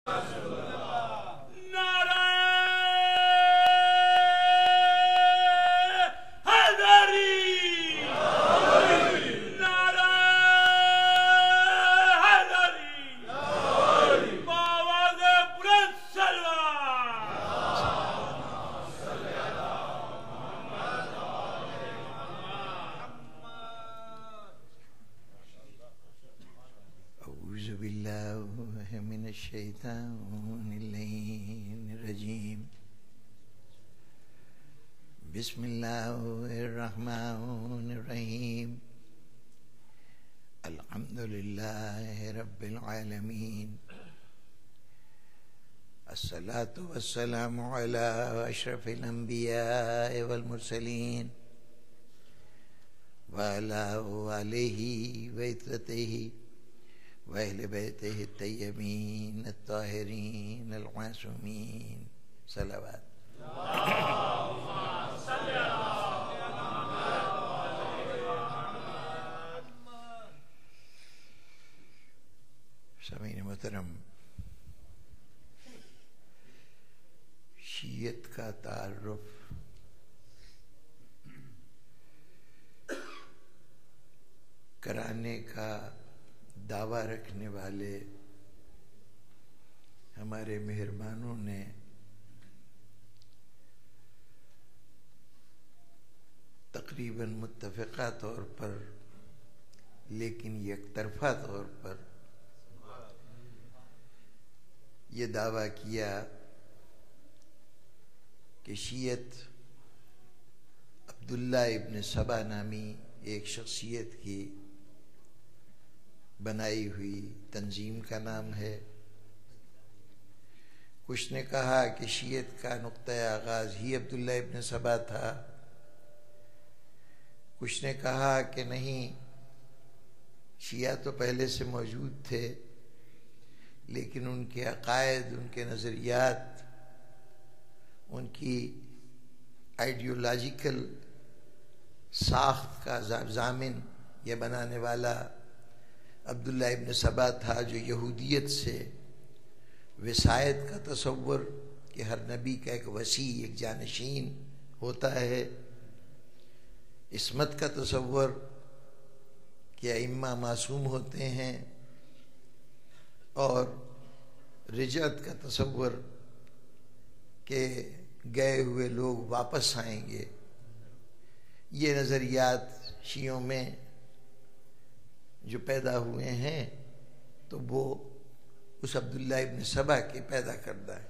بسم اللہ الرحمن الرحیم الحمد للہ رب العالمین الصلاة والسلام علی اشرف الانبیاء والمرسلین وعلی آلہ وعترتہ وأهل بيته الطيبين الطاهرين المعصومين صلوات سامعین محترم، شیعت کا تعارف کرانے کا دعویٰ رکھنے والے ہمارے مہربانوں نے تقریباً متفقہ طور پر لیکن یک طرفہ طور پر یہ دعویٰ کیا کہ شیعت عبداللہ ابن سبا نامی ایک شخصیت کی بنائی ہوئی تنظیم کا نام ہے۔ کچھ نے کہا کہ شیعت کا نقطہ آغاز ہی عبداللہ ابن سبا تھا، کچھ نے کہا کہ نہیں، شیعہ تو پہلے سے موجود تھے لیکن ان کے عقائد، ان کے نظریات، ان کی آئیڈیولوجیکل ساخت کا ضامن یہ بنانے والا عبداللہ ابن سبا تھا، جو یہودیت سے وصایت کا تصور کہ ہر نبی کا ایک وصی، ایک جانشین ہوتا ہے، عصمت کا تصور کہ ائمہ معصوم ہوتے ہیں، اور رجعت کا تصور کہ گئے ہوئے لوگ واپس آئیں گے۔ یہ نظریات شیعوں میں جو پیدا ہوئے ہیں تو وہ اس عبداللہ ابن سبا کے پیدا کردہ ہے۔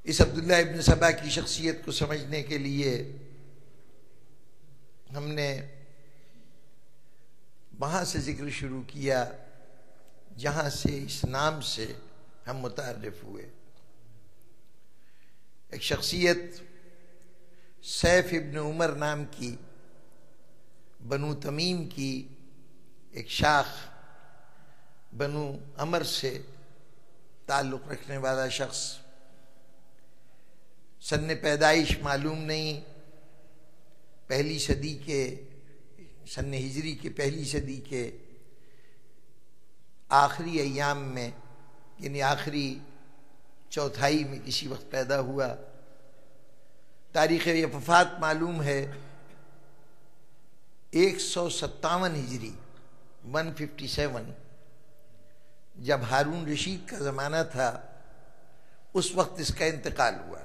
اس عبداللہ ابن سبا کی شخصیت کو سمجھنے کے لیے ہم نے وہاں سے ذکر شروع کیا جہاں سے اس نام سے ہم متعارف ہوئے۔ ایک شخصیت سیف ابن عمر نام کی بنو تمیم کی ایک شاخ بنو عمر سے تعلق رکھنے والا شخص، سن پیدائش معلوم نہیں، پہلی صدی کے، سن ہجری کے پہلی صدی کے آخری ایام میں، یعنی آخری چوتھائی میں کسی وقت پیدا ہوا۔ تاریخ وفات معلوم ہے 157 ہجری 157، جب ہارون رشید کا زمانہ تھا، اس وقت اس کا انتقال ہوا۔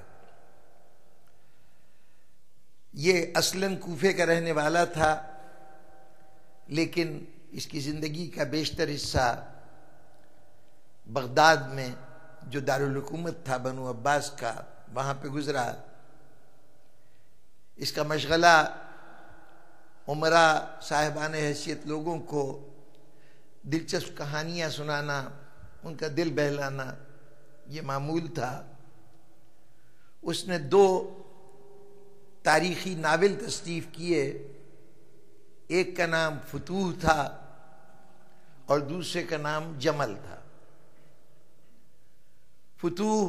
یہ اصلاً کوفے کا رہنے والا تھا، لیکن اس کی زندگی کا بیشتر حصہ بغداد میں جو دارالحکومت تھا بنو عباس کا، وہاں پہ گزرا۔ اس کا مشغلہ عمراء صاحبان حیثیت لوگوں کو دلچسپ کہانیاں سنانا، ان کا دل بہلانا، یہ معمول تھا۔ اس نے 2 تاریخی ناول تصنیف کیے، ایک کا نام فتوح تھا اور دوسرے کا نام جمل تھا۔ فتوح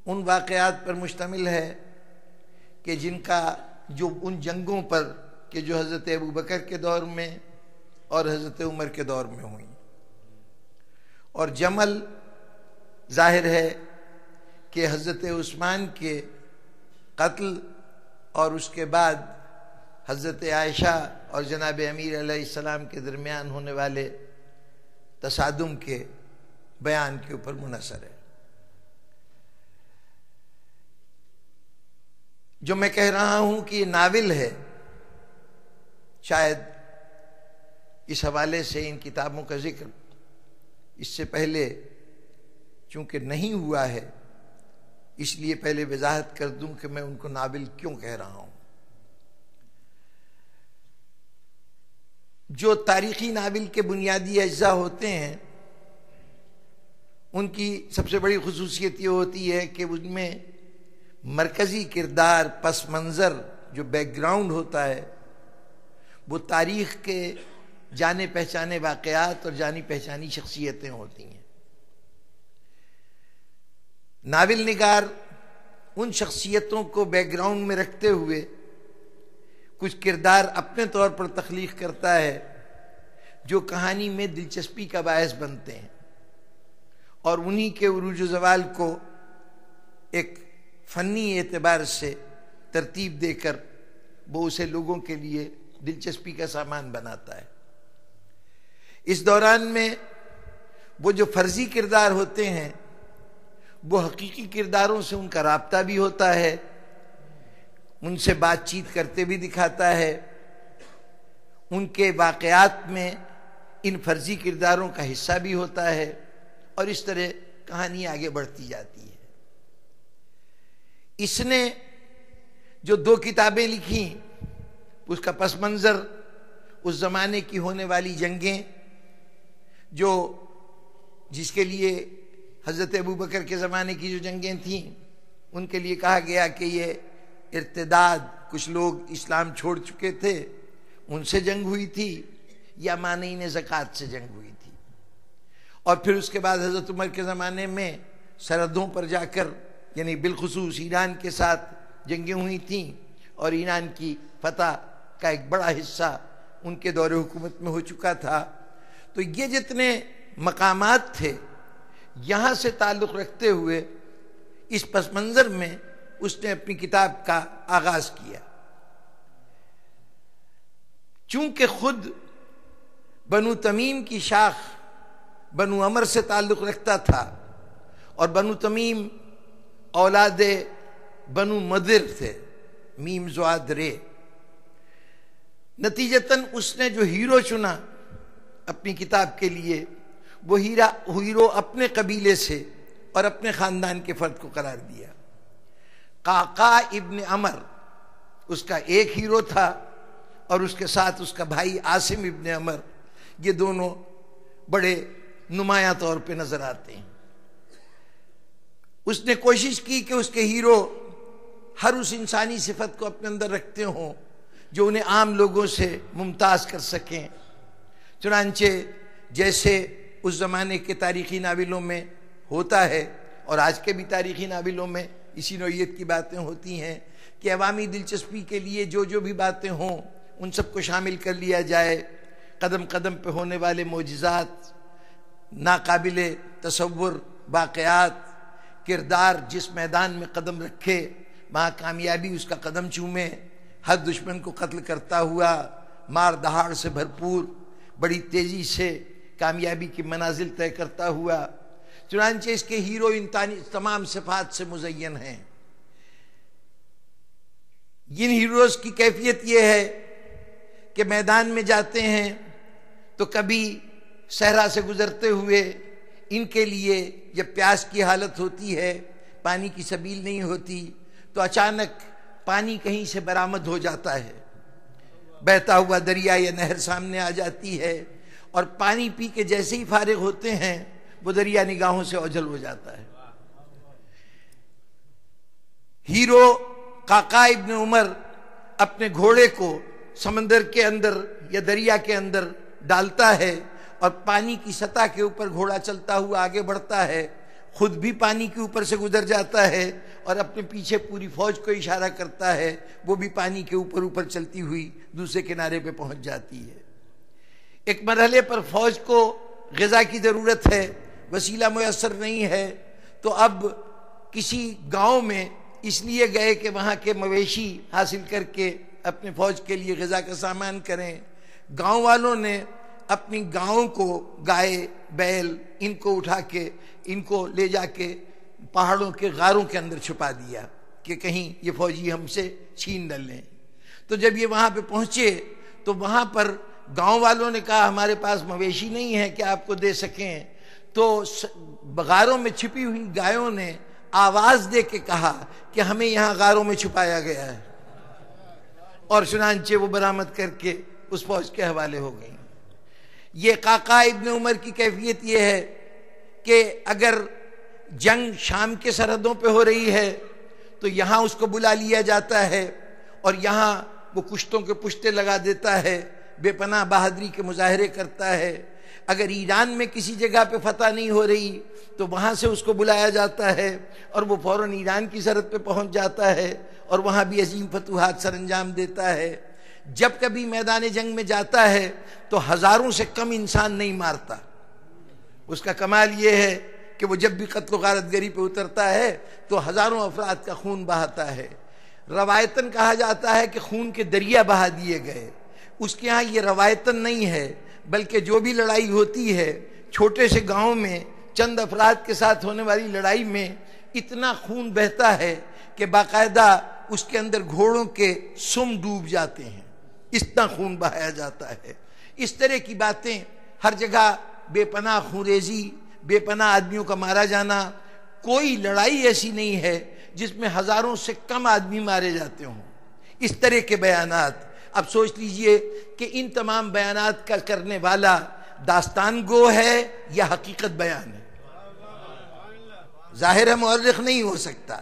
ان واقعات پر مشتمل ہے کہ جن کا جو ان جنگوں پر کہ جو حضرت ابوبکر کے دور میں اور حضرت عمر کے دور میں ہوئیں۔ اور جمل ظاہر ہے کہ حضرت عثمان کے قتل اور اس کے بعد حضرت عائشہ اور جناب امیر علیہ السلام کے درمیان ہونے والے تصادم کے بیان کے اوپر منحصر ہے۔ جو میں کہہ رہا ہوں کہ یہ ناول ہے، شاید اس حوالے سے ان کتابوں کا ذکر اس سے پہلے چونکہ نہیں ہوا ہے، اس لیے پہلے وضاحت کر دوں کہ میں ان کو ناول کیوں کہہ رہا ہوں۔ جو تاریخی ناول کے بنیادی اجزاء ہوتے ہیں ان کی سب سے بڑی خصوصیت یہ ہوتی ہے کہ ان میں مرکزی کردار، پس منظر، جو بیک گراؤنڈ ہوتا ہے وہ تاریخ کے جانے پہچانے واقعات اور جانی پہچانی شخصیتیں ہوتی ہیں۔ ناول نگار ان شخصیتوں کو بیک گراؤنڈ میں رکھتے ہوئے کچھ کردار اپنے طور پر تخلیق کرتا ہے جو کہانی میں دلچسپی کا باعث بنتے ہیں، اور انہی کے عروج و زوال کو ایک فنی اعتبار سے ترتیب دے کر وہ اسے لوگوں کے لیے دلچسپی کا سامان بناتا ہے۔ اس دوران میں وہ جو فرضی کردار ہوتے ہیں وہ حقیقی کرداروں سے ان کا رابطہ بھی ہوتا ہے، ان سے بات چیت کرتے بھی دکھاتا ہے، ان کے واقعات میں ان فرضی کرداروں کا حصہ بھی ہوتا ہے، اور اس طرح کہانی آگے بڑھتی جاتی ہے۔ اس نے جو 2 کتابیں لکھی اس کا پس منظر اس زمانے کی ہونے والی جنگیں، جس کے لیے حضرت ابوبکر کے زمانے کی جو جنگیں تھیں ان کے لیے کہا گیا کہ یہ ارتداد، کچھ لوگ اسلام چھوڑ چکے تھے ان سے جنگ ہوئی تھی، یا مانعین زکوٰۃ سے جنگ ہوئی تھی، اور پھر اس کے بعد حضرت عمر کے زمانے میں سرحدوں پر جا کر یعنی بالخصوص ایران کے ساتھ جنگیں ہوئی تھیں، اور ایران کی فتح کا ایک بڑا حصہ ان کے دور حکومت میں ہو چکا تھا۔ تو یہ جتنے مقامات تھے یہاں سے تعلق رکھتے ہوئے اس پس منظر میں اس نے اپنی کتاب کا آغاز کیا۔ چونکہ خود بنو تمیم کی شاخ بنو عمر سے تعلق رکھتا تھا، اور بنو تمیم اولاد بنو مدر تھے، میم زواد رے، نتیجتاً اس نے جو ہیرو چنا اپنی کتاب کے لیے وہ ہیرو اپنے قبیلے سے اور اپنے خاندان کے فرد کو قرار دیا۔ قعقاع ابن عمر اس کا ایک ہیرو تھا، اور اس کے ساتھ اس کا بھائی عاصم ابن عمر، یہ دونوں بڑے نمایاں طور پہ نظر آتے ہیں۔ اس نے کوشش کی کہ اس کے ہیرو ہر اس انسانی صفت کو اپنے اندر رکھتے ہوں جو انہیں عام لوگوں سے ممتاز کر سکیں، چنانچہ جیسے اس زمانے کے تاریخی ناولوں میں ہوتا ہے اور آج کے بھی تاریخی ناولوں میں اسی نوعیت کی باتیں ہوتی ہیں کہ عوامی دلچسپی کے لیے جو بھی باتیں ہوں ان سب کو شامل کر لیا جائے، قدم قدم پہ ہونے والے معجزات، ناقابل تصور واقعات، کردار جس میدان میں قدم رکھے وہاں کامیابی اس کا قدم چومے، ہر دشمن کو قتل کرتا ہوا، مار دہاڑ سے بھرپور، بڑی تیزی سے کامیابی کی منازل طے کرتا ہوا۔ چنانچہ اس کے ہیرو ان تمام صفات سے مزین ہیں۔ ان ہیروز کی کیفیت یہ ہے کہ میدان میں جاتے ہیں تو کبھی صحرا سے گزرتے ہوئے ان کے لیے جب پیاس کی حالت ہوتی ہے، پانی کی سبیل نہیں ہوتی، تو اچانک پانی کہیں سے برآمد ہو جاتا ہے، بہتا ہوا دریا یا نہر سامنے آ جاتی ہے، اور پانی پی کے جیسے ہی فارغ ہوتے ہیں وہ دریا نگاہوں سے اوجھل ہو جاتا ہے۔ ہیرو قعقاع ابن عمر اپنے گھوڑے کو سمندر کے اندر یا دریا کے اندر ڈالتا ہے اور پانی کی سطح کے اوپر گھوڑا چلتا ہوا آگے بڑھتا ہے، خود بھی پانی کے اوپر سے گزر جاتا ہے اور اپنے پیچھے پوری فوج کو اشارہ کرتا ہے، وہ بھی پانی کے اوپر چلتی ہوئی دوسرے کنارے پہ پہنچ جاتی ہے۔ ایک مرحلے پر فوج کو غذا کی ضرورت ہے، وسیلہ میسر نہیں ہے تو اب کسی گاؤں میں اس لیے گئے کہ وہاں کے مویشی حاصل کر کے اپنے فوج کے لیے غذا کا سامان کریں. گاؤں والوں نے اپنی گاؤں کو گائے بیل ان کو اٹھا کے ان کو لے جا کے پہاڑوں کے غاروں کے اندر چھپا دیا کہ کہیں یہ فوجی ہم سے چھین نہ لیں. تو جب یہ وہاں پہ پہنچے تو وہاں پر گاؤں والوں نے کہا ہمارے پاس مویشی نہیں ہے کہ آپ کو دے سکیں. تو غاروں میں چھپی ہوئی گایوں نے آواز دے کے کہا کہ ہمیں یہاں غاروں میں چھپایا گیا ہے، اور چنانچہ وہ برآمد کر کے اس فوج کے حوالے ہو گئی. یہ قعقاع ابن عمر کی کیفیت یہ ہے کہ اگر جنگ شام کے سرحدوں پہ ہو رہی ہے تو یہاں اس کو بلا لیا جاتا ہے اور یہاں وہ کشتوں کے پشتے لگا دیتا ہے، بے پناہ بہادری کے مظاہرے کرتا ہے. اگر ایران میں کسی جگہ پہ فتح نہیں ہو رہی تو وہاں سے اس کو بلایا جاتا ہے اور وہ فوراً ایران کی سرحد پہ پہنچ جاتا ہے اور وہاں بھی عظیم فتوحات سر انجام دیتا ہے. جب کبھی میدان جنگ میں جاتا ہے تو ہزاروں سے کم انسان نہیں مارتا. اس کا کمال یہ ہے کہ وہ جب بھی قتل و غارت گری پہ اترتا ہے تو ہزاروں افراد کا خون بہاتا ہے. روایتاً کہا جاتا ہے کہ خون کے دریا بہا دیے گئے. اس کے ہاں یہ روایتاً نہیں ہے، بلکہ جو بھی لڑائی ہوتی ہے چھوٹے سے گاؤں میں چند افراد کے ساتھ ہونے والی لڑائی میں اتنا خون بہتا ہے کہ باقاعدہ اس کے اندر گھوڑوں کے سم ڈوب جاتے ہیں، اتنا خون بہایا جاتا ہے. اس طرح کی باتیں ہر جگہ، بے پناہ خونریزی، بے پناہ آدمیوں کا مارا جانا. کوئی لڑائی ایسی نہیں ہے جس میں ہزاروں سے کم آدمی مارے جاتے ہوں. اس طرح کے بیانات، اب سوچ لیجئے کہ ان تمام بیانات کا کرنے والا داستان گو ہے یا حقیقت بیان ہے؟ ظاہر ہے مورخ نہیں ہو سکتا.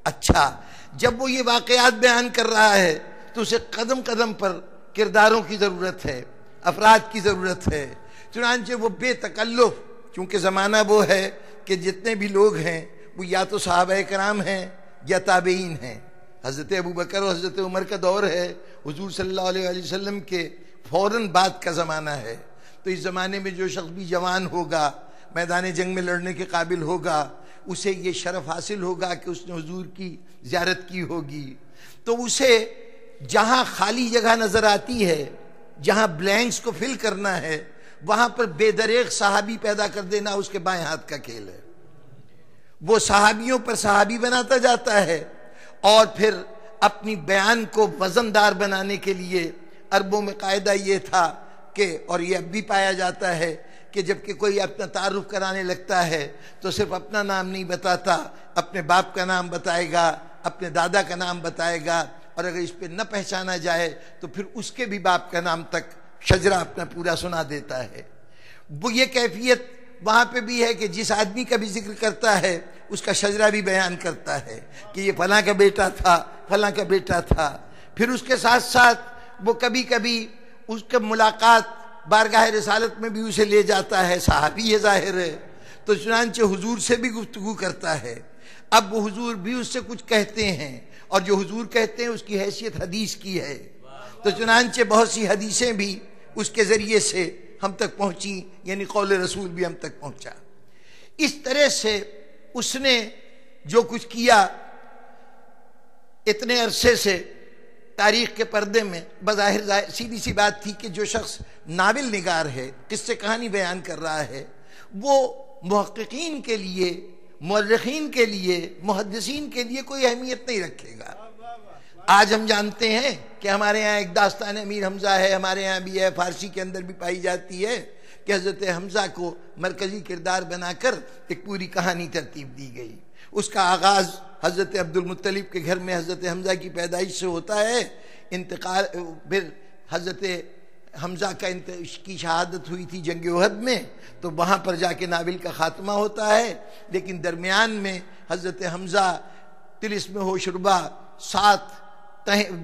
اچھا، جب وہ یہ واقعات بیان کر رہا ہے تو اسے قدم قدم پر کرداروں کی ضرورت ہے، افراد کی ضرورت ہے. چنانچہ وہ بے تکلف، چونکہ زمانہ وہ ہے کہ جتنے بھی لوگ ہیں وہ یا تو صحابہ کرام ہیں یا تابعین ہیں. حضرت ابوبکر اور حضرت عمر کا دور ہے، حضور صلی اللہ علیہ وسلم کے فوراً بعد کا زمانہ ہے. تو اس زمانے میں جو شخص بھی جوان ہوگا، میدان جنگ میں لڑنے کے قابل ہوگا، اسے یہ شرف حاصل ہوگا کہ اس نے حضور کی زیارت کی ہوگی. تو اسے جہاں خالی جگہ نظر آتی ہے، جہاں بلینکس کو فل کرنا ہے، وہاں پر بے دریغ صحابی پیدا کر دینا اس کے بائیں ہاتھ کا کھیل ہے. وہ صحابیوں پر صحابی بناتا جاتا ہے اور پھر اپنی بیان کو وزندار بنانے کے لیے عربوں میں قاعدہ یہ تھا کہ، اور یہ اب بھی پایا جاتا ہے کہ جب کہ کوئی اپنا تعارف کرانے لگتا ہے تو صرف اپنا نام نہیں بتاتا، اپنے باپ کا نام بتائے گا، اپنے دادا کا نام بتائے گا، اور اگر اس پہ نہ پہچانا جائے تو پھر اس کے بھی باپ کا نام تک شجرہ اپنا پورا سنا دیتا ہے. وہ یہ کیفیت وہاں پہ بھی ہے کہ جس آدمی کا بھی ذکر کرتا ہے اس کا شجرہ بھی بیان کرتا ہے کہ یہ فلاں کا بیٹا تھا، فلاں کا بیٹا تھا. پھر اس کے ساتھ ساتھ وہ کبھی کبھی اس کا ملاقات بارگاہ رسالت میں بھی اسے لے جاتا ہے، صحابی ہے ظاہر ہے، تو چنانچہ حضور سے بھی گفتگو کرتا ہے. اب وہ حضور بھی اس سے کچھ کہتے ہیں اور جو حضور کہتے ہیں اس کی حیثیت حدیث کی ہے. تو چنانچہ بہت سی حدیثیں بھی اس کے ذریعے سے ہم تک پہنچی، یعنی قول رسول بھی ہم تک پہنچا. اس طرح سے اس نے جو کچھ کیا اتنے عرصے سے تاریخ کے پردے میں، بظاہر سیدھی سی بات تھی کہ جو شخص ناول نگار ہے، قصے کہانی بیان کر رہا ہے، وہ محققین کے لیے، مورخین کے لیے، محدثین کے لیے کوئی اہمیت نہیں رکھے گا. آج ہم جانتے ہیں کہ ہمارے ہاں ایک داستان امیر حمزہ ہے، ہمارے ہاں بھی ہے، فارسی کے اندر بھی پائی جاتی ہے کہ حضرت حمزہ کو مرکزی کردار بنا کر ایک پوری کہانی ترتیب دی گئی. اس کا آغاز حضرت عبد المطلب کے گھر میں حضرت حمزہ کی پیدائش سے ہوتا ہے. انتقال پھر حضرت حمزہ کی شہادت ہوئی تھی جنگ احد میں، تو وہاں پر جا کے ناول کا خاتمہ ہوتا ہے. لیکن درمیان میں حضرت حمزہ طلسم ہوشربا،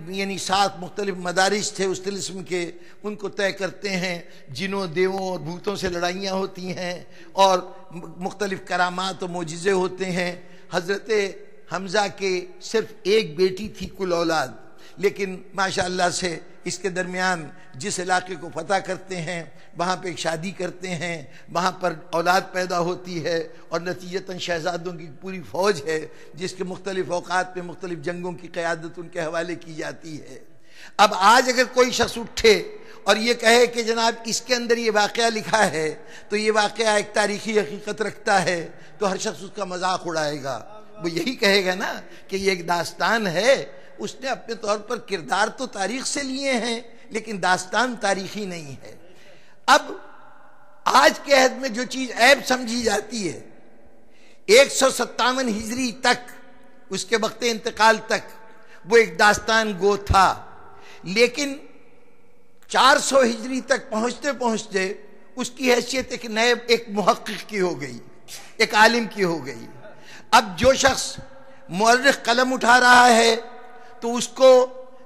یعنی 7 مختلف مدارس تھے اس طلسم کے، ان کو طے کرتے ہیں. جنوں، دیووں اور بھوتوں سے لڑائیاں ہوتی ہیں اور مختلف کرامات و معجزے ہوتے ہیں. حضرت حمزہ کے صرف ایک بیٹی تھی کل اولاد، لیکن ماشاءاللہ سے اس کے درمیان جس علاقے کو فتح کرتے ہیں وہاں پہ ایک شادی کرتے ہیں، وہاں پر اولاد پیدا ہوتی ہے اور نتیجتاً شہزادوں کی پوری فوج ہے جس کے مختلف اوقات پہ مختلف جنگوں کی قیادت ان کے حوالے کی جاتی ہے۔ اب آج اگر کوئی شخص اٹھے اور یہ کہے کہ جناب اس کے اندر یہ واقعہ لکھا ہے تو یہ واقعہ ایک تاریخی حقیقت رکھتا ہے، تو ہر شخص اس کا مذاق اڑائے گا۔ وہ یہی کہے گا نا کہ یہ ایک داستان ہے، اس نے اپنے طور پر کردار تو تاریخ سے لیے ہیں لیکن داستان تاریخی نہیں ہے۔ اب آج کے عہد میں جو چیز عیب سمجھی جاتی ہے، 157 ہجری تک، اس کے وقت انتقال تک وہ ایک داستان گو تھا، لیکن 400 ہجری تک پہنچتے پہنچتے اس کی حیثیت ایک محقق کی ہو گئی، ایک عالم کی ہو گئی۔ اب جو شخص مورخ قلم اٹھا رہا ہے تو اس کو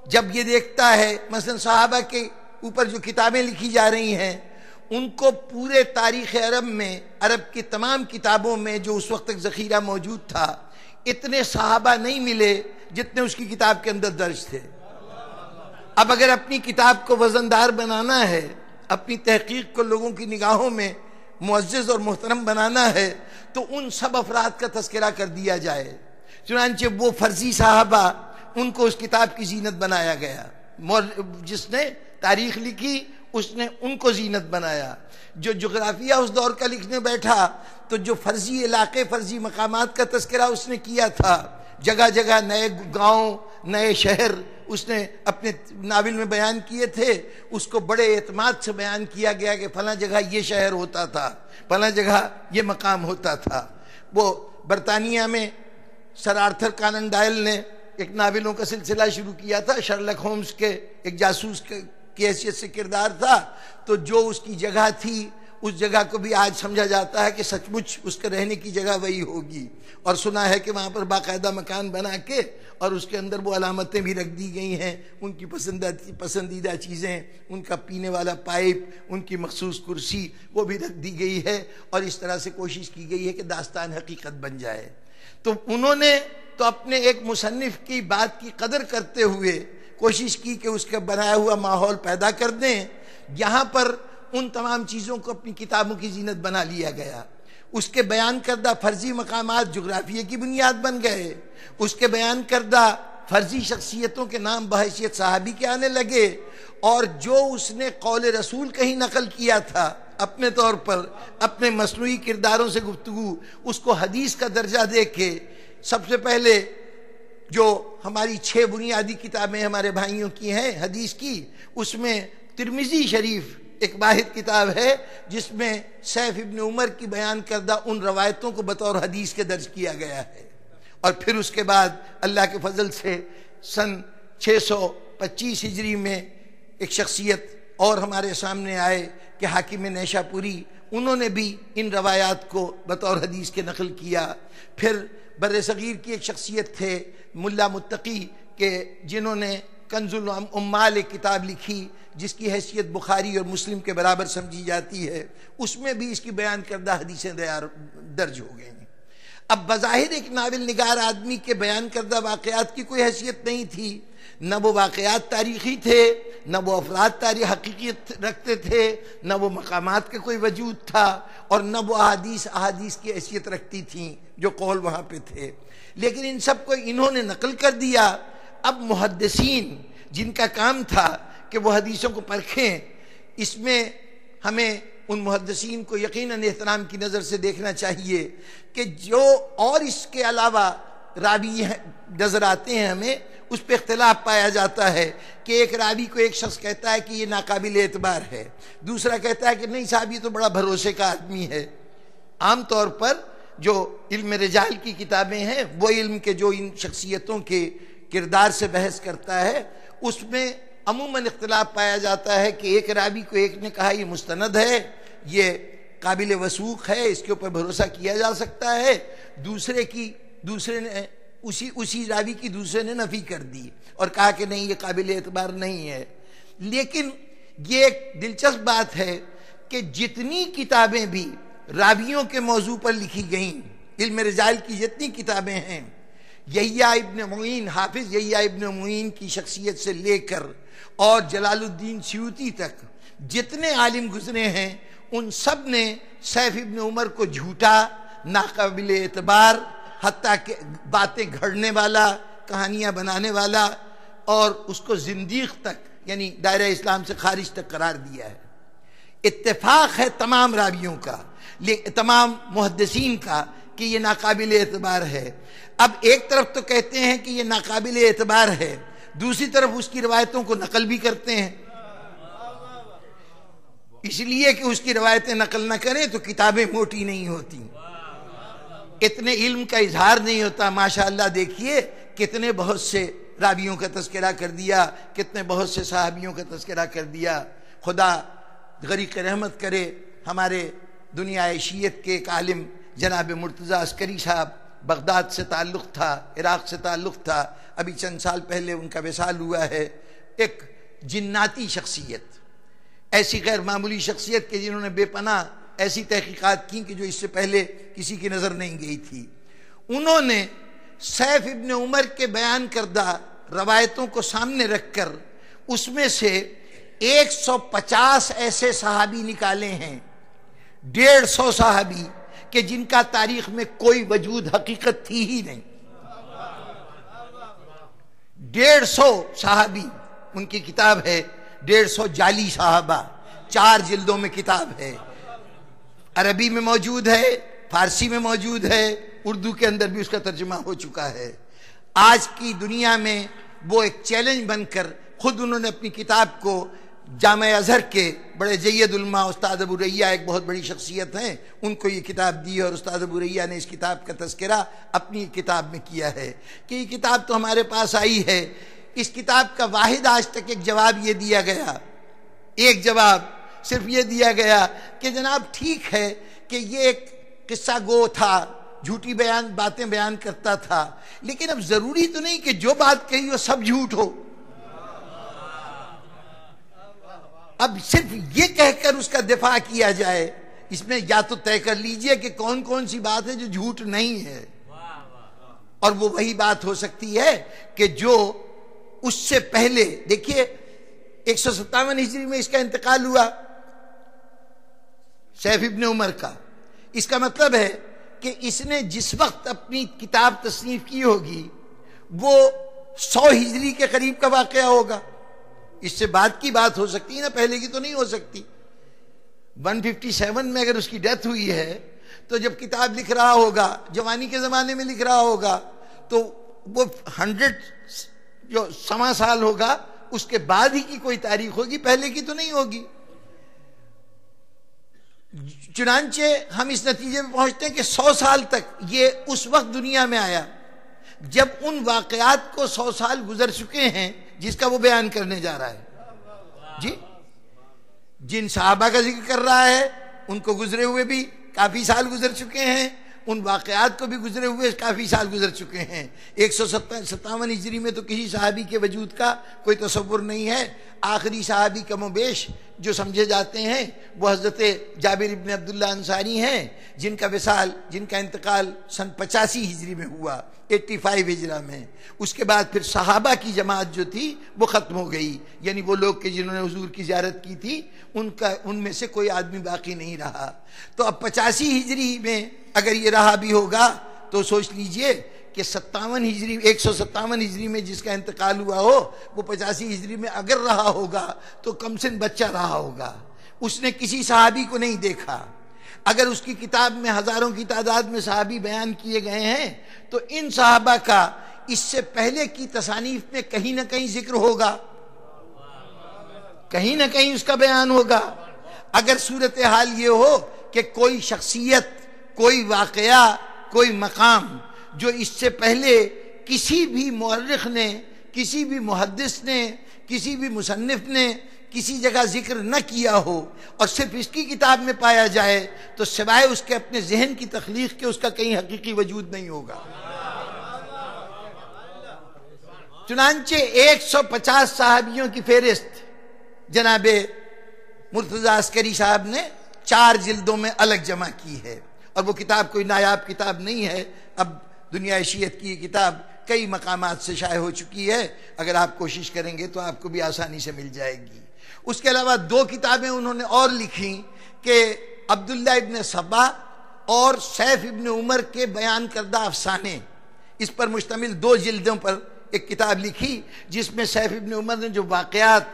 جب یہ دیکھتا ہے، مثلا صحابہ کے اوپر جو کتابیں لکھی جا رہی ہیں، ان کو پورے تاریخ عرب میں، عرب کی تمام کتابوں میں جو اس وقت تک ذخیرہ موجود تھا، اتنے صحابہ نہیں ملے جتنے اس کی کتاب کے اندر درج تھے۔ اب اگر اپنی کتاب کو وزندار بنانا ہے، اپنی تحقیق کو لوگوں کی نگاہوں میں معزز اور محترم بنانا ہے، تو ان سب افراد کا تذکرہ کر دیا جائے۔ چنانچہ وہ فرضی صحابہ، ان کو اس کتاب کی زینت بنایا گیا، جس نے تاریخ لکھی اس نے ان کو زینت بنایا۔ جو جغرافیہ اس دور کا لکھنے بیٹھا تو جو فرضی علاقے، فرضی مقامات کا تذکرہ اس نے کیا تھا، جگہ جگہ نئے گاؤں، نئے شہر اس نے اپنے ناول میں بیان کیے تھے، اس کو بڑے اعتماد سے بیان کیا گیا کہ فلاں جگہ یہ شہر ہوتا تھا، فلاں جگہ یہ مقام ہوتا تھا۔ وہ برطانیہ میں سر آرتھر کانن ڈائل نے ایک ناولوں کا سلسلہ شروع کیا تھا، شرلک ہومز کے ایک جاسوس کی حیثیت سے کردار تھا، تو جو اس کی جگہ تھی اس جگہ کو بھی آج سمجھا جاتا ہے کہ سچ مچ اس کے رہنے کی جگہ وہی ہوگی، اور سنا ہے کہ وہاں پر باقاعدہ مکان بنا کے اور اس کے اندر وہ علامتیں بھی رکھ دی گئی ہیں، ان کی پسندیدہ چیزیں، ان کا پینے والا پائپ، ان کی مخصوص کرسی وہ بھی رکھ دی گئی ہے، اور اس طرح سے کوشش کی گئی ہے کہ داستان حقیقت بن جائے۔ تو انہوں نے تو اپنے ایک مصنف کی بات کی قدر کرتے ہوئے کوشش کی کہ اس کا بنایا ہوا ماحول پیدا کر دیں، یہاں پر ان تمام چیزوں کو اپنی کتابوں کی زینت بنا لیا گیا۔ اس کے بیان کردہ فرضی مقامات جغرافیہ کی بنیاد بن گئے، اس کے بیان کردہ فرضی شخصیتوں کے نام بحیثیت صحابی کے آنے لگے، اور جو اس نے قول رسول کہیں نقل کیا تھا اپنے طور پر اپنے مصنوعی کرداروں سے گفتگو، اس کو حدیث کا درجہ دے کے سب سے پہلے جو ہماری 6 بنیادی کتابیں ہمارے بھائیوں کی ہیں حدیث کی، اس میں ترمذی شریف ایک واحد کتاب ہے جس میں سیف ابن عمر کی بیان کردہ ان روایتوں کو بطور حدیث کے درج کیا گیا ہے۔ اور پھر اس کے بعد اللہ کے فضل سے سن 625 ہجری میں ایک شخصیت اور ہمارے سامنے آئے کہ حاکم نیشا پوری، انہوں نے بھی ان روایات کو بطور حدیث کے نقل کیا۔ پھر بر صغیر کی ایک شخصیت تھے ملا متقی کہ جنہوں نے کنز العمال ایک کتاب لکھی جس کی حیثیت بخاری اور مسلم کے برابر سمجھی جاتی ہے، اس میں بھی اس کی بیان کردہ حدیثیں درج ہو گئی ہیں۔ اب بظاہر ایک ناول نگار آدمی کے بیان کردہ واقعات کی کوئی حیثیت نہیں تھی، نہ وہ واقعات تاریخی تھے، نہ وہ افراد تاریخ حقیقیت رکھتے تھے، نہ وہ مقامات کا کوئی وجود تھا، اور نہ وہ احادیث کی حیثیت رکھتی تھیں جو قول وہاں پہ تھے، لیکن ان سب کو انہوں نے نقل کر دیا۔ اب محدثین جن کا کام تھا کہ وہ حدیثوں کو پرکھیں، اس میں ہمیں ان محدثین کو یقیناً احترام کی نظر سے دیکھنا چاہیے کہ جو اور اس کے علاوہ راوی نظر آتے ہیں ہمیں اس پہ اختلاف پایا جاتا ہے کہ ایک راوی کو ایک شخص کہتا ہے کہ یہ ناقابل اعتبار ہے، دوسرا کہتا ہے کہ نہیں صاحب یہ تو بڑا بھروسے کا آدمی ہے۔ عام طور پر جو علم رجال کی کتابیں ہیں، وہ علم کے جو ان شخصیتوں کے کردار سے بحث کرتا ہے، اس میں عموماً اختلاف پایا جاتا ہے کہ ایک راوی کو ایک نے کہا یہ مستند ہے، یہ قابل وثوق ہے، اس کے اوپر بھروسہ کیا جا سکتا ہے، دوسرے نے اسی راوی کی دوسرے نے نفی کر دی اور کہا کہ نہیں یہ قابل اعتبار نہیں ہے۔ لیکن یہ ایک دلچسپ بات ہے کہ جتنی کتابیں بھی راویوں کے موضوع پر لکھی گئیں، علم رجال کی جتنی کتابیں ہیں، یحییٰ ابن معین، حافظ یحییٰ ابن معین کی شخصیت سے لے کر اور جلال الدین سیوطی تک جتنے عالم گزرے ہیں ان سب نے سیف ابن عمر کو جھوٹا، ناقابل اعتبار، حتیٰ کہ باتیں گھڑنے والا، کہانیاں بنانے والا، اور اس کو زندیق تک یعنی دائرہ اسلام سے خارج تک قرار دیا ہے۔ اتفاق ہے تمام راویوں کا، تمام محدثین کا کہ یہ ناقابل اعتبار ہے۔ اب ایک طرف تو کہتے ہیں کہ یہ ناقابل اعتبار ہے، دوسری طرف اس کی روایتوں کو نقل بھی کرتے ہیں، اس لیے کہ اس کی روایتیں نقل نہ کریں تو کتابیں موٹی نہیں ہوتی، اتنے علم کا اظہار نہیں ہوتا۔ ماشاءاللہ دیکھیے کتنے بہت سے راویوں کا تذکرہ کر دیا، کتنے بہت سے صحابیوں کا تذکرہ کر دیا۔ خدا غریق رحمت کرے ہمارے دنیا شیعت کے ایک عالم جناب مرتضیٰ عسکری صاحب، بغداد سے تعلق تھا، عراق سے تعلق تھا، ابھی چند سال پہلے ان کا وصال ہوا ہے۔ ایک جناتی شخصیت، ایسی غیر معمولی شخصیت کہ جنہوں نے بے پناہ ایسی تحقیقات کی کہ جو اس سے پہلے کسی کی نظر نہیں گئی تھی۔ انہوں نے سیف ابن عمر کے بیان کردہ روایتوں کو سامنے رکھ کر اس میں سے 150 ایسے صحابی نکالے ہیں، 150 صحابی کہ جن کا تاریخ میں کوئی وجود حقیقت تھی ہی نہیں۔ 150 صحابی ان کی کتاب ہے، 150 جعلی صحابہ، 4 جلدوں میں کتاب ہے، عربی میں موجود ہے، فارسی میں موجود ہے، اردو کے اندر بھی اس کا ترجمہ ہو چکا ہے۔ آج کی دنیا میں وہ ایک چیلنج بن کر خود انہوں نے اپنی کتاب کو جامع ازہر کے بڑے جید علماء استاد ابو ریہ ایک بہت بڑی شخصیت ہیں، ان کو یہ کتاب دی اور استاد ابو ریہ نے اس کتاب کا تذکرہ اپنی کتاب میں کیا ہے کہ یہ کتاب تو ہمارے پاس آئی ہے۔ اس کتاب کا واحد آج تک ایک جواب یہ دیا گیا، ایک جواب صرف یہ دیا گیا کہ جناب ٹھیک ہے کہ یہ ایک قصہ گو تھا، جھوٹی باتیں بیان کرتا تھا، لیکن اب ضروری تو نہیں کہ جو بات کہی وہ سب جھوٹ ہو۔ اب صرف یہ کہہ کر اس کا دفاع کیا جائے، اس میں یا تو طے کر لیجئے کہ کون کون سی بات ہے جو جھوٹ نہیں ہے، اور وہ وہی بات ہو سکتی ہے کہ جو اس سے پہلے، دیکھیے 157 ہجری میں اس کا انتقال ہوا سیف ابن عمر کا، اس کا مطلب ہے کہ اس نے جس وقت اپنی کتاب تصنیف کی ہوگی وہ 100 ہجری کے قریب کا واقعہ ہوگا۔ اس سے بعد کی بات ہو سکتی ہے نا، پہلے کی تو نہیں ہو سکتی۔ 157 میں اگر اس کی ڈیتھ ہوئی ہے تو جب کتاب لکھ رہا ہوگا، جوانی کے زمانے میں لکھ رہا ہوگا، تو وہ 100 جو سوا سال ہوگا اس کے بعد ہی کی کوئی تاریخ ہوگی، پہلے کی تو نہیں ہوگی۔ چنانچہ ہم اس نتیجے میں پہنچتے ہیں کہ 100 سال تک یہ اس وقت دنیا میں آیا جب ان واقعات کو 100 سال گزر چکے ہیں جس کا وہ بیان کرنے جا رہا ہے۔ جی جن صحابہ کا ذکر کر رہا ہے ان کو گزرے ہوئے بھی کافی سال گزر چکے ہیں، ان واقعات کو بھی گزرے ہوئے کافی سال گزر چکے ہیں۔ 157 ہجری میں تو کسی صحابی کے وجود کا کوئی تصور نہیں ہے۔ آخری صحابی کم و بیش جو سمجھے جاتے ہیں وہ حضرت جابر ابن عبداللہ انصاری ہیں، جن کا وصال، جن کا انتقال سن 85 ہجری میں ہوا، 85 ہجرہ میں۔ اس کے بعد پھر صحابہ کی جماعت جو تھی وہ ختم ہو گئی، یعنی وہ لوگ کہ جنہوں نے حضور کی زیارت کی تھی ان میں سے کوئی آدمی باقی نہیں رہا۔ تو اب 85 ہجری میں اگر یہ رہا بھی ہوگا تو سوچ لیجئے کہ 157 ہجری میں جس کا انتقال ہوا ہو وہ 85 ہجری میں اگر رہا ہوگا تو کم سن بچہ رہا ہوگا، اس نے کسی صحابی کو نہیں دیکھا۔ اگر اس کی کتاب میں ہزاروں کی تعداد میں صحابی بیان کیے گئے ہیں تو ان صحابہ کا اس سے پہلے کی تصانیف میں کہیں نہ کہیں ذکر ہوگا، کہیں نہ کہیں اس کا بیان ہوگا۔ اگر صورتحال یہ ہو کہ کوئی شخصیت، کوئی واقعہ، کوئی مقام جو اس سے پہلے کسی بھی مورخ نے، کسی بھی محدث نے، کسی بھی مصنف نے کسی جگہ ذکر نہ کیا ہو اور صرف اس کی کتاب میں پایا جائے تو سوائے اس کے اپنے ذہن کی تخلیق کے اس کا کہیں حقیقی وجود نہیں ہوگا۔ چنانچہ 150 صحابیوں کی فہرست جناب مرتضیٰ عسکری صاحب نے 4 جلدوں میں الگ جمع کی ہے، اور وہ کتاب کوئی نایاب کتاب نہیں ہے۔ اب دنیا شیعت کی یہ کتاب کئی مقامات سے شائع ہو چکی ہے، اگر آپ کوشش کریں گے تو آپ کو بھی آسانی سے مل جائے گی۔ اس کے علاوہ 2 کتابیں انہوں نے اور لکھی کہ عبداللہ ابن سبا اور سیف ابن عمر کے بیان کردہ افسانے، اس پر مشتمل 2 جلدوں پر ایک کتاب لکھی، جس میں سیف ابن عمر نے جو واقعات،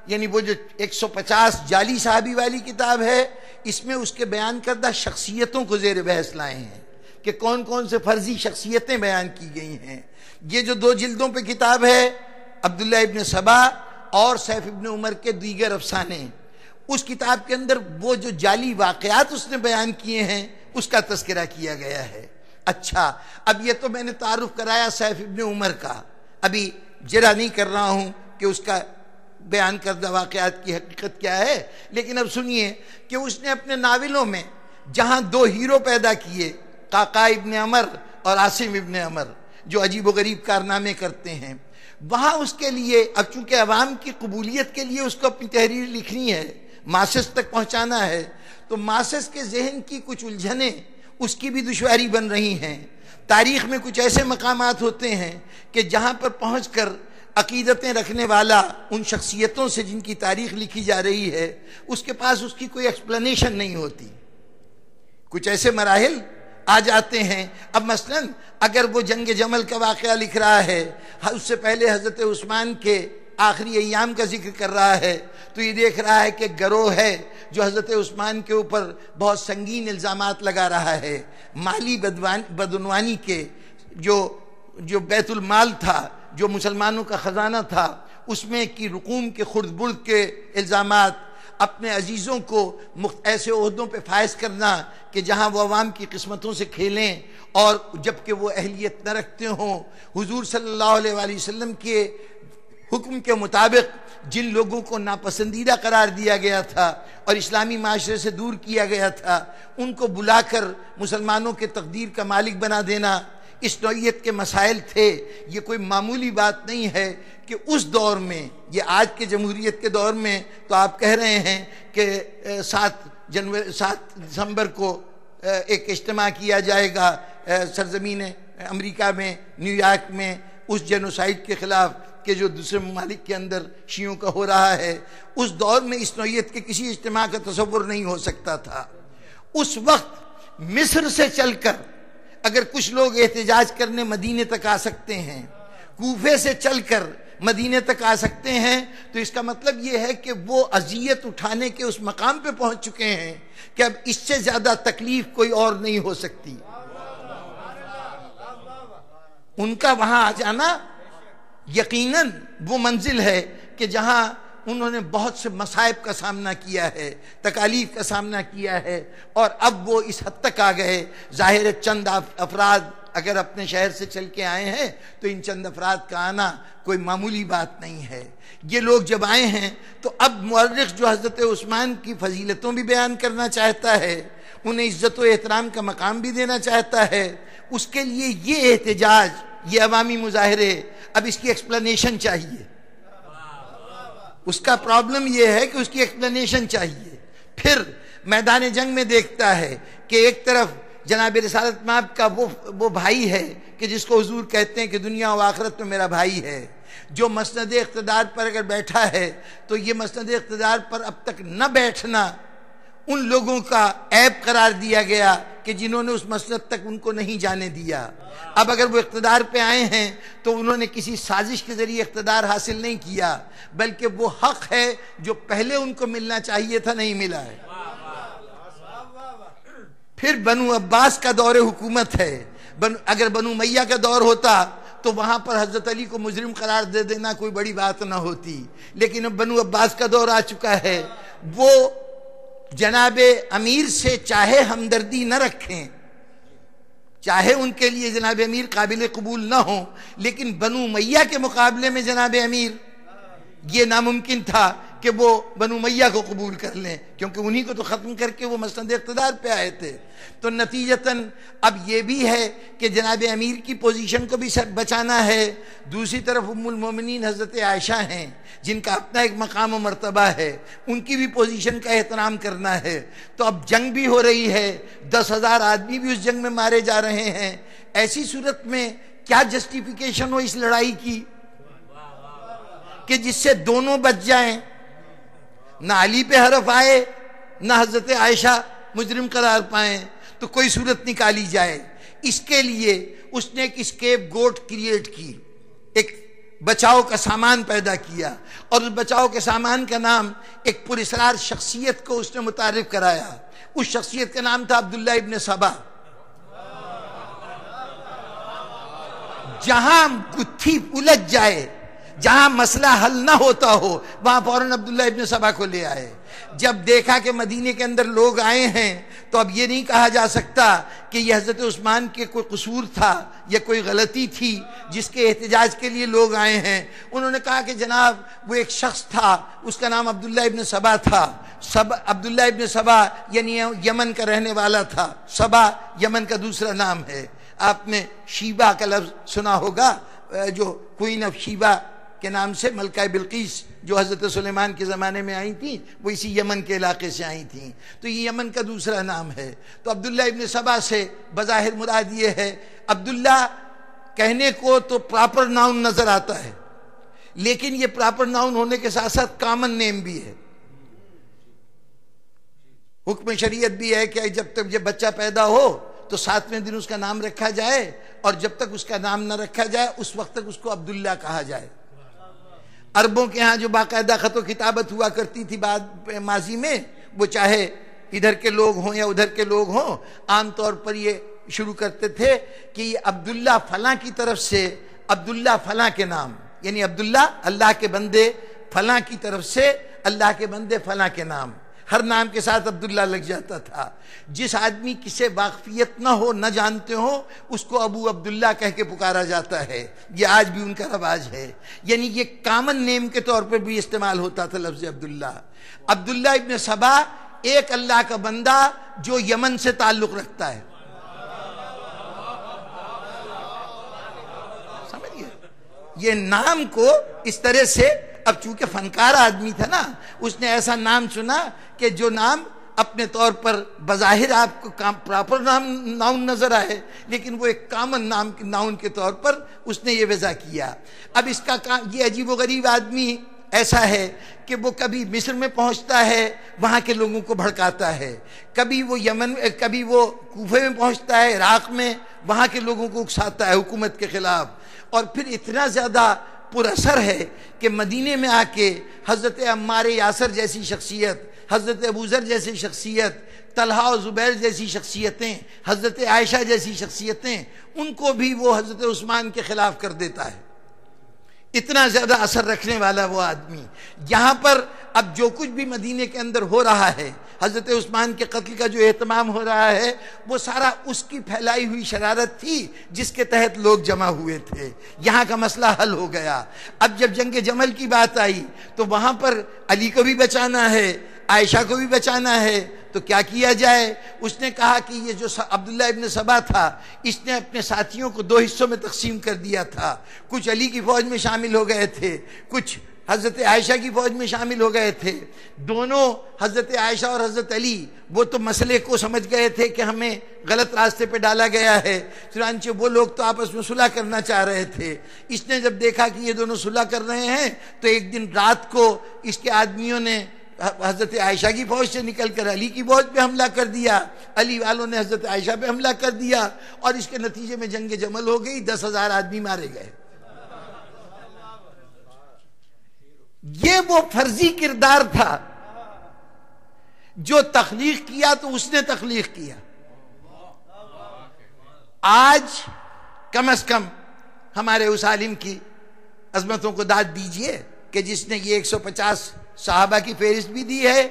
یعنی وہ جو 150 جعلی صحابی والی کتاب ہے، اس میں اس کے بیان کردہ شخصیتوں کو زیر بحث لائے ہیں کہ کون کون سے فرضی شخصیتیں بیان کی گئی ہیں۔ یہ جو 2 جلدوں پہ کتاب ہے عبداللہ ابن سبا اور سیف ابن عمر کے دیگر افسانے، اس کتاب کے اندر وہ جو جعلی واقعات اس نے بیان کیے ہیں اس کا تذکرہ کیا گیا ہے۔ اچھا، اب یہ تو میں نے تعارف کرایا سیف ابن عمر کا، ابھی جرا نہیں کر رہا ہوں کہ اس کا بیان کردہ واقعات کی حقیقت کیا ہے، لیکن اب سنیے کہ اس نے اپنے ناولوں میں جہاں 2 ہیرو پیدا کیے، قعقاع ابن عمر اور عاصم ابن عمر، جو عجیب و غریب کارنامے کرتے ہیں، وہاں اس کے لیے، اب چونکہ عوام کی قبولیت کے لیے اس کو اپنی تحریر لکھنی ہے، ماسس تک پہنچانا ہے، تو ماسس کے ذہن کی کچھ الجھنیں اس کی بھی دشواری بن رہی ہیں۔ تاریخ میں کچھ ایسے مقامات ہوتے ہیں کہ جہاں پر پہنچ کر عقیدتیں رکھنے والا ان شخصیتوں سے جن کی تاریخ لکھی جا رہی ہے، اس کے پاس اس کی کوئی ایکسپلینیشن نہیں ہوتی، کچھ ایسے مراحل آ جاتے ہیں۔ اب مثلا اگر وہ جنگ جمل کا واقعہ لکھ رہا ہے، اس سے پہلے حضرت عثمان کے آخری ایام کا ذکر کر رہا ہے، تو یہ دیکھ رہا ہے کہ گروہ ہے جو حضرت عثمان کے اوپر بہت سنگین الزامات لگا رہا ہے، مالی بدعنوانی کے، جو بیت المال تھا، جو مسلمانوں کا خزانہ تھا، اس میں کی رقوم کے خرد برد کے الزامات، اپنے عزیزوں کو ایسے عہدوں پہ فائز کرنا کہ جہاں وہ عوام کی قسمتوں سے کھیلیں اور جبکہ وہ اہلیت نہ رکھتے ہوں، حضور صلی اللہ علیہ وآلہ وسلم کے حکم کے مطابق جن لوگوں کو ناپسندیدہ قرار دیا گیا تھا اور اسلامی معاشرے سے دور کیا گیا تھا، ان کو بلا کر مسلمانوں کے تقدیر کا مالک بنا دینا، اس نوعیت کے مسائل تھے۔ یہ کوئی معمولی بات نہیں ہے کہ اس دور میں، یہ آج کے جمہوریت کے دور میں تو آپ کہہ رہے ہیں کہ 7 دسمبر کو ایک اجتماع کیا جائے گا سرزمین امریکہ میں، نیو یارک میں، اس جینوسائیڈ کے خلاف کہ جو دوسرے ممالک کے اندر شیعوں کا ہو رہا ہے۔ اس دور میں اس نوعیت کے کسی اجتماع کا تصور نہیں ہو سکتا تھا۔ اس وقت مصر سے چل کر اگر کچھ لوگ احتجاج کرنے مدینے تک آ سکتے ہیں، کوفے سے چل کر مدینے تک آ سکتے ہیں، تو اس کا مطلب یہ ہے کہ وہ اذیت اٹھانے کے اس مقام پہ پہنچ چکے ہیں کہ اب اس سے زیادہ تکلیف کوئی اور نہیں ہو سکتی۔ ان کا وہاں آ جانا یقیناً وہ منزل ہے کہ جہاں انہوں نے بہت سے مصائب کا سامنا کیا ہے، تکالیف کا سامنا کیا ہے، اور اب وہ اس حد تک آ گئے۔ ظاہر چند افراد اگر اپنے شہر سے چل کے آئے ہیں تو ان چند افراد کا آنا کوئی معمولی بات نہیں ہے۔ یہ لوگ جب آئے ہیں تو اب مورخ جو حضرت عثمان کی فضیلتوں بھی بیان کرنا چاہتا ہے، انہیں عزت و احترام کا مقام بھی دینا چاہتا ہے، اس کے لیے یہ احتجاج، یہ عوامی مظاہرے، اب اس کی ایکسپلینیشن چاہیے۔ اس کا پرابلم یہ ہے کہ اس کی ایکسپلینیشن چاہیے۔ پھر میدان جنگ میں دیکھتا ہے کہ ایک طرف جناب رسالت مآب کا وہ بھائی ہے کہ جس کو حضور کہتے ہیں کہ دنیا و آخرت میں میرا بھائی ہے، جو مسند اقتدار پر اگر بیٹھا ہے تو یہ مسند اقتدار پر اب تک نہ بیٹھنا ان لوگوں کا عیب قرار دیا گیا کہ جنہوں نے اس مسند تک ان کو نہیں جانے دیا۔ اب اگر وہ اقتدار پہ آئے ہیں تو انہوں نے کسی سازش کے ذریعے اقتدار حاصل نہیں کیا، بلکہ وہ حق ہے جو پہلے ان کو ملنا چاہیے تھا، نہیں ملا ہے۔ پھر بنو عباس کا دور حکومت ہے۔ اگر بنو امیہ کا دور ہوتا تو وہاں پر حضرت علی کو مجرم قرار دے دینا کوئی بڑی بات نہ ہوتی، لیکن اب بنو عباس کا دور آ چکا ہے۔ وہ جناب امیر سے چاہے ہمدردی نہ رکھیں، چاہے ان کے لیے جناب امیر قابل قبول نہ ہوں، لیکن بنو امیہ کے مقابلے میں جناب امیر یہ ناممکن تھا کہ وہ بنو امیہ کو قبول کر لیں، کیونکہ انہی کو تو ختم کر کے وہ مسند اقتدار پہ آئے تھے۔ تو نتیجتاً اب یہ بھی ہے کہ جناب امیر کی پوزیشن کو بھی بچانا ہے، دوسری طرف ام المومنین حضرت عائشہ ہیں جن کا اپنا ایک مقام و مرتبہ ہے، ان کی بھی پوزیشن کا احترام کرنا ہے۔ تو اب جنگ بھی ہو رہی ہے، 10,000 آدمی بھی اس جنگ میں مارے جا رہے ہیں، ایسی صورت میں کیا جسٹیفیکیشن ہو اس لڑائی کی کہ جس سے دونوں بچ جائیں، نہ علی پہ حرف آئے نہ حضرت عائشہ مجرم قرار پائیں، تو کوئی صورت نکالی جائے۔ اس کے لیے اس نے ایک اسکیپ گوٹ کریٹ کی، ایک بچاؤ کا سامان پیدا کیا، اور اس بچاؤ کے سامان کا نام ایک پراسرار شخصیت کو اس نے متعارف کرایا۔ اس شخصیت کا نام تھا عبداللہ ابن سبا۔ جہاں گتھی الجھ جائے، جہاں مسئلہ حل نہ ہوتا ہو، وہاں فوراً عبداللہ ابن سبا کو لے آئے۔ جب دیکھا کہ مدینے کے اندر لوگ آئے ہیں تو اب یہ نہیں کہا جا سکتا کہ یہ حضرت عثمان کے کوئی قصور تھا یا کوئی غلطی تھی جس کے احتجاج کے لیے لوگ آئے ہیں۔ انہوں نے کہا کہ جناب وہ ایک شخص تھا، اس کا نام عبداللہ ابن سبا تھا۔ عبداللہ ابن سبا یعنی یمن کا رہنے والا تھا، سبا یمن کا دوسرا نام ہے۔ آپ نے شیبہ کا لفظ سنا ہوگا، جو کوئین آف شیبہ کے نام سے ملکہ بلقیس جو حضرت سلیمان کے زمانے میں آئی تھیں، وہ اسی یمن کے علاقے سے آئی تھیں، تو یہ یمن کا دوسرا نام ہے۔ تو عبداللہ ابن سبا سے بظاہر مراد یہ ہے، عبداللہ کہنے کو تو پراپر ناؤن نظر آتا ہے، لیکن یہ پراپر ناؤن ہونے کے ساتھ ساتھ کامن نیم بھی ہے۔ حکم شریعت بھی ہے کہ جب تک جب بچہ پیدا ہو تو 7ویں دن اس کا نام رکھا جائے، اور جب تک اس کا نام نہ رکھا جائے اس وقت تک اس کو عبداللہ کہا جائے۔ عربوں کے ہاں جو باقاعدہ خط و کتابت ہوا کرتی تھی بعد ماضی میں، وہ چاہے ادھر کے لوگ ہوں یا ادھر کے لوگ ہوں، عام طور پر یہ شروع کرتے تھے کہ یہ عبداللہ فلاں کی طرف سے، عبداللہ فلاں کے نام، یعنی عبداللہ اللہ کے بندے فلاں کی طرف سے، اللہ کے بندے فلاں کے نام، ہر نام کے ساتھ عبداللہ لگ جاتا تھا۔ جس آدمی کی سے واقفیت نہ ہو، نہ جانتے ہو، اس کو ابو عبداللہ کہہ کے پکارا جاتا ہے۔ یہ آج بھی ان کا رواج ہے، یعنی یہ کامن نیم کے طور پر بھی استعمال ہوتا تھا لفظ عبداللہ۔ عبداللہ ابن سبا ایک اللہ کا بندہ جو یمن سے تعلق رکھتا ہے، سمجھئے؟ یہ نام کو اس طرح سے، اب چونکہ فنکار آدمی تھا نا، اس نے ایسا نام چنا کہ جو نام اپنے طور پر بظاہر آپ کو پراپر ناؤن نظر آئے، لیکن وہ ایک کامن ناؤن کے طور پر اس نے یہ وضع کیا۔ اب اس کا یہ عجیب و غریب آدمی ایسا ہے کہ وہ کبھی مصر میں پہنچتا ہے، وہاں کے لوگوں کو بھڑکاتا ہے، کبھی وہ یمن، کبھی وہ کوفے میں پہنچتا ہے، عراق میں، وہاں کے لوگوں کو اکساتا ہے حکومت کے خلاف، اور پھر اتنا زیادہ پر اثر ہے کہ مدینے میں آ کے حضرت عمار یاسر جیسی شخصیت، حضرت ابوذر جیسی شخصیت، طلحہ و زبیر جیسی شخصیتیں، حضرت عائشہ جیسی شخصیتیں، ان کو بھی وہ حضرت عثمان کے خلاف کر دیتا ہے۔ اتنا زیادہ اثر رکھنے والا وہ آدمی۔ یہاں پر اب جو کچھ بھی مدینے کے اندر ہو رہا ہے، حضرت عثمان کے قتل کا جو اہتمام ہو رہا ہے، وہ سارا اس کی پھیلائی ہوئی شرارت تھی جس کے تحت لوگ جمع ہوئے تھے۔ یہاں کا مسئلہ حل ہو گیا۔ اب جب جنگ جمل کی بات آئی تو وہاں پر علی کو بھی بچانا ہے، عائشہ کو بھی بچانا ہے، تو کیا کیا جائے؟ اس نے کہا کہ یہ جو عبداللہ ابن سبا تھا، اس نے اپنے ساتھیوں کو 2 حصوں میں تقسیم کر دیا تھا۔ کچھ علی کی فوج میں شامل ہو گئے تھے، کچھ حضرت عائشہ کی فوج میں شامل ہو گئے تھے۔ دونوں حضرت عائشہ اور حضرت علی وہ تو مسئلے کو سمجھ گئے تھے کہ ہمیں غلط راستے پہ ڈالا گیا ہے، چنانچہ وہ لوگ تو آپس میں صلح کرنا چاہ رہے تھے۔ اس نے جب دیکھا کہ یہ دونوں صلح کر رہے ہیں تو ایک دن رات کو اس کے آدمیوں نے حضرت عائشہ کی فوج سے نکل کر علی کی فوج پہ حملہ کر دیا، علی والوں نے حضرت عائشہ پہ حملہ کر دیا، اور اس کے نتیجے میں جنگ جمل ہو گئی، 10,000 آدمی مارے گئے۔ یہ وہ فرضی کردار تھا جو تخلیق کیا تو اس نے تخلیق کیا۔ آج کم از کم ہمارے اس عالم کی عظمتوں کو داد دیجئے کہ جس نے یہ 150 صحابہ کی فہرست بھی دی ہے،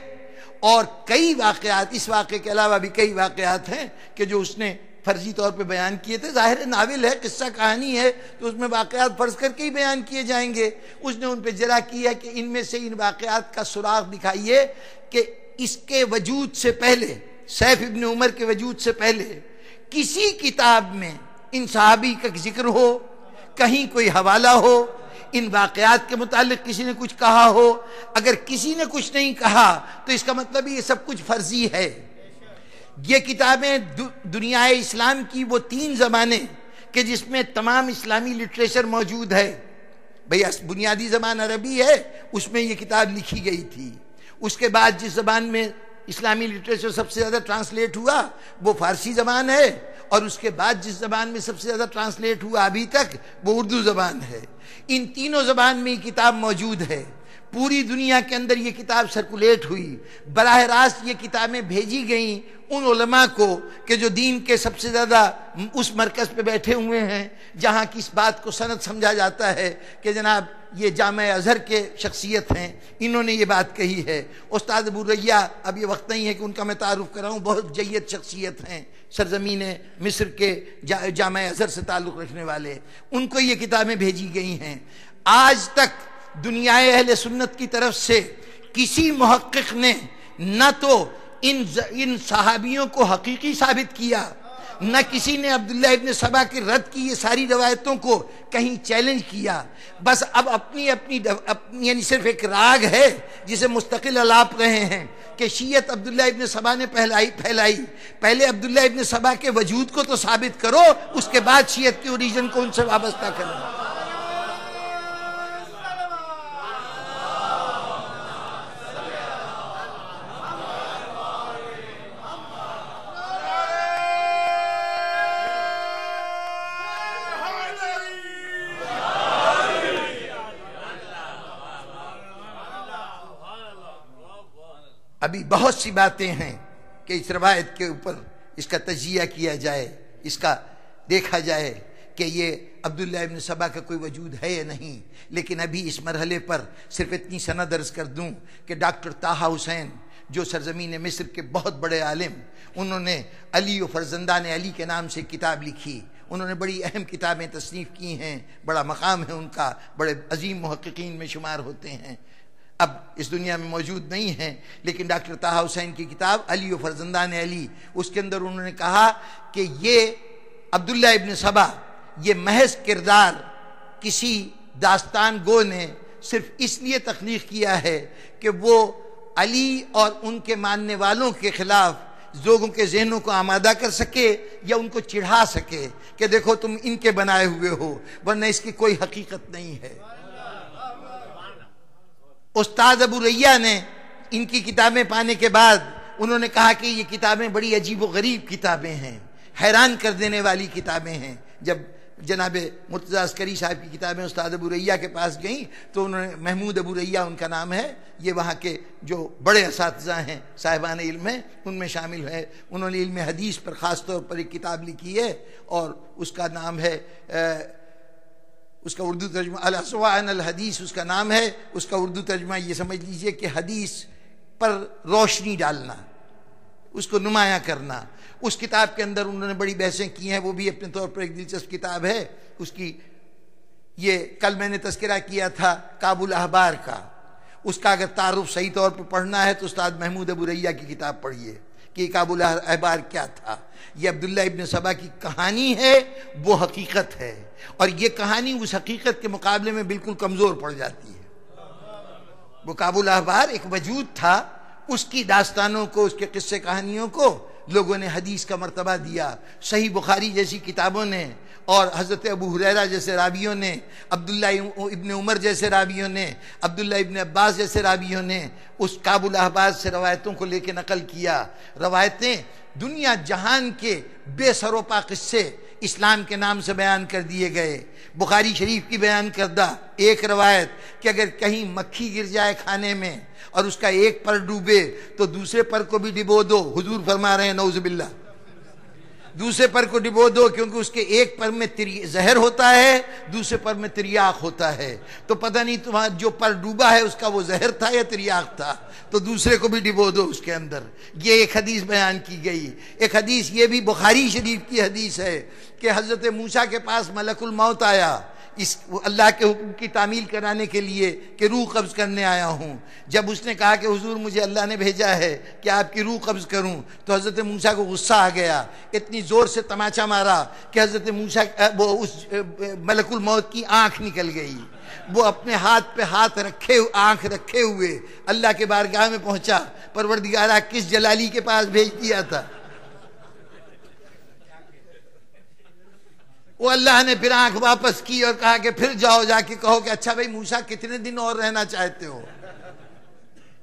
اور کئی واقعات، اس واقعے کے علاوہ بھی کئی واقعات ہیں کہ جو اس نے فرضی طور پہ بیان کیے تھے۔ ظاہر ناول ہے، قصہ کہانی ہے، تو اس میں واقعات فرض کر کے ہی بیان کیے جائیں گے۔ اس نے ان پہ جرا کیا کہ ان میں سے ان واقعات کا سراغ دکھائیے کہ اس کے وجود سے پہلے، سیف ابن عمر کے وجود سے پہلے کسی کتاب میں ان صحابی کا ذکر ہو، کہیں کوئی حوالہ ہو، ان واقعات کے متعلق کسی نے کچھ کہا ہو۔ اگر کسی نے کچھ نہیں کہا تو اس کا مطلب یہ سب کچھ فرضی ہے۔ یہ کتابیں دنیا اسلام کی وہ 3 زبانیں کہ جس میں تمام اسلامی لٹریچر موجود ہے. بھئی بنیادی زبان عربی ہے، اس میں یہ کتاب لکھی گئی تھی. اس کے بعد جس زبان میں اسلامی لٹریچر سب سے زیادہ ٹرانسلیٹ ہوا وہ فارسی زبان ہے، اور اس کے بعد جس زبان میں سب سے زیادہ ٹرانسلیٹ ہوا ابھی تک وہ اردو زبان ہے. ان تینوں زبان میں یہ کتاب موجود ہے. پوری دنیا کے اندر یہ کتاب سرکولیٹ ہوئی. براہ راست یہ کتابیں بھیجی گئیں ان علماء کو کہ جو دین کے سب سے زیادہ اس مرکز پہ بیٹھے ہوئے ہیں جہاں کی اس بات کو سند سمجھا جاتا ہے کہ جناب یہ جامع ازہر کے شخصیت ہیں، انہوں نے یہ بات کہی ہے. استاد ابو ریا، اب یہ وقت نہیں ہے کہ ان کا میں تعارف کراؤں، بہت جید شخصیت ہیں سرزمین مصر کے جامع ازہر سے تعلق رکھنے والے. ان کو یہ کتابیں بھیجی گئی ہیں. آج تک دنیا اہل سنت کی طرف سے کسی محقق نے نہ تو ان صحابیوں کو حقیقی ثابت کیا، نہ کسی نے عبداللہ ابن سبا کے رد کی یہ ساری روایتوں کو کہیں چیلنج کیا. بس اب اپنی یعنی صرف ایک راگ ہے جسے مستقل الاپ رہے ہیں کہ شیعت عبداللہ ابن سبا نے پھیلائی. پہلے عبداللہ ابن سبا کے وجود کو تو ثابت کرو، اس کے بعد شیعت کے اوریجن کو ان سے وابستہ کرو. ابھی بہت سی باتیں ہیں کہ اس روایت کے اوپر اس کا تجزیہ کیا جائے، اس کا دیکھا جائے کہ یہ عبداللہ ابن سبا کا کوئی وجود ہے یا نہیں. لیکن ابھی اس مرحلے پر صرف اتنی سند عرض کر دوں کہ ڈاکٹر طٰہٰ حسین جو سرزمین مصر کے بہت بڑے عالم، انہوں نے علی و فرزندان علی کے نام سے کتاب لکھی. انہوں نے بڑی اہم کتابیں تصنیف کی ہیں، بڑا مقام ہے ان کا، بڑے عظیم محققین میں شمار ہوتے ہیں. اب اس دنیا میں موجود نہیں ہیں، لیکن ڈاکٹر طٰہٰ حسین کی کتاب علی و فرزندان علی، اس کے اندر انہوں نے کہا کہ یہ عبداللہ ابن سبا یہ محض کردار کسی داستان گو نے صرف اس لیے تخلیق کیا ہے کہ وہ علی اور ان کے ماننے والوں کے خلاف لوگوں کے ذہنوں کو آمادہ کر سکے یا ان کو چڑھا سکے کہ دیکھو تم ان کے بنائے ہوئے ہو، ورنہ اس کی کوئی حقیقت نہیں ہے. استاد ابو ریا نے ان کی کتابیں پانے کے بعد انہوں نے کہا کہ یہ کتابیں بڑی عجیب و غریب کتابیں ہیں، حیران کر دینے والی کتابیں ہیں. جب جناب مرتضیٰ عسکری صاحب کی کتابیں استاد ابو ریا کے پاس گئیں تو انہوں نے، محمود ابو ریا ان کا نام ہے، یہ وہاں کے جو بڑے اساتذہ ہیں صاحبان علم ہیں ان میں شامل ہے. انہوں نے علم حدیث پر خاص طور پر ایک کتاب لکھی ہے اور اس کا نام ہے، اس کا اردو ترجمہ الاسواء الحدیث اس کا نام ہے. اس کا اردو ترجمہ یہ سمجھ لیجئے کہ حدیث پر روشنی ڈالنا، اس کو نمایاں کرنا. اس کتاب کے اندر انہوں نے بڑی بحثیں کی ہیں، وہ بھی اپنے طور پر ایک دلچسپ کتاب ہے. اس کی یہ کل میں نے تذکرہ کیا تھا کعب الاحبار کا، اس کا اگر تعارف صحیح طور پر پڑھنا ہے تو استاد محمود ابو ریا کی کتاب پڑھیے کہ کعب الاحبار کیا تھا. یہ عبداللہ ابن سبا کی کہانی ہے، وہ حقیقت ہے، اور یہ کہانی اس حقیقت کے مقابلے میں بالکل کمزور پڑ جاتی ہے. وہ کعب الاحبار ایک وجود تھا، اس کی داستانوں کو، اس کے قصے کہانیوں کو لوگوں نے حدیث کا مرتبہ دیا. صحیح بخاری جیسی کتابوں نے اور حضرت ابو ہریرہ جیسے راویوں نے، عبداللہ ابن عمر جیسے راویوں نے، عبداللہ ابن عباس جیسے راویوں نے اس کعب الاحبار سے روایتوں کو لے کے نقل کیا. روایتیں دنیا جہان کے بے سروپا قصے اسلام کے نام سے بیان کر دیے گئے. بخاری شریف کی بیان کردہ ایک روایت کہ اگر کہیں مکھی گر جائے کھانے میں اور اس کا ایک پر ڈوبے تو دوسرے پر کو بھی ڈبو دو. حضور فرما رہے ہیں نعوذ باللہ، دوسرے پر کو ڈبو دو، کیونکہ اس کے ایک پر میں زہر ہوتا ہے، دوسرے پر میں تریاق ہوتا ہے. تو پتہ نہیں تمہارا جو پر ڈوبا ہے اس کا وہ زہر تھا یا تریاق تھا، تو دوسرے کو بھی ڈبو دو اس کے اندر. یہ ایک حدیث بیان کی گئی. ایک حدیث یہ بھی بخاری شریف کی حدیث ہے کہ حضرت موسیٰ کے پاس ملک الموت آیا اس اللہ کے حکم کی تعمیل کرانے کے لیے کہ روح قبض کرنے آیا ہوں. جب اس نے کہا کہ حضور مجھے اللہ نے بھیجا ہے کہ آپ کی روح قبض کروں، تو حضرت موسیٰ کو غصہ آ گیا، اتنی زور سے تماچا مارا کہ حضرت موسیٰ وہ اس ملک الموت کی آنکھ نکل گئی. وہ اپنے ہاتھ پہ ہاتھ رکھے، آنکھ رکھے ہوئے اللہ کے بارگاہ میں پہنچا، پروردگارا کس جلالی کے پاس بھیج دیا تھا. وہ اللہ نے پھر آنکھ واپس کی اور کہا کہ پھر جاؤ جا کے کہو کہ اچھا بھائی موسیٰ کتنے دن اور رہنا چاہتے ہو,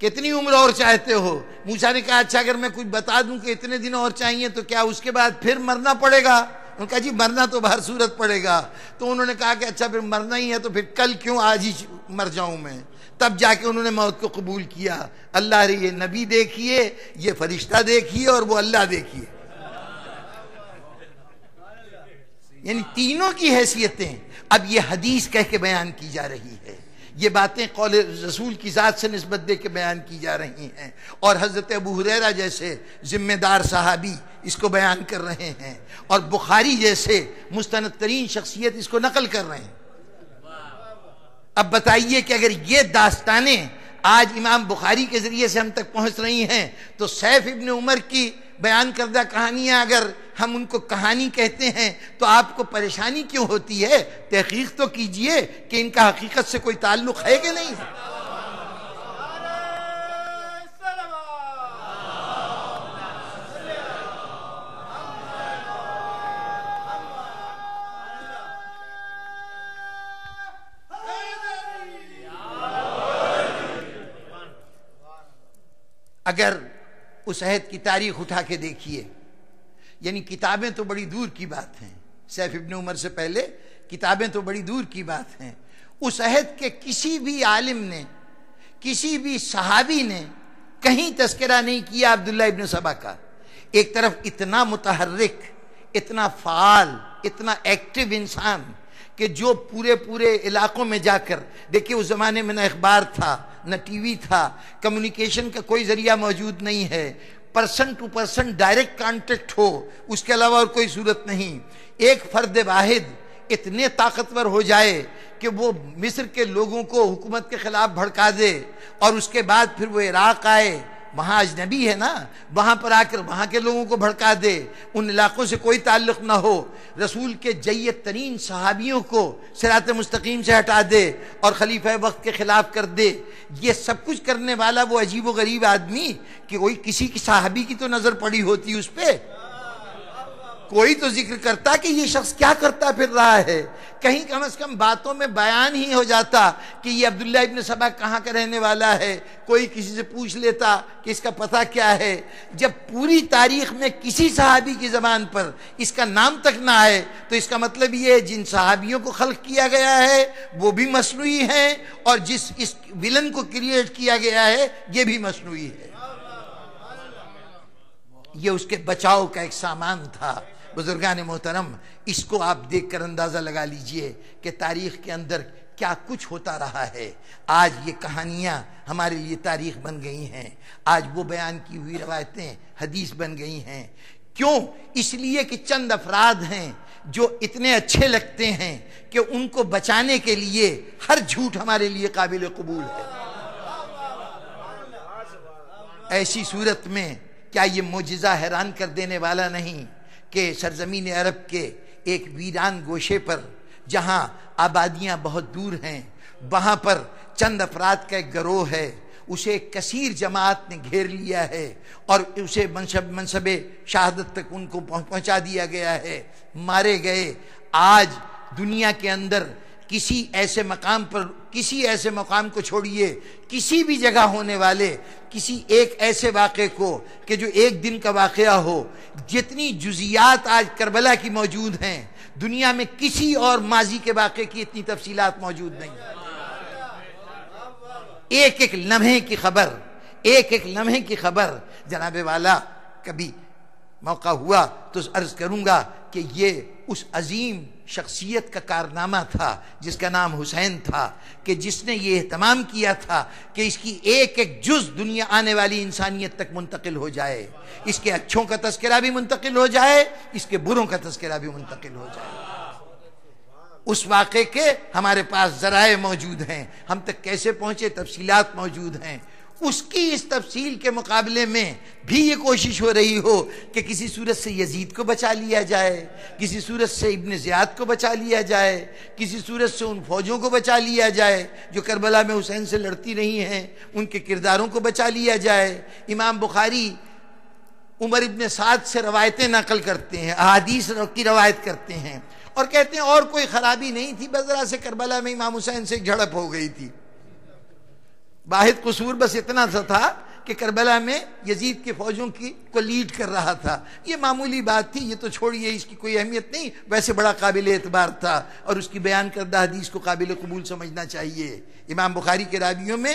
کتنی عمر اور چاہتے ہو؟ موسیٰ نے کہا اچھا اگر میں کچھ بتا دوں کہ اتنے دن اور چاہیے تو کیا اس کے بعد پھر مرنا پڑے گا؟ انہوں نے کہا جی مرنا تو بہر صورت پڑے گا. تو انہوں نے کہا کہ اچھا پھر مرنا ہی ہے تو پھر کل کیوں آج ہی مر جاؤں میں. تب جا کے انہوں نے موت کو قبول کیا. اللہ رے یہ نبی دیکھیے, یہ فرشتہ دیکھیے, اور وہ اللہ دیکھیے, یعنی تینوں کی حیثیتیں اب یہ حدیث کہہ کے بیان کی جا رہی ہے. یہ باتیں قول رسول کی ذات سے نسبت دے کے بیان کی جا رہی ہیں, اور حضرت ابو ہریرہ جیسے ذمہ دار صحابی اس کو بیان کر رہے ہیں, اور بخاری جیسے مستند ترین شخصیت اس کو نقل کر رہے ہیں. اب بتائیے کہ اگر یہ داستانیں آج امام بخاری کے ذریعے سے ہم تک پہنچ رہی ہیں تو سیف ابن عمر کی بیان کردہ کہانیاں اگر ہم ان کو کہانی کہتے ہیں تو آپ کو پریشانی کیوں ہوتی ہے؟ تحقیق تو کیجئے کہ ان کا حقیقت سے کوئی تعلق ہے کہ نہیں. اگر اس عہد کی تاریخ اٹھا کے دیکھیے, یعنی کتابیں تو بڑی دور کی بات ہیں, سیف ابن عمر سے پہلے کتابیں تو بڑی دور کی بات ہیں. اس عہد کے کسی بھی عالم نے, کسی بھی صحابی نے کہیں تذکرہ نہیں کیا عبداللہ ابن سبا کا. ایک طرف اتنا متحرک, اتنا فعال, اتنا ایکٹیو انسان کہ جو پورے علاقوں میں جا کر دیکھیے, اس زمانے میں نہ اخبار تھا, نہ ٹی وی تھا, کمیونیکیشن کا کوئی ذریعہ موجود نہیں ہے, person to person direct contact ہو, اس کے علاوہ اور کوئی صورت نہیں. ایک فرد واحد اتنے طاقتور ہو جائے کہ وہ مصر کے لوگوں کو حکومت کے خلاف بھڑکا دے, اور اس کے بعد پھر وہ عراق آئے, وہاں اجنبی ہے نا, وہاں پر آ کر وہاں کے لوگوں کو بھڑکا دے, ان علاقوں سے کوئی تعلق نہ ہو, رسول کے جید ترین صحابیوں کو صراط مستقیم سے ہٹا دے اور خلیفہ وقت کے خلاف کر دے. یہ سب کچھ کرنے والا وہ عجیب و غریب آدمی کہ کوئی کسی کی صحابی کی تو نظر پڑی ہوتی اس پہ, کوئی تو ذکر کرتا کہ یہ شخص کیا کرتا پھر رہا ہے, کہیں کم از کم باتوں میں بیان ہی ہو جاتا کہ یہ عبداللہ ابن سبا کہاں کا رہنے والا ہے, کوئی کسی سے پوچھ لیتا کہ اس کا پتہ کیا ہے. جب پوری تاریخ میں کسی صحابی کی زبان پر اس کا نام تک نہ آئے تو اس کا مطلب یہ ہے جن صحابیوں کو خلق کیا گیا ہے وہ بھی مصنوعی ہیں, اور جس اس ولن کو کریٹ کیا گیا ہے یہ بھی مصنوعی ہے. یہ اس کے بچاؤ کا ایک سامان تھا. بزرگان محترم, اس کو آپ دیکھ کر اندازہ لگا لیجئے کہ تاریخ کے اندر کیا کچھ ہوتا رہا ہے. آج یہ کہانیاں ہمارے لیے تاریخ بن گئی ہیں, آج وہ بیان کی ہوئی روایتیں حدیث بن گئی ہیں. کیوں؟ اس لیے کہ چند افراد ہیں جو اتنے اچھے لگتے ہیں کہ ان کو بچانے کے لیے ہر جھوٹ ہمارے لیے قابل قبول ہے. ایسی صورت میں کیا یہ معجزہ حیران کر دینے والا نہیں کہ سرزمین عرب کے ایک ویران گوشے پر جہاں آبادیاں بہت دور ہیں, وہاں پر چند افراد کا ایک گروہ ہے, اسے ایک کثیر جماعت نے گھیر لیا ہے اور اسے منصب شہادت تک ان کو پہنچا دیا گیا ہے, مارے گئے. آج دنیا کے اندر کسی ایسے مقام پر, کسی ایسے مقام کو چھوڑیے, کسی بھی جگہ ہونے والے کسی ایک ایسے واقعے کو کہ جو ایک دن کا واقعہ ہو, جتنی جزیات آج کربلا کی موجود ہیں دنیا میں کسی اور ماضی کے واقعے کی اتنی تفصیلات موجود نہیں. ایک ایک لمحے کی خبر, ایک ایک لمحے کی خبر. جناب والا کبھی موقع ہوا تو عرض کروں گا کہ یہ اس عظیم شخصیت کا کارنامہ تھا جس کا نام حسین تھا, کہ جس نے یہ اہتمام کیا تھا کہ اس کی ایک ایک جز دنیا آنے والی انسانیت تک منتقل ہو جائے, اس کے اچھوں کا تذکرہ بھی منتقل ہو جائے, اس کے بروں کا تذکرہ بھی منتقل ہو جائے. اس واقعے کے ہمارے پاس ذرائع موجود ہیں, ہم تک کیسے پہنچے تفصیلات موجود ہیں. اس کی اس تفصیل کے مقابلے میں بھی یہ کوشش ہو رہی ہو کہ کسی صورت سے یزید کو بچا لیا جائے, کسی صورت سے ابن زیاد کو بچا لیا جائے, کسی صورت سے ان فوجوں کو بچا لیا جائے جو کربلا میں حسین سے لڑتی رہی ہیں, ان کے کرداروں کو بچا لیا جائے. امام بخاری عمر ابن سعد سے روایتیں نقل کرتے ہیں, احادیث کی روایت کرتے ہیں, اور کہتے ہیں اور کوئی خرابی نہیں تھی، بس ذرا سے کربلا میں امام حسین سے جھڑپ ہو گئی تھی، واحد قصور بس اتنا سا تھا کہ کربلا میں یزید کے فوجوں کو لیڈ کر رہا تھا. یہ معمولی بات تھی، یہ تو چھوڑیے، اس کی کوئی اہمیت نہیں، ویسے بڑا قابل اعتبار تھا اور اس کی بیان کردہ حدیث کو قابل قبول سمجھنا چاہیے. امام بخاری کے راویوں میں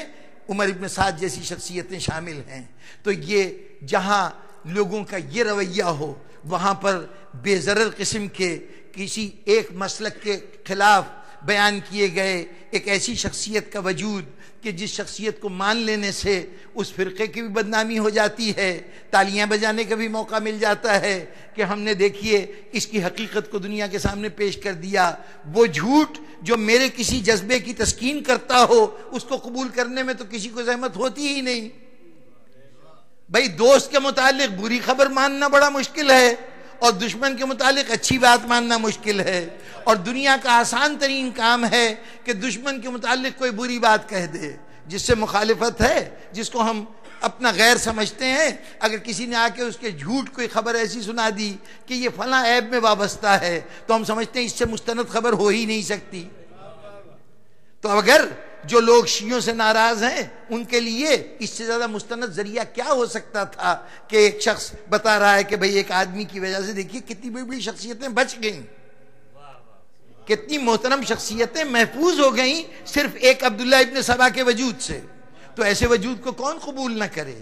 عمر ابن سعد جیسی شخصیتیں شامل ہیں. تو یہ جہاں لوگوں کا یہ رویہ ہو، وہاں پر بے ضرر قسم کے کسی ایک مسلک کے خلاف بیان کیے گئے ایک ایسی شخصیت کا وجود کہ جس شخصیت کو مان لینے سے اس فرقے کی بھی بدنامی ہو جاتی ہے، تالیاں بجانے کا بھی موقع مل جاتا ہے کہ ہم نے دیکھیے اس کی حقیقت کو دنیا کے سامنے پیش کر دیا. وہ جھوٹ جو میرے کسی جذبے کی تسکین کرتا ہو، اس کو قبول کرنے میں تو کسی کو زحمت ہوتی ہی نہیں. بھئی دوست کے متعلق بری خبر ماننا بڑا مشکل ہے اور دشمن کے متعلق اچھی بات ماننا مشکل ہے، اور دنیا کا آسان ترین کام ہے کہ دشمن کے متعلق کوئی بری بات کہہ دے. جس سے مخالفت ہے، جس کو ہم اپنا غیر سمجھتے ہیں، اگر کسی نے آ کے اس کے جھوٹ کوئی خبر ایسی سنا دی کہ یہ فلاں عیب میں وابستہ ہے، تو ہم سمجھتے ہیں اس سے مستند خبر ہو ہی نہیں سکتی. تو اگر جو لوگ شیعوں سے ناراض ہیں ان کے لیے اس سے زیادہ مستند ذریعہ کیا ہو سکتا تھا کہ ایک شخص بتا رہا ہے کہ بھئی ایک آدمی کی وجہ سے دیکھیے کتنی بڑی بڑی شخصیتیں بچ گئیں، کتنی محترم شخصیتیں محفوظ ہو گئیں صرف ایک عبداللہ ابن سبا کے وجود سے. تو ایسے وجود کو کون قبول نہ کرے؟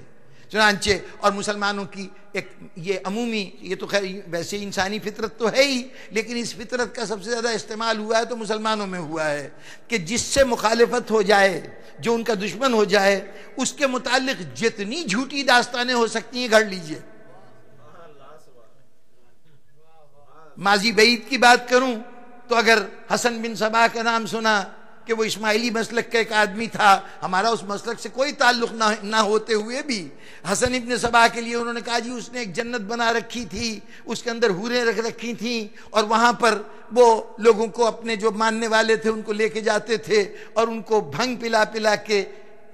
چنانچہ اور مسلمانوں کی ایک یہ عمومی، یہ تو خیر ویسے انسانی فطرت تو ہے ہی، لیکن اس فطرت کا سب سے زیادہ استعمال ہوا ہے تو مسلمانوں میں ہوا ہے کہ جس سے مخالفت ہو جائے، جو ان کا دشمن ہو جائے، اس کے متعلق جتنی جھوٹی داستانیں ہو سکتی ہیں گھڑ لیجئے. ماضی بعید کی بات کروں تو اگر حسن بن صباح کا نام سنا کہ وہ اسماعیلی مسلک کا ایک آدمی تھا، ہمارا اس مسلک سے کوئی تعلق نہ ہوتے ہوئے بھی حسن ابن صباح کے لیے انہوں نے کہا جی اس نے ایک جنت بنا رکھی تھی، اس کے اندر حوریں رکھ رکھی تھیں، اور وہاں پر وہ لوگوں کو اپنے جو ماننے والے تھے ان کو لے کے جاتے تھے اور ان کو بھنگ پلا پلا کے،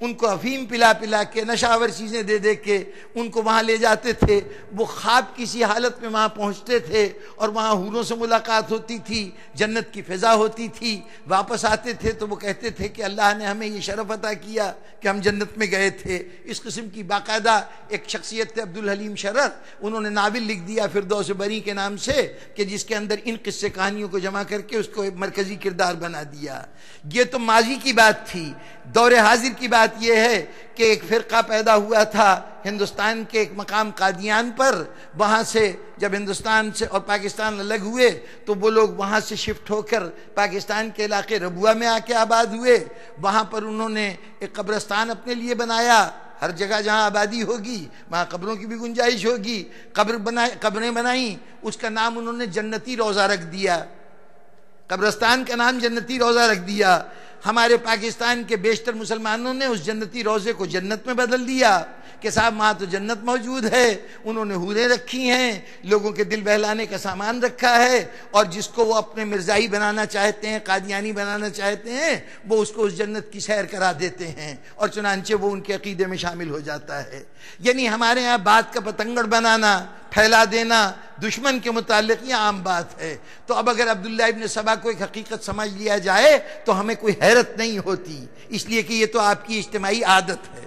ان کو افیم پلا پلا کے، نشاور چیزیں دے دے کے ان کو وہاں لے جاتے تھے. وہ خواب کسی حالت میں وہاں پہنچتے تھے اور وہاں حوروں سے ملاقات ہوتی تھی، جنت کی فضا ہوتی تھی. واپس آتے تھے تو وہ کہتے تھے کہ اللہ نے ہمیں یہ شرف عطا کیا کہ ہم جنت میں گئے تھے. اس قسم کی باقاعدہ ایک شخصیت تھے عبدالحلیم شرر، انہوں نے ناول لکھ دیا فردوس بری کے نام سے کہ جس کے اندر ان قصے کہانیوں کو جمع کر کے اس کو ایک مرکزی کردار بنا دیا. یہ تو ماضی کی بات تھی. دور حاضر کی بات یہ ہے کہ ایک فرقہ پیدا ہوا تھا ہندوستان کے ایک مقام قادیان پر. وہاں سے جب ہندوستان سے اور پاکستان الگ ہوئے تو وہ لوگ وہاں سے شفٹ ہو کر پاکستان کے علاقے ربوہ میں آ کے آباد ہوئے. وہاں پر انہوں نے ایک قبرستان اپنے لیے بنایا. ہر جگہ جہاں آبادی ہوگی وہاں قبروں کی بھی گنجائش ہوگی. قبریں بنائیں، اس کا نام انہوں نے جنتی روضہ رکھ دیا. قبرستان کا نام جنتی روضہ رکھ دیا. ہمارے پاکستان کے بیشتر مسلمانوں نے اس جنتی روضے کو جنت میں بدل دیا کہ صاحب وہاں تو جنت موجود ہے. انہوں نے حوریں رکھی ہیں، لوگوں کے دل بہلانے کا سامان رکھا ہے، اور جس کو وہ اپنے مرزائی بنانا چاہتے ہیں، قادیانی بنانا چاہتے ہیں، وہ اس کو اس جنت کی سیر کرا دیتے ہیں اور چنانچہ وہ ان کے عقیدے میں شامل ہو جاتا ہے. یعنی ہمارے ہاں بات کا پتنگڑ بنانا، پھیلا دینا دشمن کے متعلق یہ عام بات ہے. تو اب اگر عبداللہ ابن سبا کو ایک حقیقت سمجھ لیا جائے تو ہمیں کوئی حیرت نہیں ہوتی، اس لیے کہ یہ تو آپ کی اجتماعی عادت ہے.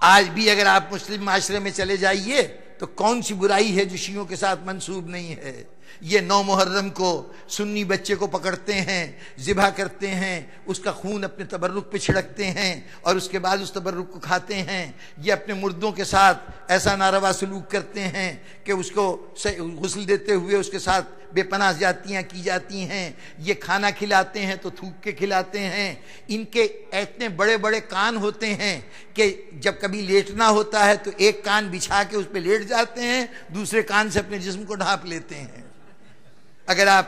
آج بھی اگر آپ مسلم معاشرے میں چلے جائیے تو کون سی برائی ہے جو شیعوں کے ساتھ منسوب نہیں ہے. یہ 9 محرم کو سنی بچے کو پکڑتے ہیں، ذبح کرتے ہیں، اس کا خون اپنے تبرک پہ چھڑکتے ہیں اور اس کے بعد اس تبرک کو کھاتے ہیں. یہ اپنے مردوں کے ساتھ ایسا ناروا سلوک کرتے ہیں کہ اس کو غسل دیتے ہوئے اس کے ساتھ بے پناہ زیادتیاں کی جاتی ہیں. یہ کھانا کھلاتے ہیں تو تھوک کے کھلاتے ہیں. ان کے اتنے بڑے بڑے کان ہوتے ہیں کہ جب کبھی لیٹنا ہوتا ہے تو ایک کان بچھا کے اس پہ لیٹ جاتے ہیں، دوسرے کان سے اپنے جسم کو ڈھانپ لیتے ہیں. اگر آپ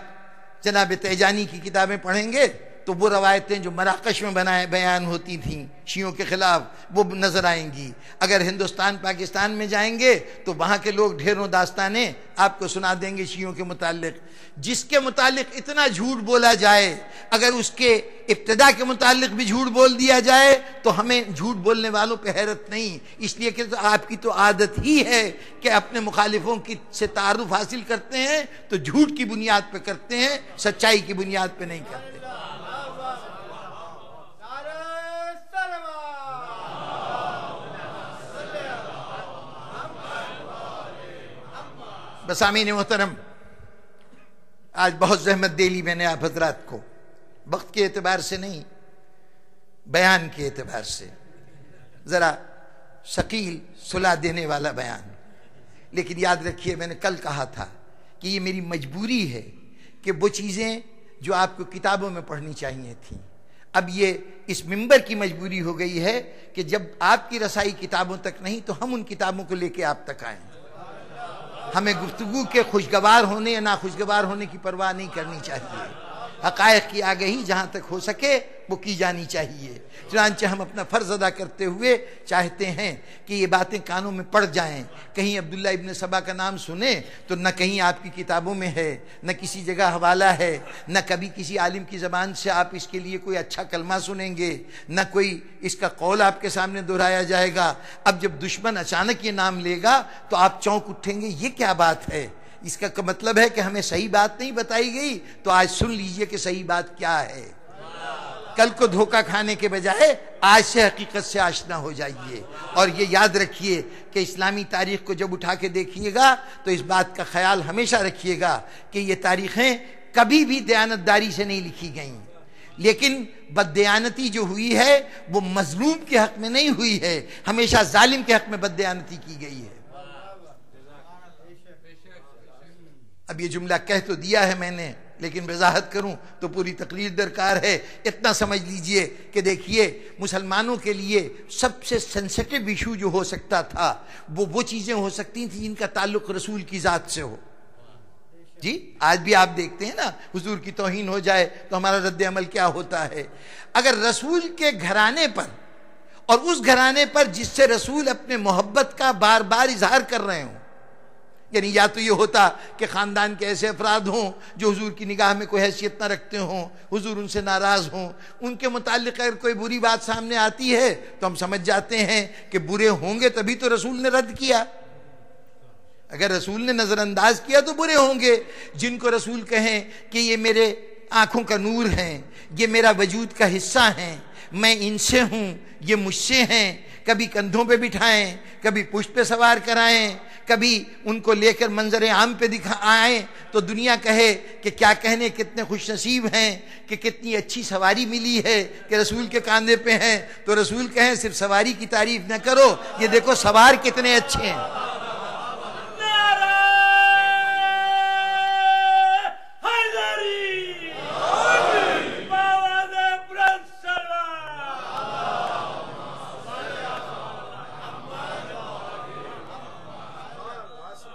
جناب تیجانی کی کتابیں پڑھیں گے تو وہ روایتیں جو مراکش میں بیان ہوتی تھیں شیعوں کے خلاف وہ نظر آئیں گی. اگر ہندوستان پاکستان میں جائیں گے تو وہاں کے لوگ ڈھیروں داستانیں آپ کو سنا دیں گے شیعوں کے متعلق. جس کے متعلق اتنا جھوٹ بولا جائے، اگر اس کے ابتدا کے متعلق بھی جھوٹ بول دیا جائے تو ہمیں جھوٹ بولنے والوں پہ حیرت نہیں، اس لیے کہ آپ کی تو عادت ہی ہے کہ اپنے مخالفوں سے تعارف حاصل کرتے ہیں تو جھوٹ کی بنیاد پہ کرتے ہیں، سچائی کی بنیاد پہ نہیں کرتے. بسامعین محترم، آج بہت زحمت دے لی میں نے آپ حضرات کو، وقت کے اعتبار سے نہیں، بیان کے اعتبار سے ذرا ثقیل صلح دینے والا بیان. لیکن یاد رکھیے، میں نے کل کہا تھا کہ یہ میری مجبوری ہے کہ وہ چیزیں جو آپ کو کتابوں میں پڑھنی چاہیے تھیں، اب یہ اس منبر کی مجبوری ہو گئی ہے کہ جب آپ کی رسائی کتابوں تک نہیں تو ہم ان کتابوں کو لے کے آپ تک آئیں. ہمیں گفتگو کے خوشگوار ہونے یا ناخوشگوار ہونے کی پرواہ نہیں کرنی چاہیے. حقائق کی آگہی جہاں تک ہو سکے وہ کی جانی چاہیے. چنانچہ ہم اپنا فرض ادا کرتے ہوئے چاہتے ہیں کہ یہ باتیں کانوں میں پڑ جائیں. کہیں عبداللہ ابن سبا کا نام سنیں تو نہ کہیں آپ کی کتابوں میں ہے، نہ کسی جگہ حوالہ ہے، نہ کبھی کسی عالم کی زبان سے آپ اس کے لیے کوئی اچھا کلمہ سنیں گے، نہ کوئی اس کا قول آپ کے سامنے دہرایا جائے گا. اب جب دشمن اچانک یہ نام لے گا تو آپ چونک اٹھیں گے، یہ کیا بات ہے؟ اس کا مطلب ہے کہ ہمیں صحیح بات نہیں بتائی گئی. تو آج سن لیجئے کہ صحیح بات کیا ہے. کل کو دھوکہ کھانے کے بجائے آج سے حقیقت سے آشنا ہو جائیے. اور یہ یاد رکھیے کہ اسلامی تاریخ کو جب اٹھا کے دیکھیے گا تو اس بات کا خیال ہمیشہ رکھیے گا کہ یہ تاریخیں کبھی بھی دیانتداری سے نہیں لکھی گئیں، لیکن بددیانتی جو ہوئی ہے وہ مظلوم کے حق میں نہیں ہوئی ہے، ہمیشہ ظالم کے حق میں بددیانتی کی گئی ہے. اب یہ جملہ کہہ تو دیا ہے میں نے، لیکن وضاحت کروں تو پوری تقریر درکار ہے. اتنا سمجھ لیجئے کہ دیکھیے، مسلمانوں کے لیے سب سے سینسٹیو ایشو جو ہو سکتا تھا وہ چیزیں ہو سکتی تھیں جن کا تعلق رسول کی ذات سے ہو. جی آج بھی آپ دیکھتے ہیں نا، حضور کی توہین ہو جائے تو ہمارا رد عمل کیا ہوتا ہے. اگر رسول کے گھرانے پر اور اس گھرانے پر جس سے رسول اپنے محبت کا بار بار اظہار کر رہے ہوں، یعنی یا تو یہ ہوتا کہ خاندان کے ایسے افراد ہوں جو حضور کی نگاہ میں کوئی حیثیت نہ رکھتے ہوں، حضور ان سے ناراض ہوں، ان کے متعلق اگر کوئی بری بات سامنے آتی ہے تو ہم سمجھ جاتے ہیں کہ برے ہوں گے تبھی تو رسول نے رد کیا. اگر رسول نے نظر انداز کیا تو برے ہوں گے. جن کو رسول کہیں کہ یہ میرے آنکھوں کا نور ہیں، یہ میرا وجود کا حصہ ہیں، میں ان سے ہوں، یہ مجھ سے ہیں، کبھی کندھوں پہ بٹھائیں، کبھی پشت پہ سوار کرائیں، کبھی ان کو لے کر منظر عام پہ آئیں تو دنیا کہے کہ کیا کہنے کتنے خوش نصیب ہیں کہ کتنی اچھی سواری ملی ہے کہ رسول کے کاندھے پہ ہیں. تو رسول کہیں صرف سواری کی تعریف نہ کرو، یہ دیکھو سوار کتنے اچھے ہیں.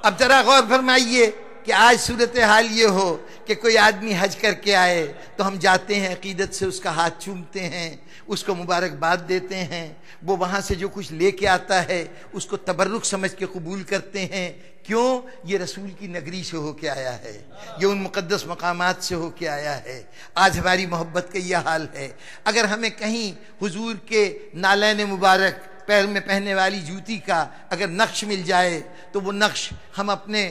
اب ذرا غور فرمائیے کہ آج صورتحال یہ ہو کہ کوئی آدمی حج کر کے آئے تو ہم جاتے ہیں، عقیدت سے اس کا ہاتھ چومتے ہیں، اس کو مبارکباد دیتے ہیں، وہ وہاں سے جو کچھ لے کے آتا ہے اس کو تبرک سمجھ کے قبول کرتے ہیں. کیوں؟ یہ رسول کی نگری سے ہو کے آیا ہے، یہ ان مقدس مقامات سے ہو کے آیا ہے. آج ہماری محبت کا یہ حال ہے. اگر ہمیں کہیں حضور کے نالین مبارک پیر میں پہننے والی جوتی کا اگر نقش مل جائے تو وہ نقش ہم اپنے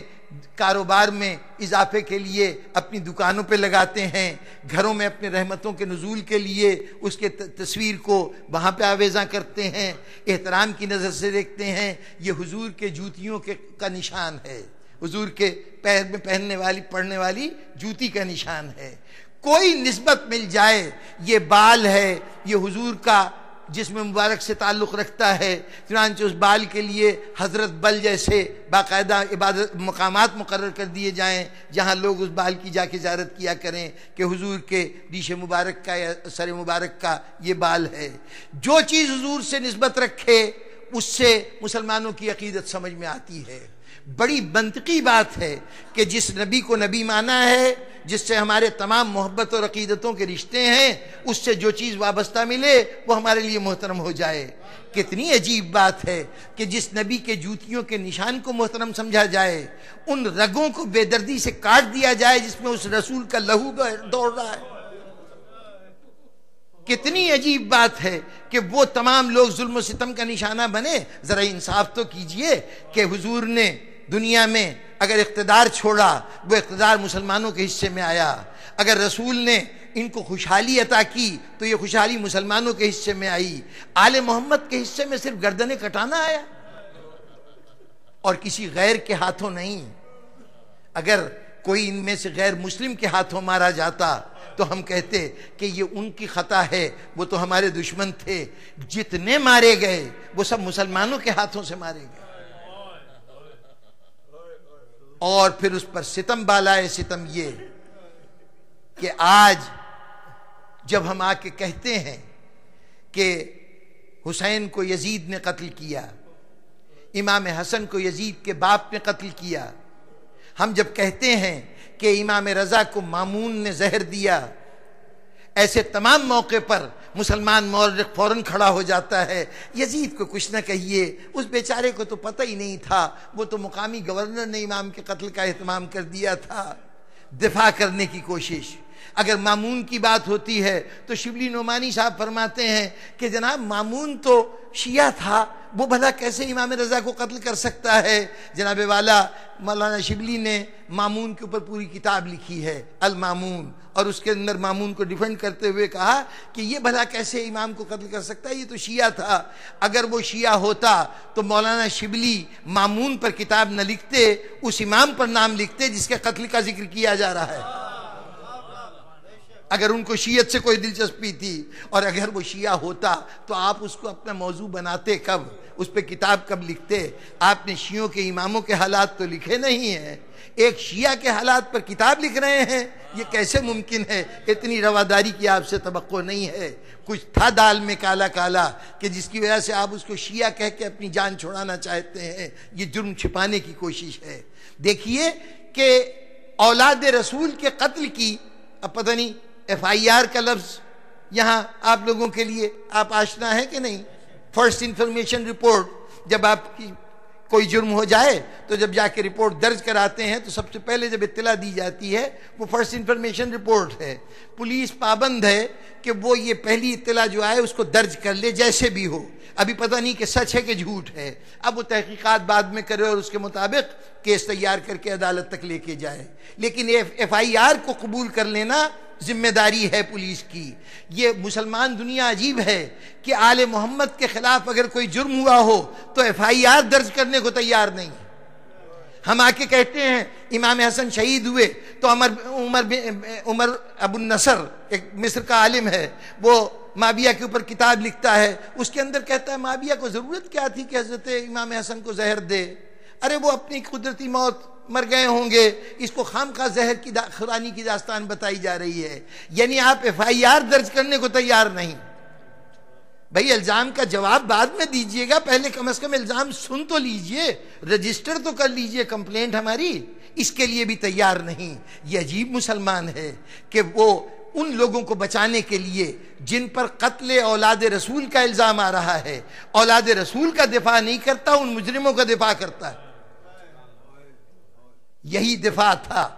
کاروبار میں اضافے کے لیے اپنی دکانوں پہ لگاتے ہیں، گھروں میں اپنے رحمتوں کے نزول کے لیے اس کے تصویر کو وہاں پہ آویزاں کرتے ہیں، احترام کی نظر سے دیکھتے ہیں. یہ حضور کے جوتیوں کا نشان ہے، حضور کے پیر میں پہننے والی پڑنے والی جوتی کا نشان ہے. کوئی نسبت مل جائے، یہ بال ہے، یہ حضور کا جسم مبارک سے تعلق رکھتا ہے، چنانچہ اس بال کے لیے حضرت بل جیسے باقاعدہ عبادت مقامات مقرر کر دیے جائیں جہاں لوگ اس بال کی جا کے زیارت کیا کریں کہ حضور کے ریش مبارک کا یا سر مبارک کا یہ بال ہے. جو چیز حضور سے نسبت رکھے اس سے مسلمانوں کی عقیدت سمجھ میں آتی ہے. بڑی منطقی بات ہے کہ جس نبی کو نبی مانا ہے، جس سے ہمارے تمام محبت اور عقیدتوں کے رشتے ہیں، اس سے جو چیز وابستہ ملے وہ ہمارے لیے محترم ہو جائے۔ کتنی عجیب بات ہے کہ جس نبی کے جوتیوں کے نشان کو محترم سمجھا جائے، ان رگوں کو بے دردی سے کاٹ دیا جائے جس میں اس رسول کا لہو دوڑ رہا ہے۔ کتنی عجیب بات ہے کہ وہ تمام لوگ ظلم و ستم کا نشانہ بنے۔ ذرا انصاف تو کیجئے کہ حضور نے دنیا میں اگر اقتدار چھوڑا، وہ اقتدار مسلمانوں کے حصے میں آیا، اگر رسول نے ان کو خوشحالی عطا کی تو یہ خوشحالی مسلمانوں کے حصے میں آئی، آل محمد کے حصے میں صرف گردنیں کٹانا آیا اور کسی غیر کے ہاتھوں نہیں۔ اگر کوئی ان میں سے غیر مسلم کے ہاتھوں مارا جاتا تو ہم کہتے کہ یہ ان کی خطا ہے، وہ تو ہمارے دشمن تھے۔ جتنے مارے گئے وہ سب مسلمانوں کے ہاتھوں سے مارے گئے، اور پھر اس پر ستم بالائے ستم یہ کہ آج جب ہم آ کے کہتے ہیں کہ حسین کو یزید نے قتل کیا، امام حسن کو یزید کے باپ نے قتل کیا، ہم جب کہتے ہیں کہ امام رضا کو مامون نے زہر دیا، ایسے تمام موقع پر مسلمان مورخ فوراً کھڑا ہو جاتا ہے، یزید کو کچھ نہ کہیے، اس بیچارے کو تو پتہ ہی نہیں تھا، وہ تو مقامی گورنر نے امام کے قتل کا اہتمام کر دیا تھا۔ دفاع کرنے کی کوشش۔ اگر مامون کی بات ہوتی ہے تو شبلی نعمانی صاحب فرماتے ہیں کہ جناب مامون تو شیعہ تھا، وہ بھلا کیسے امام رضا کو قتل کر سکتا ہے؟ جناب والا مولانا شبلی نے مامون کے اوپر پوری کتاب لکھی ہے المامون، اور اس کے اندر مامون کو ڈیفینڈ کرتے ہوئے کہا کہ یہ بھلا کیسے امام کو قتل کر سکتا ہے، یہ تو شیعہ تھا۔ اگر وہ شیعہ ہوتا تو مولانا شبلی مامون پر کتاب نہ لکھتے، اس امام پر نام لکھتے جس کے قتل کا ذکر کیا جا رہا ہے۔ اگر ان کو شیعت سے کوئی دلچسپی تھی، اور اگر وہ شیعہ ہوتا تو آپ اس کو اپنا موضوع بناتے کب، اس پہ کتاب کب لکھتے؟ آپ نے شیعوں کے اماموں کے حالات تو لکھے نہیں ہیں، ایک شیعہ کے حالات پر کتاب لکھ رہے ہیں، یہ کیسے ممکن ہے؟ اتنی رواداری کی آپ سے توقع نہیں ہے۔ کچھ تھا دال میں کالا کالا کہ جس کی وجہ سے آپ اس کو شیعہ کہہ کے اپنی جان چھڑانا چاہتے ہیں، یہ جرم چھپانے کی کوشش ہے۔ دیکھیے کہ اولاد رسول کے قتل کی، اب پتہ نہیں ایف آئی آر کا لفظ یہاں آپ لوگوں کے لیے آپ آشنا ہے کہ نہیں؟ فرسٹ انفارمیشن رپورٹ، جب آپ کی کوئی جرم ہو جائے تو جب جا کے رپورٹ درج کراتے ہیں تو سب سے پہلے جب اطلاع دی جاتی ہے وہ فرسٹ انفارمیشن رپورٹ ہے۔ پولیس پابند ہے کہ وہ یہ پہلی اطلاع جو آئے اس کو درج کر لے جیسے بھی ہو، ابھی پتہ نہیں کہ سچ ہے کہ جھوٹ ہے، اب وہ تحقیقات بعد میں کرے اور اس کے مطابق کیس تیار کر کے عدالت تک لے کے جائے۔ لیکن ایف آئی آر کو قبول کر لینا ذمہ داری ہے پولیس کی۔ یہ مسلمان دنیا عجیب ہے کہ آل محمد کے خلاف اگر کوئی جرم ہوا ہو تو ایف آئی آر درج کرنے کو تیار نہیں۔ ہم آ کے کہتے ہیں امام حسن شہید ہوئے تو عمر ابو النصر ایک مصر کا عالم ہے، وہ معاویہ کے اوپر کتاب لکھتا ہے، اس کے اندر کہتا ہے معاویہ کو ضرورت کیا تھی کہ حضرت امام حسن کو زہر دے؟ ارے وہ اپنی قدرتی موت مر گئے ہوں گے، اس کو خام خواہ زہر کی خورانی کی داستان بتائی جا رہی ہے۔ یعنی آپ ایف آئی آر درج کرنے کو تیار نہیں۔ بھئی الزام کا جواب بعد میں دیجئے گا، پہلے کم از کم الزام سن تو لیجئے، رجسٹر تو کر لیجئے کمپلینٹ ہماری، اس کے لیے بھی تیار نہیں۔ یہ عجیب مسلمان ہے کہ وہ ان لوگوں کو بچانے کے لیے جن پر قتل اولاد رسول کا الزام آ رہا ہے، اولاد رسول کا دفاع نہیں کرتا، ان مجرموں کا دفاع کرتا ہے۔ یہی دفاع تھا۔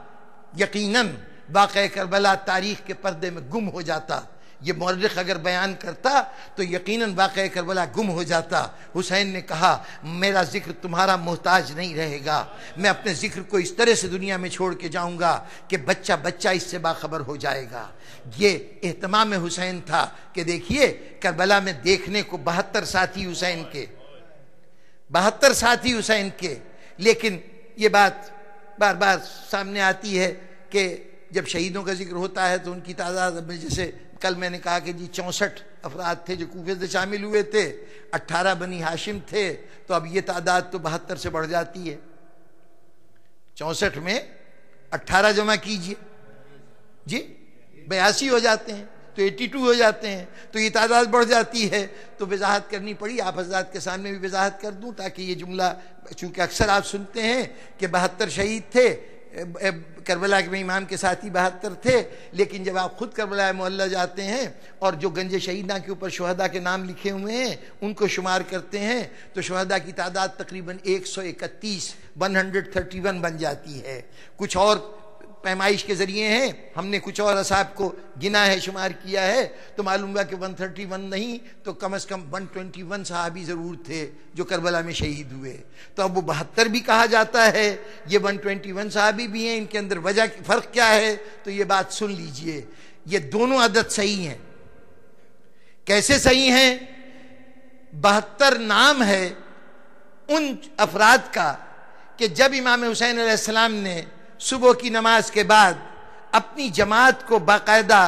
یقیناً واقعہ کربلا تاریخ کے پردے میں گم ہو جاتا، یہ مورخ اگر بیان کرتا تو یقیناً واقعہ کربلا گم ہو جاتا۔ حسین نے کہا میرا ذکر تمہارا محتاج نہیں رہے گا، میں اپنے ذکر کو اس طرح سے دنیا میں چھوڑ کے جاؤں گا کہ بچہ بچہ اس سے باخبر ہو جائے گا۔ یہ اہتمام حسین تھا کہ دیکھیے کربلا میں دیکھنے کو 72 ساتھی حسین کے، 72 ساتھی حسین کے، لیکن یہ بات بار بار سامنے آتی ہے کہ جب شہیدوں کا ذکر ہوتا ہے تو ان کی تعداد، جیسے کل میں نے کہا کہ جی 64 افراد تھے جو کوفے سے شامل ہوئے تھے، 18 بنی ہاشم تھے، تو اب یہ تعداد تو 72 سے بڑھ جاتی ہے۔ 64 میں 18 جمع کیجئے، جی 82 ہو جاتے ہیں، تو 82 ہو جاتے ہیں، تو یہ تعداد بڑھ جاتی ہے۔ تو وضاحت کرنی پڑی، آپ حضرات کے سامنے بھی وضاحت کر دوں تاکہ یہ جملہ، چونکہ اکثر آپ سنتے ہیں کہ 72 شہید تھے، کربلا میں امام کے ساتھی 72 تھے، لیکن جب آپ خود کربلا معلی جاتے ہیں اور جو گنج شہیدہ کے اوپر شہداء کے نام لکھے ہوئے ہیں ان کو شمار کرتے ہیں تو شہداء کی تعداد تقریباً 131 بن جاتی ہے۔ کچھ اور پیمائش کے ذریعے ہیں، ہم نے کچھ اور اصحاب کو گنا ہے، شمار کیا ہے، تو معلوم ہوا کہ 131 نہیں تو کم از کم 121 صحابی ضرور تھے جو کربلا میں شہید ہوئے۔ تو اب وہ 72 بھی کہا جاتا ہے، یہ 121 صحابی بھی ہیں، ان کے اندر وجہ فرق کیا ہے؟ تو یہ بات سن لیجئے، یہ دونوں عدد صحیح ہیں۔ کیسے صحیح ہیں؟ 72 نام ہے ان افراد کا کہ جب امام حسین علیہ السلام نے صبح کی نماز کے بعد اپنی جماعت کو باقاعدہ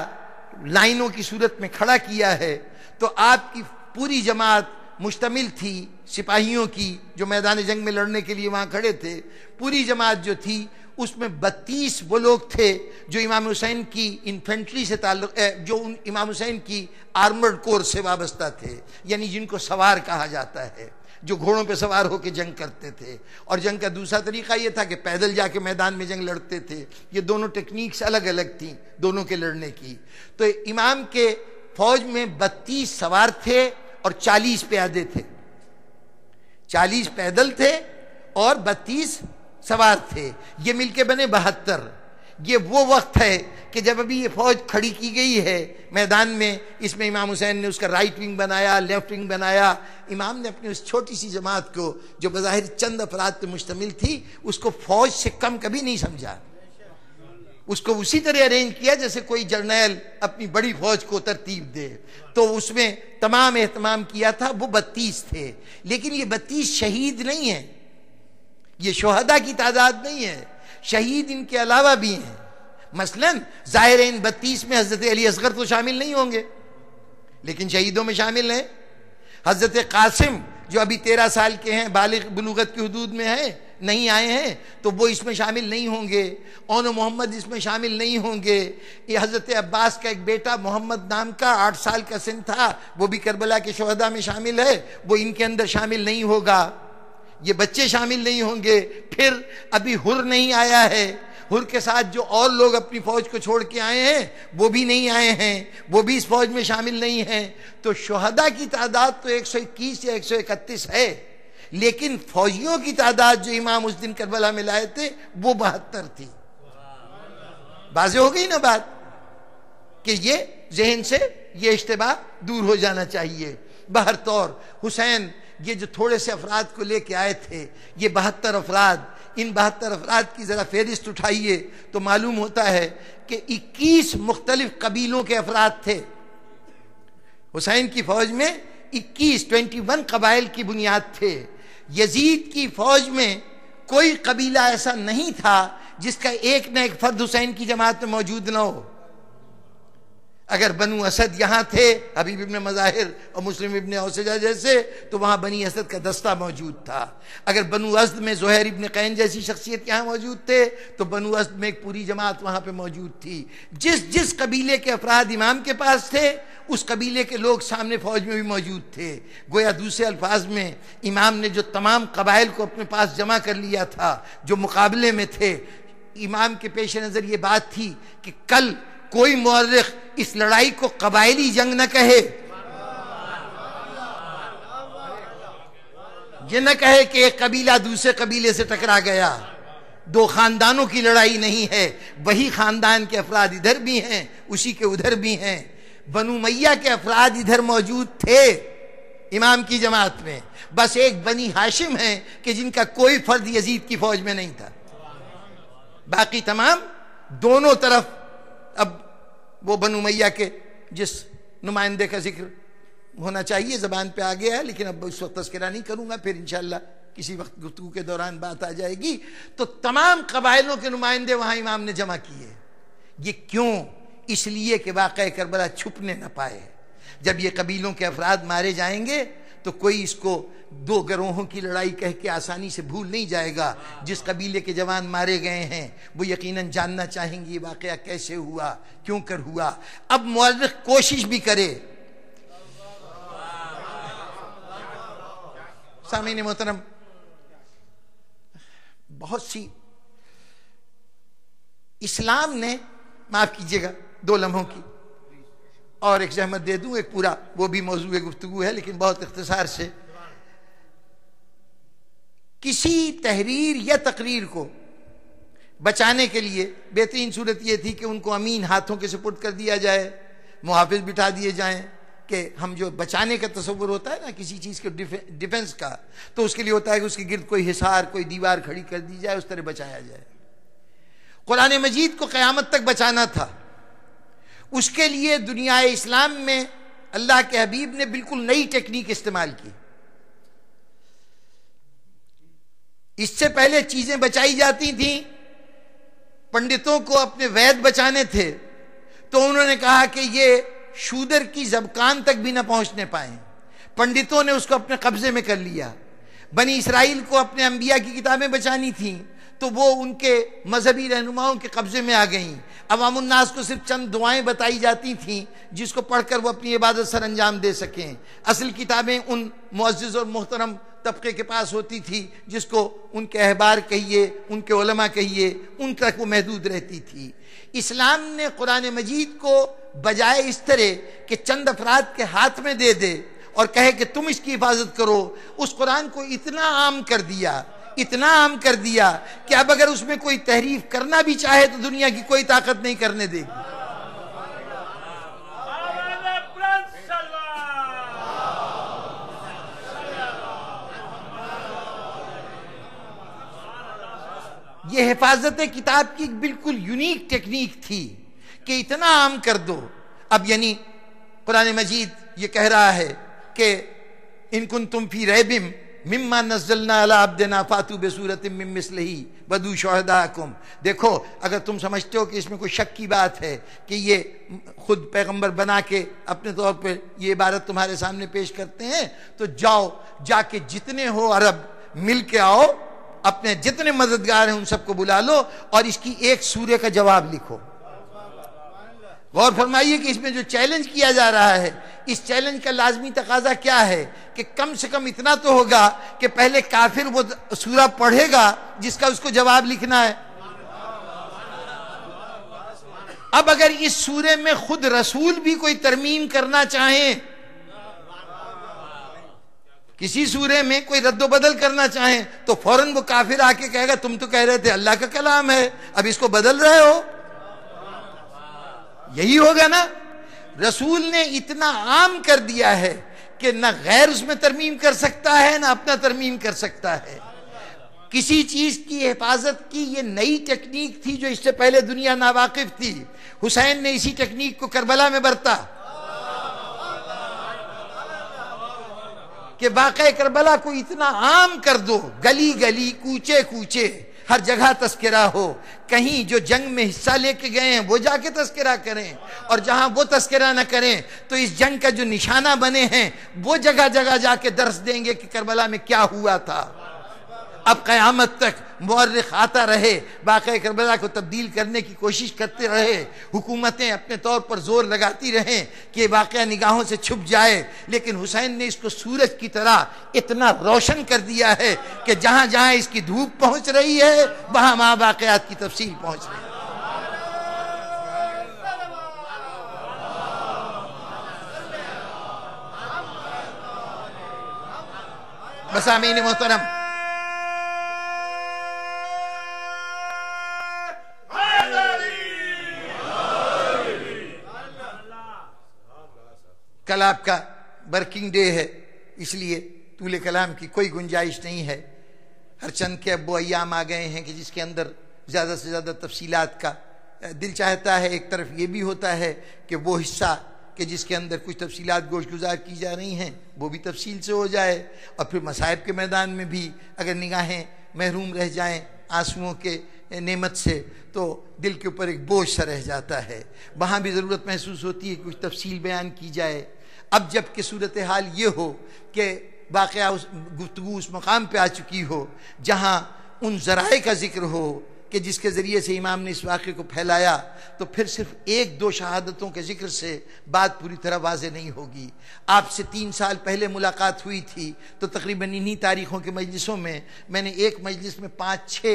لائنوں کی صورت میں کھڑا کیا ہے تو آپ کی پوری جماعت مشتمل تھی سپاہیوں کی جو میدان جنگ میں لڑنے کے لیے وہاں کھڑے تھے، پوری جماعت جو تھی اس میں 32 وہ لوگ تھے جو امام حسین کی انفینٹری سے تعلق جو امام حسین کی آرمرڈ کور سے وابستہ تھے، یعنی جن کو سوار کہا جاتا ہے، جو گھوڑوں پہ سوار ہو کے جنگ کرتے تھے۔ اور جنگ کا دوسرا طریقہ یہ تھا کہ پیدل جا کے میدان میں جنگ لڑتے تھے۔ یہ دونوں ٹیکنیکس الگ الگ تھیں دونوں کے لڑنے کی۔ تو امام کے فوج میں 32 سوار تھے اور 40 پیادے تھے، 40 پیدل تھے اور 32 سوار تھے، یہ مل کے بنے 72۔ یہ وہ وقت ہے کہ جب ابھی یہ فوج کھڑی کی گئی ہے میدان میں، اس میں امام حسین نے اس کا رائٹ ونگ بنایا، لیفٹ ونگ بنایا۔ امام نے اپنی اس چھوٹی سی جماعت کو جو بظاہر چند افراد پہ مشتمل تھی اس کو فوج سے کم کبھی نہیں سمجھا، اس کو اسی طرح ارینج کیا جیسے کوئی جرنیل اپنی بڑی فوج کو ترتیب دے، تو اس میں تمام اہتمام کیا تھا۔ وہ 32 تھے، لیکن یہ 32 شہید نہیں ہیں، یہ شہداء کی تعداد نہیں ہے، شہید ان کے علاوہ بھی ہیں۔ مثلا ظاہر ان 32 میں حضرت علی اصغر تو شامل نہیں ہوں گے، لیکن شہیدوں میں شامل ہیں۔ حضرت قاسم جو ابھی 13 سال کے ہیں، بالغ بلوغت کی حدود میں ہیں، نہیں آئے ہیں، تو وہ اس میں شامل نہیں ہوں گے۔ اون محمد اس میں شامل نہیں ہوں گے۔ یہ حضرت عباس کا ایک بیٹا محمد نام کا 8 سال کا سن تھا، وہ بھی کربلا کے شہداء میں شامل ہے، وہ ان کے اندر شامل نہیں ہوگا، یہ بچے شامل نہیں ہوں گے۔ پھر ابھی حر نہیں آیا ہے، حر کے ساتھ جو اور لوگ اپنی فوج کو چھوڑ کے آئے ہیں وہ بھی نہیں آئے ہیں، وہ بھی اس فوج میں شامل نہیں ہیں۔ تو شہداء کی تعداد تو 121 یا 131 ہے، لیکن فوجیوں کی تعداد جو امام اس دن کربلا میں لائے تھے وہ 72 تھی۔ واضح ہو گئی نا بات، کہ یہ ذہن سے یہ اشتباہ دور ہو جانا چاہیے۔ بہرطور حسین یہ جو تھوڑے سے افراد کو لے کے آئے تھے، یہ 72 افراد، ان 72 افراد کی ذرا فہرست اٹھائیے تو معلوم ہوتا ہے کہ 21 مختلف قبیلوں کے افراد تھے۔ حسین کی فوج میں 21 قبائل کی بنیاد تھے۔ یزید کی فوج میں کوئی قبیلہ ایسا نہیں تھا جس کا ایک نہ ایک فرد حسین کی جماعت میں موجود نہ ہو۔ اگر بنو اسد یہاں تھے، حبیب ابن مظاہر اور مسلم ابن اوسجہ جیسے، تو وہاں بنی اسد کا دستہ موجود تھا۔ اگر بنو اسد میں زہیر ابن قین جیسی شخصیت یہاں موجود تھے تو بنو اسد میں ایک پوری جماعت وہاں پہ موجود تھی۔ جس قبیلے کے افراد امام کے پاس تھے اس قبیلے کے لوگ سامنے فوج میں بھی موجود تھے۔ گویا دوسرے الفاظ میں امام نے جو تمام قبائل کو اپنے پاس جمع کر لیا تھا جو مقابلے میں تھے، امام کے پیش نظر یہ بات تھی کہ کل کوئی مورخ اس لڑائی کو قبائلی جنگ نہ کہے، یہ نہ کہے کہ ایک قبیلہ دوسرے قبیلے سے ٹکرا گیا۔ دو خاندانوں کی لڑائی نہیں ہے، وہی خاندان کے افراد ادھر بھی ہیں اسی کے ادھر بھی ہیں۔ بنو امیہ کے افراد ادھر موجود تھے امام کی جماعت میں، بس ایک بنی ہاشم ہیں کہ جن کا کوئی فرد یزید کی فوج میں نہیں تھا، باقی تمام دونوں طرف۔ اب وہ بنو امیہ کے جس نمائندے کا ذکر ہونا چاہیے زبان پہ آ گیا ہے، لیکن اب اس وقت تذکرہ نہیں کروں گا، پھر انشاءاللہ کسی وقت گفتگو کے دوران بات آ جائے گی۔ تو تمام قبائلوں کے نمائندے وہاں امام نے جمع کیے۔ یہ کیوں؟ اس لیے کہ واقعہ کربلا چھپنے نہ پائے۔ جب یہ قبیلوں کے افراد مارے جائیں گے تو کوئی اس کو دو گروہوں کی لڑائی کہہ کے آسانی سے بھول نہیں جائے گا۔ جس قبیلے کے جوان مارے گئے ہیں وہ یقیناً جاننا چاہیں گے یہ واقعہ کیسے ہوا، کیوں کر ہوا۔ اب مورخ کوشش بھی کرے، سامعین محترم، بہت سی اسلام نے، معاف کیجیے گا 2 لمحوں کی اور ایک زحمت دے دوں، ایک پورا وہ بھی موضوع گفتگو ہے لیکن بہت اختصار سے، کسی تحریر یا تقریر کو بچانے کے لیے بہترین صورت یہ تھی کہ ان کو امین ہاتھوں کے سپرد کر دیا جائے، محافظ بٹھا دیے جائیں، کہ ہم جو بچانے کا تصور ہوتا ہے نا کسی چیز کے ڈیفنس کا، تو اس کے لیے ہوتا ہے کہ اس کے گرد کوئی حصار، کوئی دیوار کھڑی کر دی جائے، اس طرح بچایا جائے۔ قرآن مجید کو قیامت تک بچانا تھا، اس کے لیے دنیا اسلام میں اللہ کے حبیب نے بالکل نئی ٹیکنیک استعمال کی۔ اس سے پہلے چیزیں بچائی جاتی تھیں، پنڈتوں کو اپنے وید بچانے تھے تو انہوں نے کہا کہ یہ شودر کی زبکان تک بھی نہ پہنچنے پائیں، پنڈتوں نے اس کو اپنے قبضے میں کر لیا۔ بنی اسرائیل کو اپنے انبیاء کی کتابیں بچانی تھیں تو وہ ان کے مذہبی رہنماؤں کے قبضے میں آ گئیں۔ عوام الناس کو صرف چند دعائیں بتائی جاتی تھیں جس کو پڑھ کر وہ اپنی عبادت سر انجام دے سکیں، اصل کتابیں ان معزز اور محترم طبقے کے پاس ہوتی تھی جس کو ان کے احبار کہیے، ان کے علماء کہیے، ان تک وہ محدود رہتی تھی۔ اسلام نے قرآن مجید کو بجائے اس طرح کہ چند افراد کے ہاتھ میں دے دے اور کہے کہ تم اس کی حفاظت کرو، اس قرآن کو اتنا عام کر دیا، اتنا عام کر دیا کہ اب اگر اس میں کوئی تحریف کرنا بھی چاہے تو دنیا کی کوئی طاقت نہیں کرنے دے گی۔ یہ حفاظت کتاب کی بالکل یونیک ٹیکنیک تھی کہ اتنا عام کر دو۔ اب یعنی قرآن مجید یہ کہہ رہا ہے کہ ان کنتم فی ریب مما نزلنا علی عبدنا فاتوا بسورۃ من مثلہ ودعوا شہداءکم۔ دیکھو اگر تم سمجھتے ہو کہ اس میں کوئی شک کی بات ہے کہ یہ خود پیغمبر بنا کے اپنے طور پہ یہ عبارت تمہارے سامنے پیش کرتے ہیں تو جاؤ، جا کے جتنے ہو عرب مل کے آؤ، اپنے جتنے مددگار ہیں ان سب کو بلا لو اور اس کی ایک سورے کا جواب لکھو۔ غور فرمائیے کہ اس میں جو چیلنج کیا جا رہا ہے، اس چیلنج کا لازمی تقاضا کیا ہے کہ کم سے کم اتنا تو ہوگا کہ پہلے کافر وہ سورہ پڑھے گا جس کا اس کو جواب لکھنا ہے۔ اب اگر اس سورے میں خود رسول بھی کوئی ترمیم کرنا چاہیں، کسی سورے میں کوئی رد و بدل کرنا چاہیں تو فوراً وہ کافر آ کے کہے گا تم تو کہہ رہے تھے اللہ کا کلام ہے، اب اس کو بدل رہے ہو۔ یہی ہوگا نا۔ رسول نے اتنا عام کر دیا ہے کہ نہ غیر اس میں ترمیم کر سکتا ہے نہ اپنا ترمیم کر سکتا ہے۔ کسی چیز کی حفاظت کی یہ نئی ٹیکنیک تھی جو اس سے پہلے دنیا ناواقف تھی۔ حسین نے اسی ٹیکنیک کو کربلا میں برتا کہ واقعہ کربلا کو اتنا عام کر دو، گلی گلی کوچے کوچے ہر جگہ تذکرہ ہو، کہیں جو جنگ میں حصہ لے کے گئے ہیں وہ جا کے تذکرہ کریں، اور جہاں وہ تذکرہ نہ کریں تو اس جنگ کا جو نشانہ بنے ہیں وہ جگہ جگہ جا کے درس دیں گے کہ کربلا میں کیا ہوا تھا۔ اب قیامت تک مورخ آتا رہے، واقعہ کربلا کو تبدیل کرنے کی کوشش کرتے رہے، حکومتیں اپنے طور پر زور لگاتی رہیں کہ واقعہ نگاہوں سے چھپ جائے، لیکن حسین نے اس کو سورج کی طرح اتنا روشن کر دیا ہے کہ جہاں جہاں اس کی دھوپ پہنچ رہی ہے وہاں وہاں واقعات کی تفصیل پہنچ رہی ہے۔ مسامعین محترم، کل آپ کا ورکنگ ڈے ہے، اس لیے طول کلام کی کوئی گنجائش نہیں ہے۔ ہر چند کے اب وہ ایام آ گئے ہیں کہ جس کے اندر زیادہ سے زیادہ تفصیلات کا دل چاہتا ہے۔ ایک طرف یہ بھی ہوتا ہے کہ وہ حصہ کہ جس کے اندر کچھ تفصیلات گوش گزار کی جا رہی ہیں وہ بھی تفصیل سے ہو جائے، اور پھر مصائب کے میدان میں بھی اگر نگاہیں محروم رہ جائیں آنسوؤں کے نعمت سے تو دل کے اوپر ایک بوجھ سا رہ جاتا ہے۔ وہاں بھی ضرورت محسوس ہوتی ہے کہ کچھ تفصیل بیان کی جائے۔ اب جب کہ صورتحال یہ ہو کہ واقعہ گفتگو اس مقام پہ آ چکی ہو جہاں ان ذرائع کا ذکر ہو کہ جس کے ذریعے سے امام نے اس واقعے کو پھیلایا، تو پھر صرف 1-2 شہادتوں کے ذکر سے بات پوری طرح واضح نہیں ہوگی۔ آپ سے 3 سال پہلے ملاقات ہوئی تھی تو تقریباً انہی تاریخوں کے مجلسوں میں میں نے ایک مجلس میں 5-6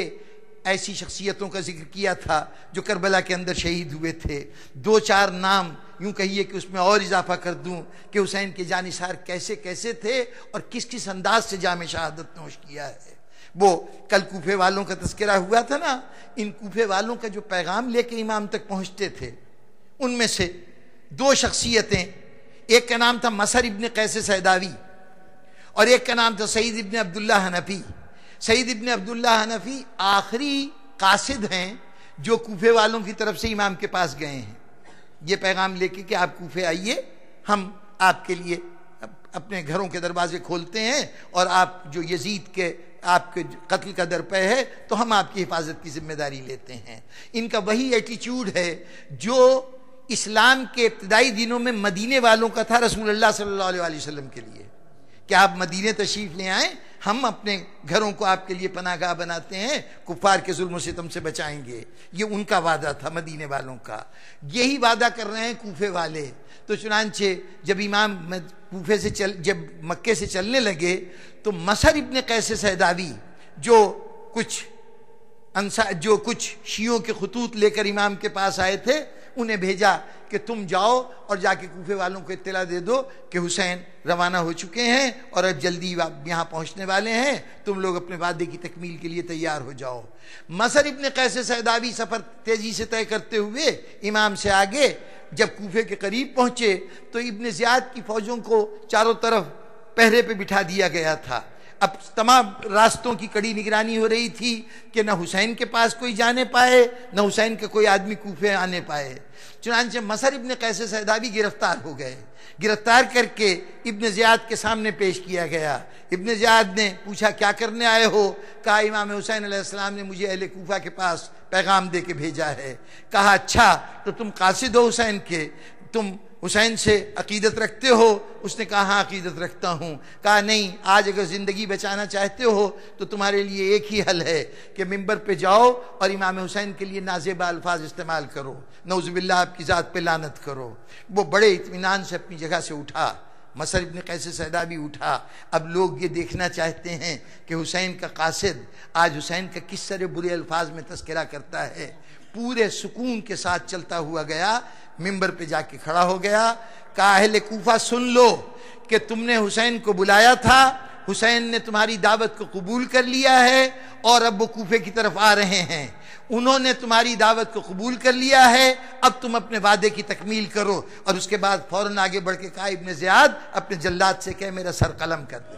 ایسی شخصیتوں کا ذکر کیا تھا جو کربلا کے اندر شہید ہوئے تھے. 2-4 نام یوں کہیے کہ اس میں اور اضافہ کر دوں کہ حسین کے جانثار کیسے کیسے تھے اور کس کس انداز سے جام شہادت نوش کیا ہے. وہ کل کوفے والوں کا تذکرہ ہوا تھا نا، ان کوفے والوں کا جو پیغام لے کے امام تک پہنچتے تھے، ان میں سے 2 شخصیتیں، ایک کا نام تھا مسر ابن قیس سیداوی اور ایک کا نام تھا سعید ابن عبداللہ حنفی. سعید ابن عبداللہ حنفی آخری قاصد ہیں جو کوفے والوں کی طرف سے امام کے پاس گئے ہیں یہ پیغام لے کے کہ آپ کوفے آئیے، ہم آپ کے لیے اپنے گھروں کے دروازے کھولتے ہیں، اور آپ جو یزید کے آپ کے قتل کا درپے ہے تو ہم آپ کی حفاظت کی ذمہ داری لیتے ہیں. ان کا وہی ایٹیچیوڈ ہے جو اسلام کے ابتدائی دنوں میں مدینے والوں کا تھا رسول اللہ صلی اللہ علیہ وسلم کے لیے، کہ آپ مدینے تشریف لے آئیں، ہم اپنے گھروں کو آپ کے لیے پناہ گاہ بناتے ہیں، کفار کے ظلم و ستم سے بچائیں گے. یہ ان کا وعدہ تھا مدینے والوں کا. یہی وعدہ کر رہے ہیں کوفے والے. تو چنانچہ جب امام کوفے سے جب مکے سے چلنے لگے تو مسر ابن قیس سیداوی جو کچھ شیعوں کے خطوط لے کر امام کے پاس آئے تھے، انہیں بھیجا کہ تم جاؤ اور جا کے کوفے والوں کو اطلاع دے دو کہ حسین روانہ ہو چکے ہیں اور اب جلدی یہاں پہنچنے والے ہیں، تم لوگ اپنے وعدے کی تکمیل کے لیے تیار ہو جاؤ. مسر ابن قیس سیداوی سفر تیزی سے طے کرتے ہوئے امام سے آگے جب کوفے کے قریب پہنچے تو ابن زیاد کی فوجوں کو چاروں طرف پہرے پہ بٹھا دیا گیا تھا. اب تمام راستوں کی کڑی نگرانی ہو رہی تھی کہ نہ حسین کے پاس کوئی جانے پائے، نہ حسین کا کوئی آدمی کوفے آنے پائے. چنانچہ مسر ابن قیس سیداوی گرفتار ہو گئے. گرفتار کر کے ابن زیاد کے سامنے پیش کیا گیا. ابن زیاد نے پوچھا کیا کرنے آئے ہو؟ کہا امام حسین علیہ السلام نے مجھے اہل کوفہ کے پاس پیغام دے کے بھیجا ہے. کہا اچھا تو تم قاصد ہو حسین کے، تم حسین سے عقیدت رکھتے ہو؟ اس نے کہا ہاں عقیدت رکھتا ہوں. کہا نہیں، آج اگر زندگی بچانا چاہتے ہو تو تمہارے لیے ایک ہی حل ہے کہ ممبر پہ جاؤ اور امام حسین کے لیے نازیبا الفاظ استعمال کرو، نعوذ باللہ آپ کی ذات پہ لعنت کرو. وہ بڑے اطمینان سے اپنی جگہ سے اٹھا. مسر ابن قیس سیداوی اٹھا. اب لوگ یہ دیکھنا چاہتے ہیں کہ حسین کا قاصد آج حسین کا کس طرح برے الفاظ میں تذکرہ کرتا ہے. پورے سکون کے ساتھ چلتا ہوا گیا، ممبر پہ جا کے کھڑا ہو گیا. کہا اہل کوفہ سن لو کہ تم نے حسین کو بلایا تھا، حسین نے تمہاری دعوت کو قبول کر لیا ہے اور اب وہ کوفے کی طرف آ رہے ہیں. انہوں نے تمہاری دعوت کو قبول کر لیا ہے، اب تم اپنے وعدے کی تکمیل کرو. اور اس کے بعد فوراً آگے بڑھ کے کہا ابن زیاد اپنے جلاد سے کہ میرا سر قلم کر دے.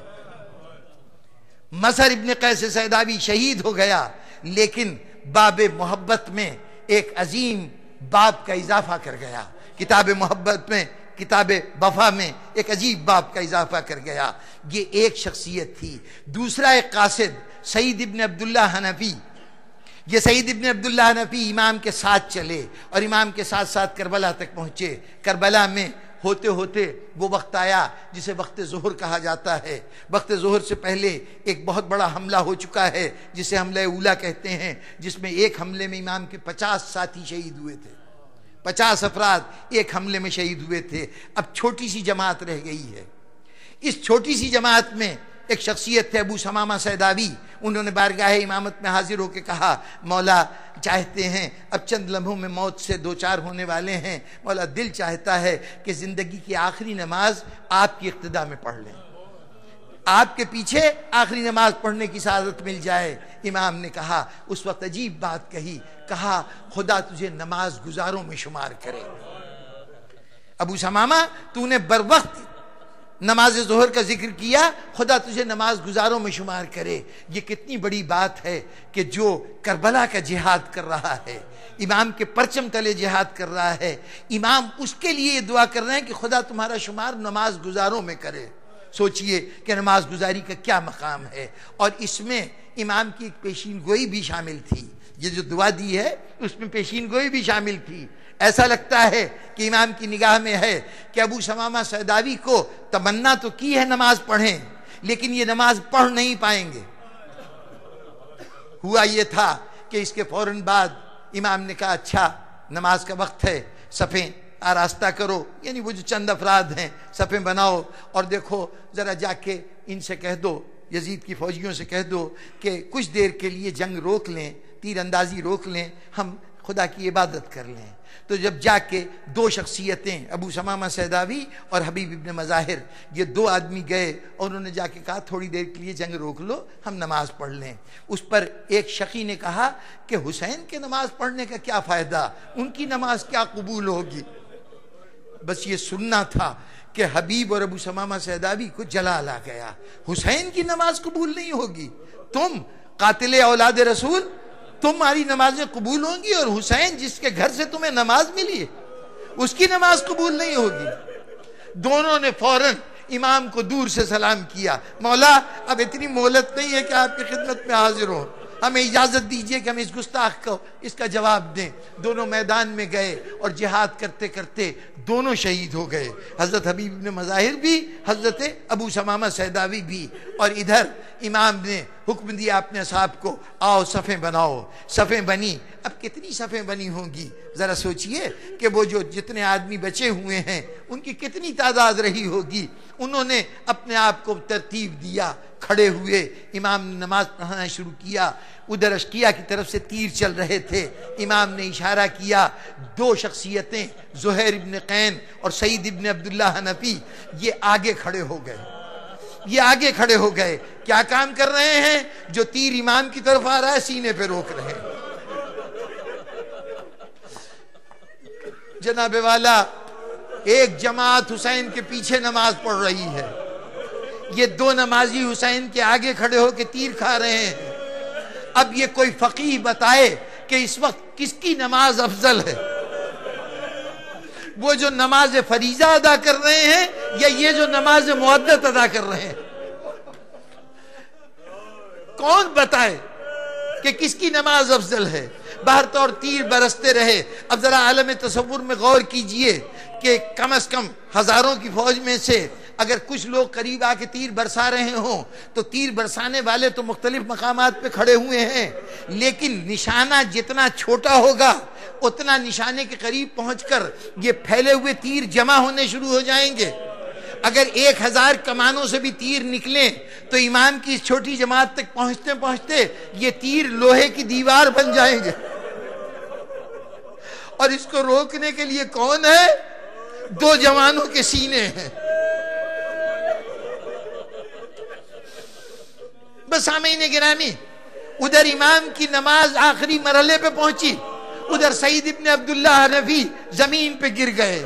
مسر ابن قیس سیداوی شہید ہو گیا، لیکن باب محبت میں ایک عظیم باب کا اضافہ کر گیا. کتاب محبت میں، کتاب وفا میں ایک عجیب باب کا اضافہ کر گیا. یہ ایک شخصیت تھی. دوسرا ایک قاصد سعید ابن عبداللہ حنفی. یہ سعید ابن عبداللہ حنفی امام کے ساتھ چلے اور امام کے ساتھ ساتھ کربلا تک پہنچے. کربلا میں ہوتے ہوتے وہ وقت آیا جسے وقت ظہر کہا جاتا ہے. وقت ظہر سے پہلے ایک بہت بڑا حملہ ہو چکا ہے جسے حملہ اولا کہتے ہیں، جس میں ایک حملے میں امام کے 50 ساتھی شہید ہوئے تھے. 50 افراد ایک حملے میں شہید ہوئے تھے. اب چھوٹی سی جماعت رہ گئی ہے. اس چھوٹی سی جماعت میں ایک شخصیت تھے ابو ثمامہ سیداوی. انہوں نے بارگاہ امامت میں حاضر ہو کے کہا مولا چاہتے ہیں، اب چند لمحوں میں موت سے دوچار ہونے والے ہیں، مولا دل چاہتا ہے کہ زندگی کی آخری نماز آپ کی اقتداء میں پڑھ لیں، آپ کے پیچھے آخری نماز پڑھنے کی سعادت مل جائے. امام نے کہا، اس وقت عجیب بات کہی، کہا خدا تجھے نماز گزاروں میں شمار کرے. ابو ثمامہ تو نے بر وقت نماز ظہر کا ذکر کیا، خدا تجھے نماز گزاروں میں شمار کرے. یہ کتنی بڑی بات ہے کہ جو کربلا کا جہاد کر رہا ہے، امام کے پرچم تلے جہاد کر رہا ہے، امام اس کے لیے یہ دعا کر رہے ہیں کہ خدا تمہارا شمار نماز گزاروں میں کرے. سوچئے کہ نماز گزاری کا کیا مقام ہے. اور اس میں امام کی ایک پیشین گوئی بھی شامل تھی. یہ جو دعا دی ہے اس میں پیشین گوئی بھی شامل تھی. ایسا لگتا ہے کہ امام کی نگاہ میں ہے کہ ابو ثمامہ سیداوی کو تمنا تو کی ہے نماز پڑھیں، لیکن یہ نماز پڑھ نہیں پائیں گے. ہوا یہ تھا کہ اس کے فوراً بعد امام نے کہا اچھا نماز کا وقت ہے، صفیں آراستہ کرو، یعنی وہ جو چند افراد ہیں صفیں بناؤ اور دیکھو ذرا جا کے ان سے کہہ دو یزید کی فوجیوں سے کہہ دو کہ کچھ دیر کے لیے جنگ روک لیں، تیر اندازی روک لیں، ہم خدا کی عبادت کر لیں۔ تو جب جا کے دو شخصیتیں ابو ثمامہ سیداوی اور حبیب ابن مظاہر، یہ دو آدمی گئے اور انہوں نے جا کے کہا تھوڑی دیر کے لیے جنگ روک لو، ہم نماز پڑھ لیں۔ اس پر ایک شقی نے کہا کہ حسین کے نماز پڑھنے کا کیا فائدہ، ان کی نماز کیا قبول ہوگی؟ بس یہ سننا تھا کہ حبیب اور ابو ثمامہ سیداوی کو جلال آ گیا، حسین کی نماز قبول نہیں ہوگی، تم قاتل اولاد رسول، تمہاری نمازیں قبول ہوں گی، اور حسین جس کے گھر سے تمہیں نماز ملی ہے اس کی نماز قبول نہیں ہوگی۔ دونوں نے فوراً امام کو دور سے سلام کیا، مولا اب اتنی مہلت نہیں ہے کہ آپ کی خدمت میں حاضر ہوں، ہمیں اجازت دیجئے کہ ہم اس گستاخ کو اس کا جواب دیں۔ دونوں میدان میں گئے اور جہاد کرتے کرتے دونوں شہید ہو گئے، حضرت حبیب بن مظاہر بھی، حضرت ابو ثمامہ سیداوی بھی۔ اور ادھر امام نے حکم دیا اپنے اصحاب کو، آؤ صفیں بناؤ۔ صفیں بنی، اب کتنی صفیں بنی ہوں گی ذرا سوچئے کہ وہ جو جتنے آدمی بچے ہوئے ہیں ان کی کتنی تعداد رہی ہوگی۔ انہوں نے اپنے آپ کو ترتیب دیا، کھڑے ہوئے، امام نے نماز پڑھانا شروع کیا۔ ادھر اشقیہ کی طرف سے تیر چل رہے تھے، امام نے اشارہ کیا، دو شخصیتیں زہیر ابن قین اور سعید ابن عبداللہ حنفی یہ آگے کھڑے ہو گئے، یہ آگے کھڑے ہو گئے۔ کیا کام کر رہے ہیں؟ جو تیر امام کی طرف آ رہا ہے سینے پہ روک رہے ہیں۔ جناب والا، ایک جماعت حسین کے پیچھے نماز پڑھ رہی ہے، یہ دو نمازی حسین کے آگے کھڑے ہو کے تیر کھا رہے ہیں۔ اب یہ کوئی فقیہ بتائے کہ اس وقت کس کی نماز افضل ہے، وہ جو نماز فریضہ ادا کر رہے ہیں یا یہ جو نماز مؤدت ادا کر رہے ہیں؟ کون بتائے کہ کس کی نماز افضل ہے؟ باہر طور تیر برستے رہے۔ اب ذرا عالم تصور میں غور کیجئے کہ کم از کم ہزاروں کی فوج میں سے اگر کچھ لوگ قریب آ کے تیر برسا رہے ہوں تو تیر برسانے والے تو مختلف مقامات پہ کھڑے ہوئے ہیں، لیکن نشانہ جتنا چھوٹا ہوگا اتنا نشانے کے قریب پہنچ کر یہ پھیلے ہوئے تیر جمع ہونے شروع ہو جائیں گے۔ اگر 1000 کمانوں سے بھی تیر نکلیں تو امام کی اس چھوٹی جماعت تک پہنچتے پہنچتے یہ تیر لوہے کی دیوار بن جائیں گے۔ اور اس کو روکنے کے لیے کون ہے؟ دو جوانوں کے سینے ہیں۔ بس سامعین گرامی، ادھر امام کی نماز آخری مرحلے پہ پہنچی، ادھر سعید ابن عبداللہ حنفی زمین پہ گر گئے۔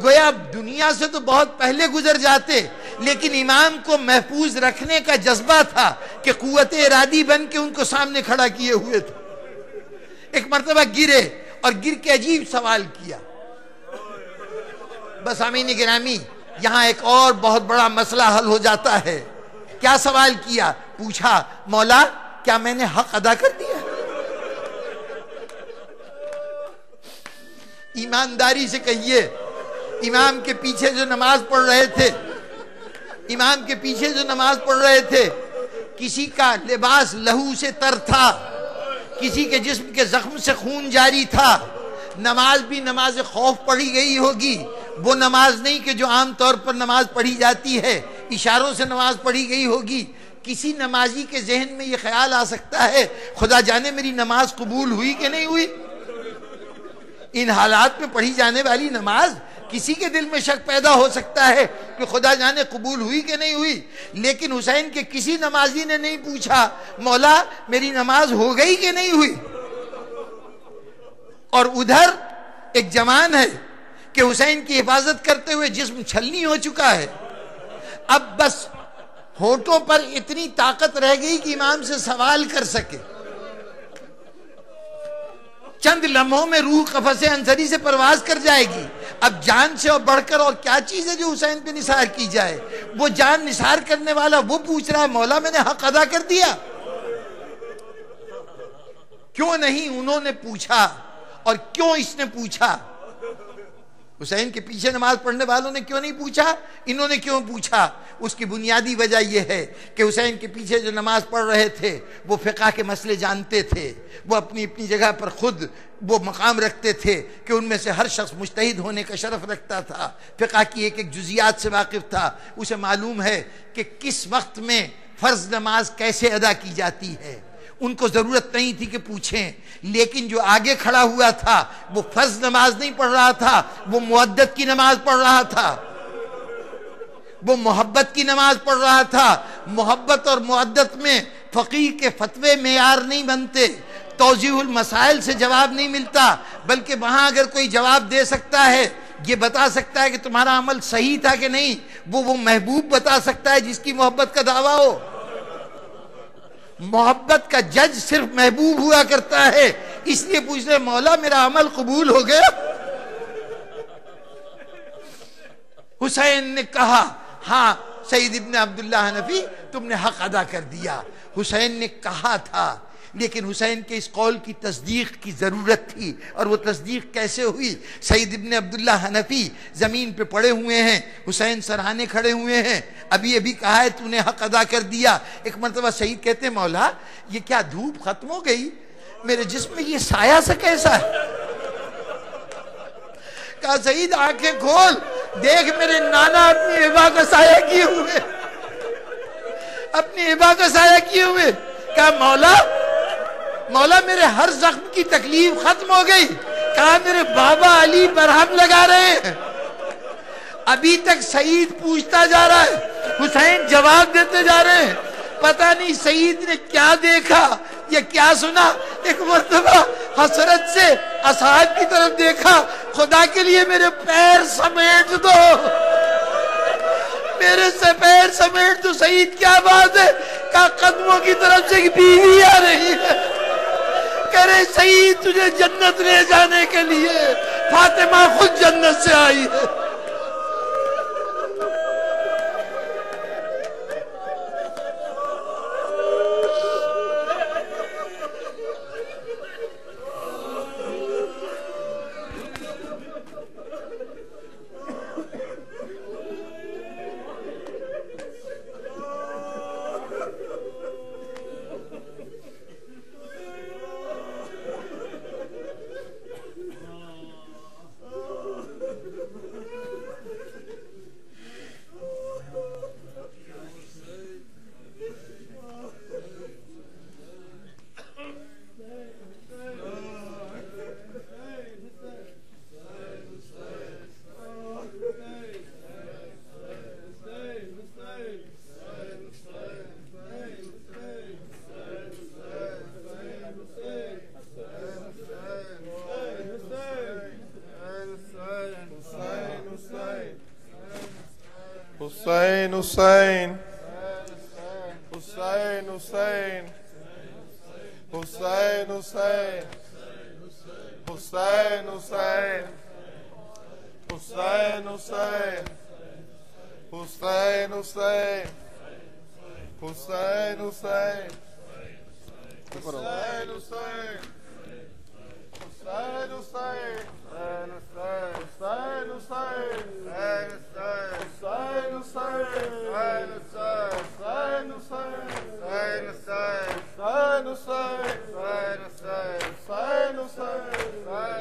گویا دنیا سے تو بہت پہلے گزر جاتے، لیکن امام کو محفوظ رکھنے کا جذبہ تھا کہ قوت ارادی بن کے ان کو سامنے کھڑا کیے ہوئے تھے۔ ایک مرتبہ گرے اور گر کے عجیب سوال کیا۔ بس سامعین گرامی، یہاں ایک اور بہت بڑا مسئلہ حل ہو جاتا ہے۔ کیا سوال کیا؟ پوچھا، مولا کیا میں نے حق ادا کر دیا؟ ایمانداری سے کہیے، امام کے پیچھے جو نماز پڑھ رہے تھے، امام کے پیچھے جو نماز پڑھ رہے تھے، کسی کا لباس لہو سے تر تھا، کسی کے جسم کے زخم سے خون جاری تھا، نماز بھی نماز خوف پڑھی گئی ہوگی، وہ نماز نہیں کہ جو عام طور پر نماز پڑھی جاتی ہے، اشاروں سے نماز پڑھی گئی ہوگی۔ کسی نمازی کے ذہن میں یہ خیال آ سکتا ہے خدا جانے میری نماز قبول ہوئی کہ نہیں ہوئی؟ ان حالات میں پڑھی جانے والی نماز کسی کے دل میں شک پیدا ہو سکتا ہے کہ خدا جانے قبول ہوئی کہ نہیں ہوئی، لیکن حسین کے کسی نمازی نے نہیں پوچھا مولا میری نماز ہو گئی کہ نہیں ہوئی۔ اور ادھر ایک جوان ہے کہ حسین کی حفاظت کرتے ہوئے جسم چھلنی ہو چکا ہے، اب بس ہونٹوں پر اتنی طاقت رہ گئی کہ امام سے سوال کر سکے۔ چند لمحوں میں روح قفس انصری سے پرواز کر جائے گی۔ اب جان سے اور بڑھ کر اور کیا چیز ہے جو حسین پہ نثار کی جائے؟ وہ جان نثار کرنے والا وہ پوچھ رہا ہے مولا میں نے حق ادا کر دیا؟ کیوں نہیں انہوں نے پوچھا؟ اور کیوں اس نے پوچھا؟ حسین کے پیچھے نماز پڑھنے والوں نے کیوں نہیں پوچھا؟ انہوں نے کیوں پوچھا؟ اس کی بنیادی وجہ یہ ہے کہ حسین کے پیچھے جو نماز پڑھ رہے تھے وہ فقہ کے مسئلے جانتے تھے، وہ اپنی اپنی جگہ پر خود وہ مقام رکھتے تھے کہ ان میں سے ہر شخص مجتہد ہونے کا شرف رکھتا تھا، فقہ کی ایک ایک جزیات سے واقف تھا، اسے معلوم ہے کہ کس وقت میں فرض نماز کیسے ادا کی جاتی ہے، ان کو ضرورت نہیں تھی کہ پوچھیں، لیکن جو آگے کھڑا ہوا تھا وہ فرض نماز نہیں پڑھ رہا تھا، وہ مودت کی نماز پڑھ رہا تھا، وہ محبت کی نماز پڑھ رہا تھا۔ محبت اور مودت میں فقیہ کے فتوے معیار نہیں بنتے، توضیح المسائل سے جواب نہیں ملتا، بلکہ وہاں اگر کوئی جواب دے سکتا ہے، یہ بتا سکتا ہے کہ تمہارا عمل صحیح تھا کہ نہیں، وہ محبوب بتا سکتا ہے جس کی محبت کا دعویٰ ہو۔ محبت کا جج صرف محبوب ہوا کرتا ہے، اس لیے پوچھ رہے مولا میرا عمل قبول ہو گیا؟ حسین نے کہا ہاں سید ابن عبداللہ حنفی تم نے حق ادا کر دیا۔ حسین نے کہا تھا، لیکن حسین کے اس قول کی تصدیق کی ضرورت تھی، اور وہ تصدیق کیسے ہوئی؟ سید ابن عبداللہ حنفی زمین پہ پڑے ہوئے ہیں، حسین سرہانے کھڑے ہوئے ہیں، ابھی کہا ہے تو نے حق ادا کر دیا۔ ایک مرتبہ سید کہتے ہیں مولا یہ کیا دھوپ ختم ہو گئی؟ میرے جسم میں یہ سایہ سا کیسا ہے؟ کہا سید آنکھیں کھول، دیکھ میرے نانا اپنی ابا کا سایہ کیے ہوئے، اپنی ابا کا سایہ کیے ہوئے۔ کہا مولا میرے ہر زخم کی تکلیف ختم ہو گئی۔ کہا میرے بابا علی برہم لگا رہے ہیں۔ ابھی تک سعید پوچھتا جا رہا ہے، حسین جواب دیتے جا رہے ہیں، پتہ نہیں سعید نے کیا دیکھا یا کیا سنا۔ ایک مرتبہ حسرت سے اصحاب کی طرف دیکھا، خدا کے لیے میرے پیر سمیٹ دو، میرے سے پیر سمیٹ دو۔ سعید کیا بات ہے؟ کہا قدموں کی طرف سے ایک بیوی آ رہی ہے، کہہ رہے سعید تجھے جنت لے جانے کے لیے فاطمہ خود جنت سے آئی ہے۔ حسین حسین حسین حسین حسین حسین حسین حسین حسین حسین حسین حسین حسین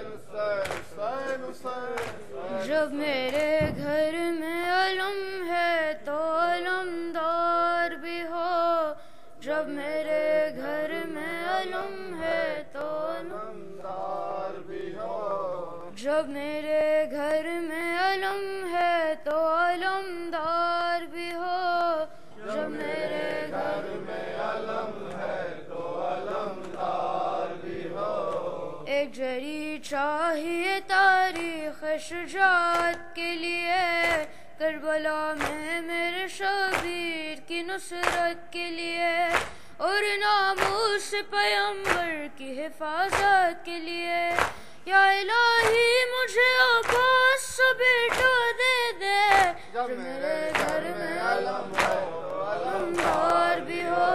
حسین حسین حسین جب میرے گھر میں علم ہے تو علمدار بھی ہو، جب میرے گھر میں علم ہے تو علمدار بھی ہو، جب میرے گھر میں علم ہے تو علمدار بھی ہو، جب میرے گھر میں علم ہے تو علمدار بھی ہو۔ ایک جری چاہیے تاریخ شجاعت کے لیے، کربلا میں میرے شبیر کی نصرت کے لیے، اور ناموس پیغمبر کی حفاظت کے لیے۔ یا الہی مجھے عباس سا بیٹا دے دے، جب میرے گھر میں علم ہے تو علمدار بھی ہو،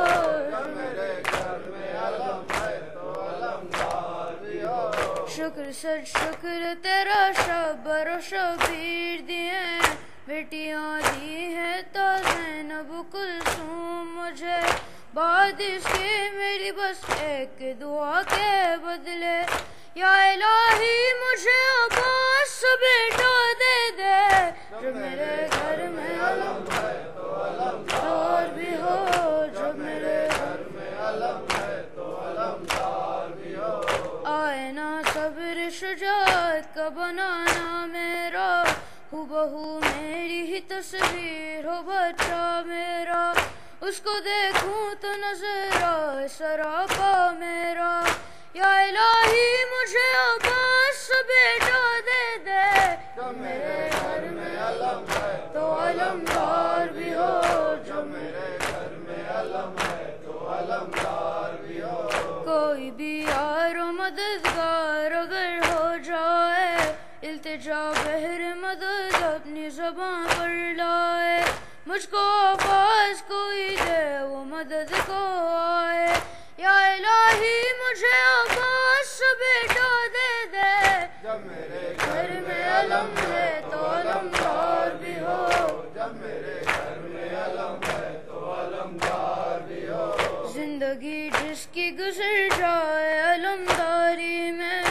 جب میرے گھر میں علم ہے تو علمدار بھی ہو۔ شکر سر شکر تیرا شبر و شبیر دیے، بیٹیاں دی ہیں تو زینب کلثوم مجھے، بعد اس کی میری بس ایک دعا کے بدلے۔ یا الہی مجھے عباس سا بیٹا دے دے، جو میرے گھر میں علم ہے تو علمدار بھی ہو، آئینہ صبر شجاعت کا بنانا میرا، ہو بہو میری ہی تصویر ہو بچہ میرا، اس کو دیکھوں تو نظر آئے سراپا میرا، یا الہی مجھے عباس بیٹا دے دے، جو میرے گھر میں علم ہے تو علمدار بھی ہو، جو میرے گھر میں علم ہے تو علمدار بھی ہو، کوئی بھی یار و مددگار اگر ہو جائے، التجا بہر مدد اپنی زباں پر لائے، مجھ کو آواز کوئی دے وہ مدد کو آئے، یا الہی مجھے عباس بیٹا دے دے، جب میرے گھر میں علم ہے تو علمدار بھی ہو، جب میرے گھر میں علم ہے تو علمدار بھی ہو، زندگی جس کی گزر جائے علمداری میں،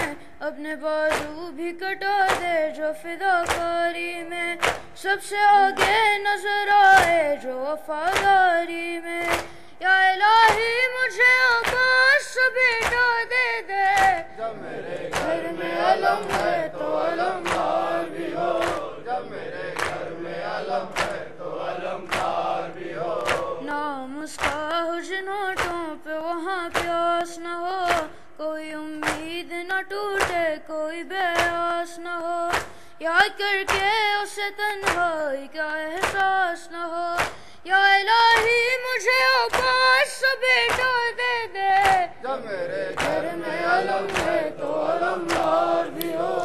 اپنے بازو بھی کٹا دے جو فداکاری میں، سب سے آگے نظر آئے جو وفاداری میں، یا الہی مجھے عباس بیٹا دے دے، جب میرے گھر میں علم ہے تو علمدار بھی ہو، جب میرے گھر میں علم ہے تو علمدار بھی ہو، نام اس کا ہو جن ہونٹوں پہ وہاں پیاس نہ ہو، کوئی امید نہ ٹوٹے کوئی بے آس نہ ہو، یاد کر کے اسے تنہائی کا احساس نہ ہو، یا الہی مجھے عباس بیٹا دے دے، جب میرے گھر میں علم ہے تو علمدار بھی ہو،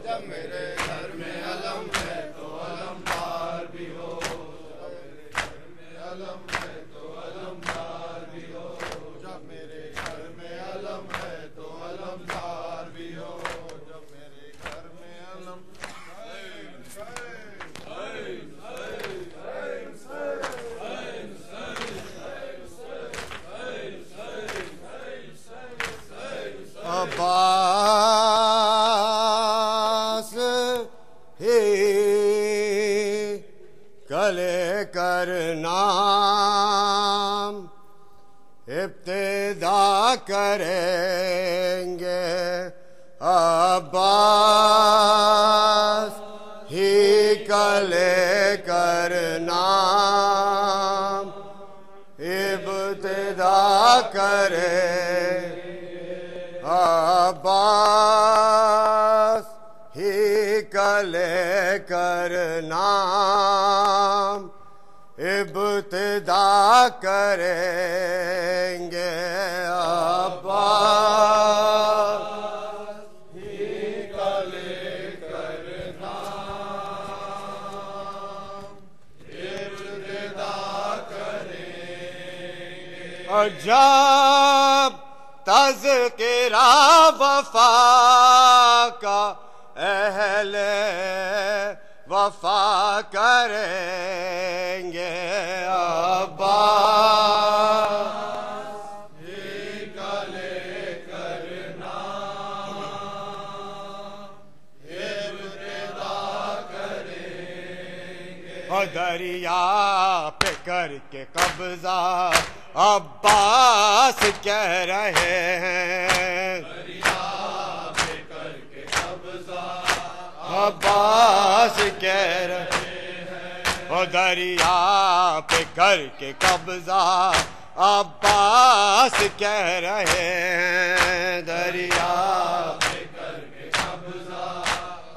جب میرے گھر میں علم ہے تو علمدار بھی ہو، جب میرے گھر میں علم ہے تو علمدار بھی ہو، جب میرے گھر میں علم ہے تو علمدار بھی ہو، جب میرے گھر میں علم عباس ہی کلے کر نام ابتدا کریں گے، عباس ہی کلے کر نام ابتدا کریں، عباس ہی کلے کر نام ابتدا کریں گے، عباس ہی کلے کر نام ابتدا کریں گے، اور جب تذکرہ وفا کا اہل وفا کریں گے، عباس ہی کلے کر نام ابتدا کریں گے، اور دریا پہ کر کے قبضہ عباس کہہ رہے ہیں، دریا پہ کر کے قبضہ عباس کہہ رہے ہیں، اور دریا پہ کر کے قبضہ عباس کہہ رہے ہیں، دریا پہ کر کے قبضہ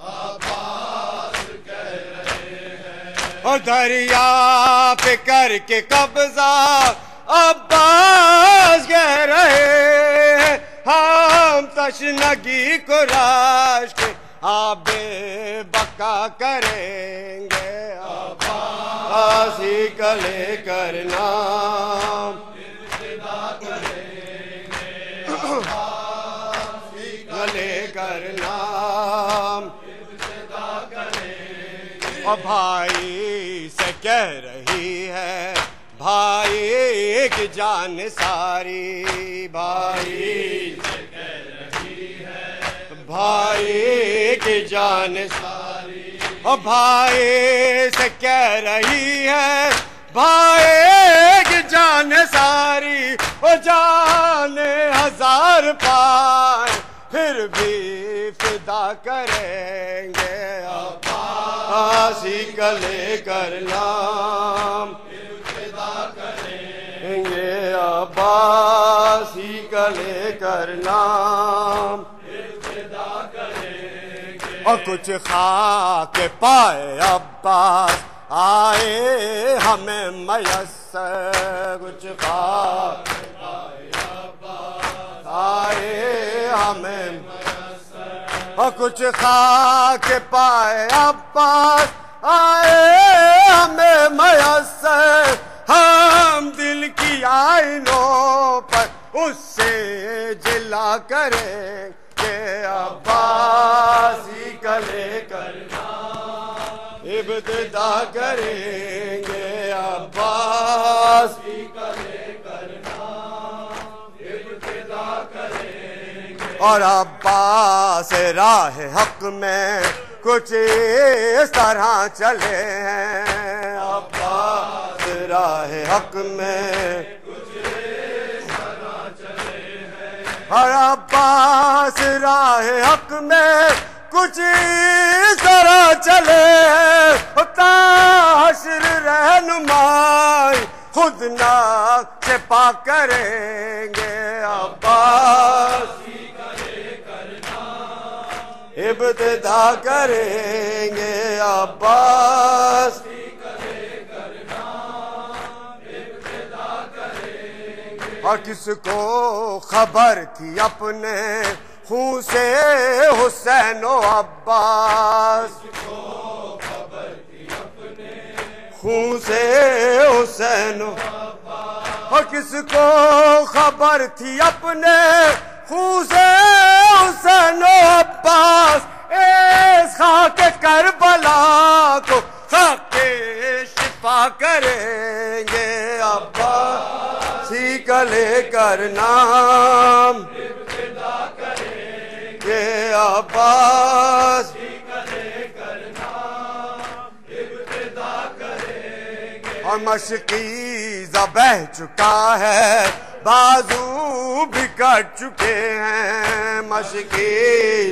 عباس کہہ رہے ہیں، اور دریا پہ کر کے قبضہ عباس کہہ رہے ہیں، ہم تشنگی کو راش کے آب بقا کریں گے، عباس ہی کلے کر نام ابتدا کریں گے، عباس ہی کلے کر نام ابتدا کریں گے، اور بھائی سے کہہ رہی ہے بھائی کی جان ساری، بھائی سے کہہ رہی ہے بھائی کی جان ساری، اور بھائی سے کہہ رہی ہے بھائی کی جان ساری، اور جان ہزار پائے پھر بھی فدا کریں گے عباس ہی کا لے کر نام، فدا کریں گے عباس ہی کا لے کر نام، فدا کریں گے۔ اور کچھ خاک پائے عباس آئے ہمیں میسر، کچھ خاک آئے ہمیں میسر، اور کچھ خاک پائے عباس آئے ہمیں میسر، ہم دل کی آئینوں پر اس سے جلا کریں کہ عباس ہی کا لے کر ابتدا کریں گے، عباس ہی کا لے کر ابتدا کریں گے۔ اور عباس راہ حق میں کچھ اس طرح چلے ہیں، عباس راہ حق میں کچھ اس طرح چلے ہیں، اور عباس راہ حق میں کچھ اس طرح چلے ہیں، حشر رہنمائی خود ناک سے پا کریں گے، عباس ہی کا لے کر نام ابتدا کریں گے، عباس ہی کا لے کر نام ابتدا کریں گے۔ اور کس کو خبر تھی اپنے خون سے حسین و عباس، کس کو خبر تھی اپنے خون سے حسین و عباس، اور کس کو خبر تھی اپنے خون سے حسین و عباس، اس خاک کربلا کو خاک شفا کریں گے، عباس ہی کا لے کر نام کہ عباس ہی کا لے کر نام ابتدا کریں گے۔ اور مشقی ذبح چکا ہے بازو بھی کٹ چکے ہیں، مشقی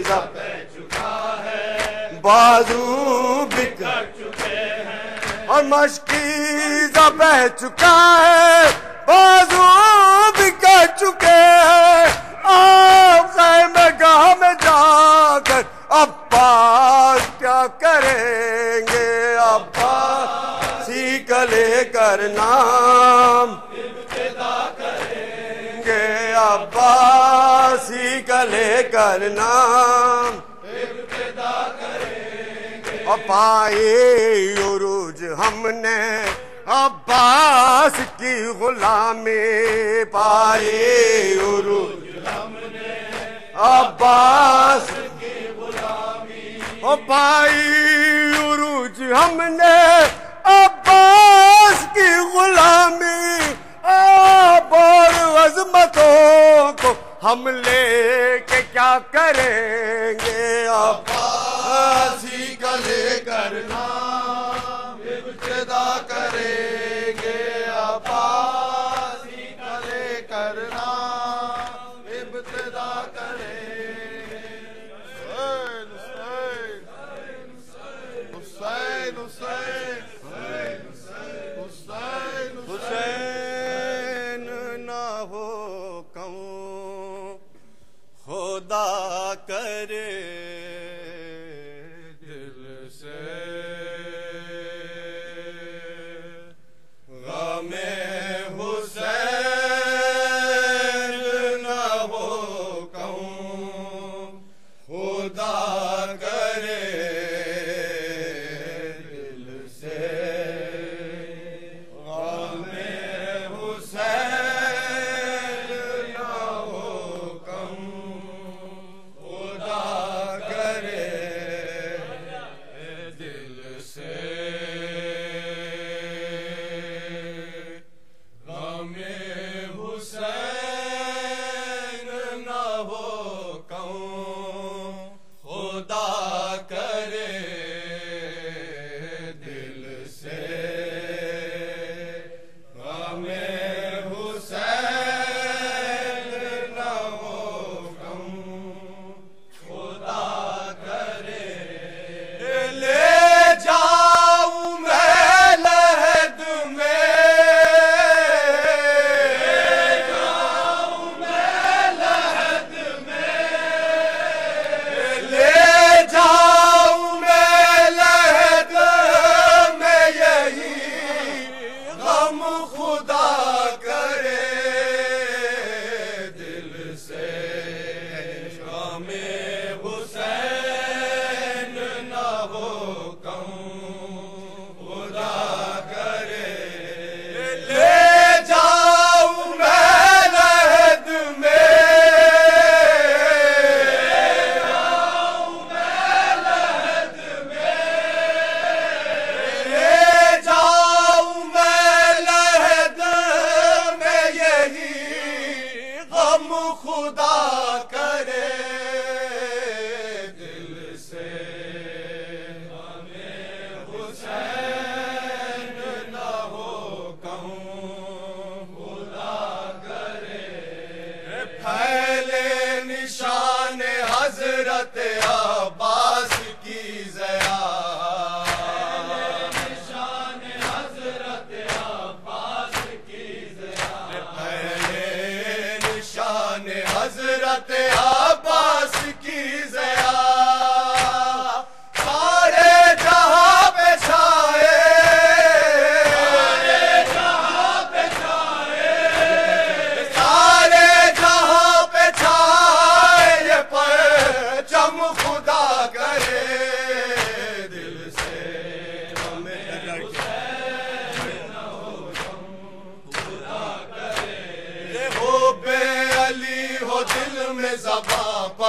ذبح چکا ہے بازو بھی کٹ چکے ہیں، اور مشقی ذبح چکا ہے بازو بھی کٹ چکے ہیں، آپ خیمہ گاہ میں جا کر عباس کیا کریں گے، عباس ہی کا لے کر نام ابتدا کریں گے، عباس ہی کا لے کر نام ابتدا کریں گے۔ اور پائے عروج ہم نے عباس کی غلامی، پائے عروج ہم نے عباس کی غلامی، او پائی عروج ہم نے عباس کی غلامی، آپ اور عظمتوں کو ہم لے کے کیا کریں گے، عباس ہی کا لے کر نام ابتدا کریں گے، عباس ہی کا لے کر نام ابتدا کریں گے۔ حسین حسین حسین حسین نہ ہو کہوں خدا کرے دل سے غم حسین نہ ہو کہوں خدا کرے دل سے غم حسین نہ ہو کہوں خدا کرے دل سے غم حسین نہ ہو کہوں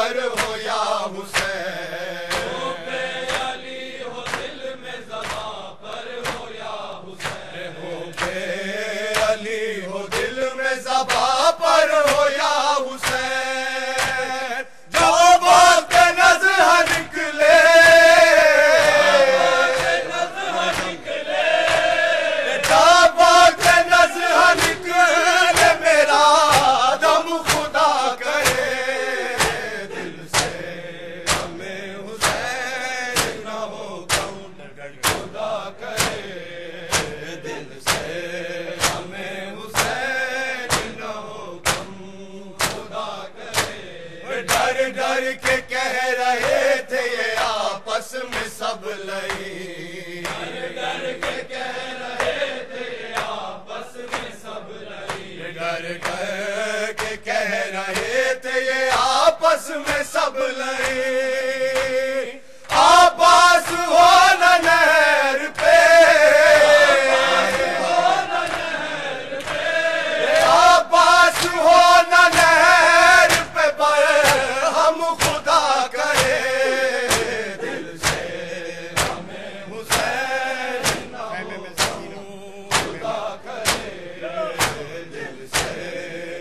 پر ہو یا حسین، پر ہو یا حسین، جو وقت نظر نکلے، جب وقت نظر نکلے میرا دم خدا کرے دل سے، ہمیں حسین نہ ہو کون خدا کرے دل سے، ہمیں ڈر کے کہہ رہے تھے یہ آپس میں سب لئی، ڈر کے کہہ رہے تھے یہ آپس میں سب لئی، ڈر کے کہہ رہے تھے یہ آپس میں سب لئی، آپاس ہو نہ نہر پہ، آپاس ہو نہ نہر پہ، ہم خدا کرے دل سے، ہمیں حسین نہ ہو خدا کرے دل سے،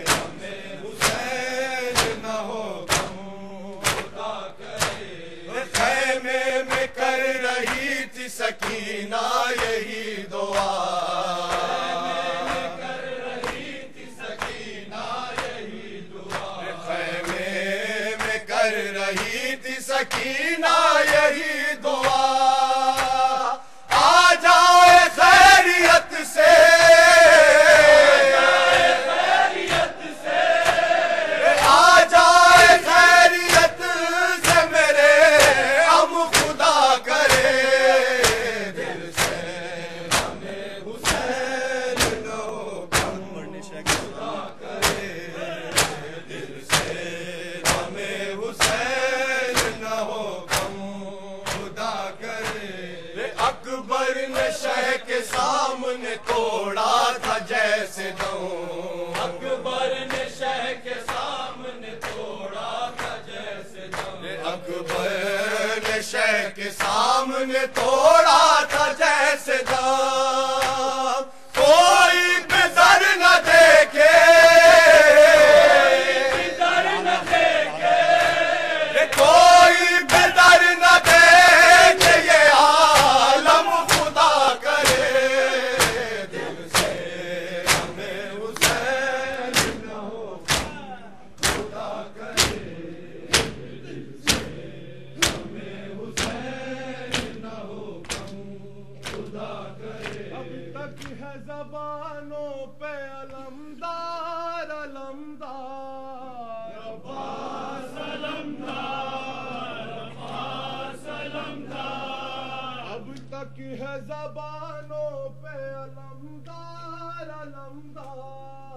ہمیں حسین نہ ہو خدا کرے، خیمے میں کر رہی تھی سکینہ یہی دعا، سکینہ یہی دعا، آ جائے خیریت سے، آ جائے خیریت سے میرے ہم خدا کرے دل سے، ہمیں حسین نہ ہو کم خدا کرے دل سے، ہمیں حسین اکبر نے شہ کے سامنے توڑا تھا جیسے دوں، اکبر نے شہ کے سامنے توڑا تھا جیسے دوں، اکبر نے شہ کے سامنے توڑا تھا جیسے دوں، کوئی بزر نہ دیکھے، کوئی بزر نہ دیکھے، یہ عالم خدا کرے دل سے، ہمیں حسین نہ ہو خدا کرے دل سے، ہمیں حسین نہ ہو خدا کرے، اب تک ہے زبانوں پہ علمدار علمدار، عباس علمدار، عباس علمدار، اب تک ہے زبانوں پہ علمدار علمدار،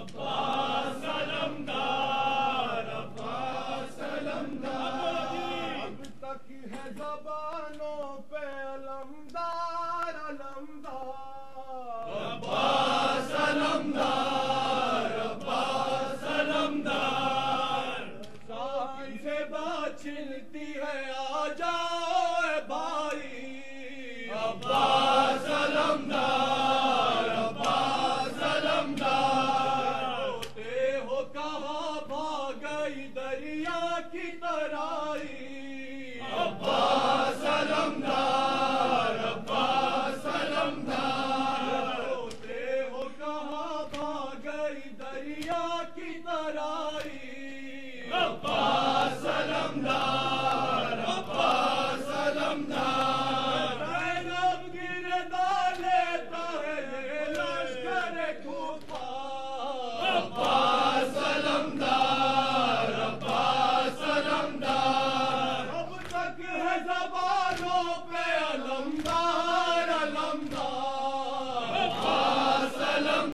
عباس علمدار، عباس علمدار، اب تک ہے زبانوں پہ علمدار علمدار، عباس علمدار، عباس علمدار، ساقی سے بات چلتی ہے آ جاؤ اے بھائی، عباس علمدار، عباس علمدار، ہوتے ہو کہاں بھاگ گئی دریا کی ترائی، عباس علمدار، عباس علمدار، ہوتے ہو کہاں بھاگ گئی دریا کی ترائی، عباس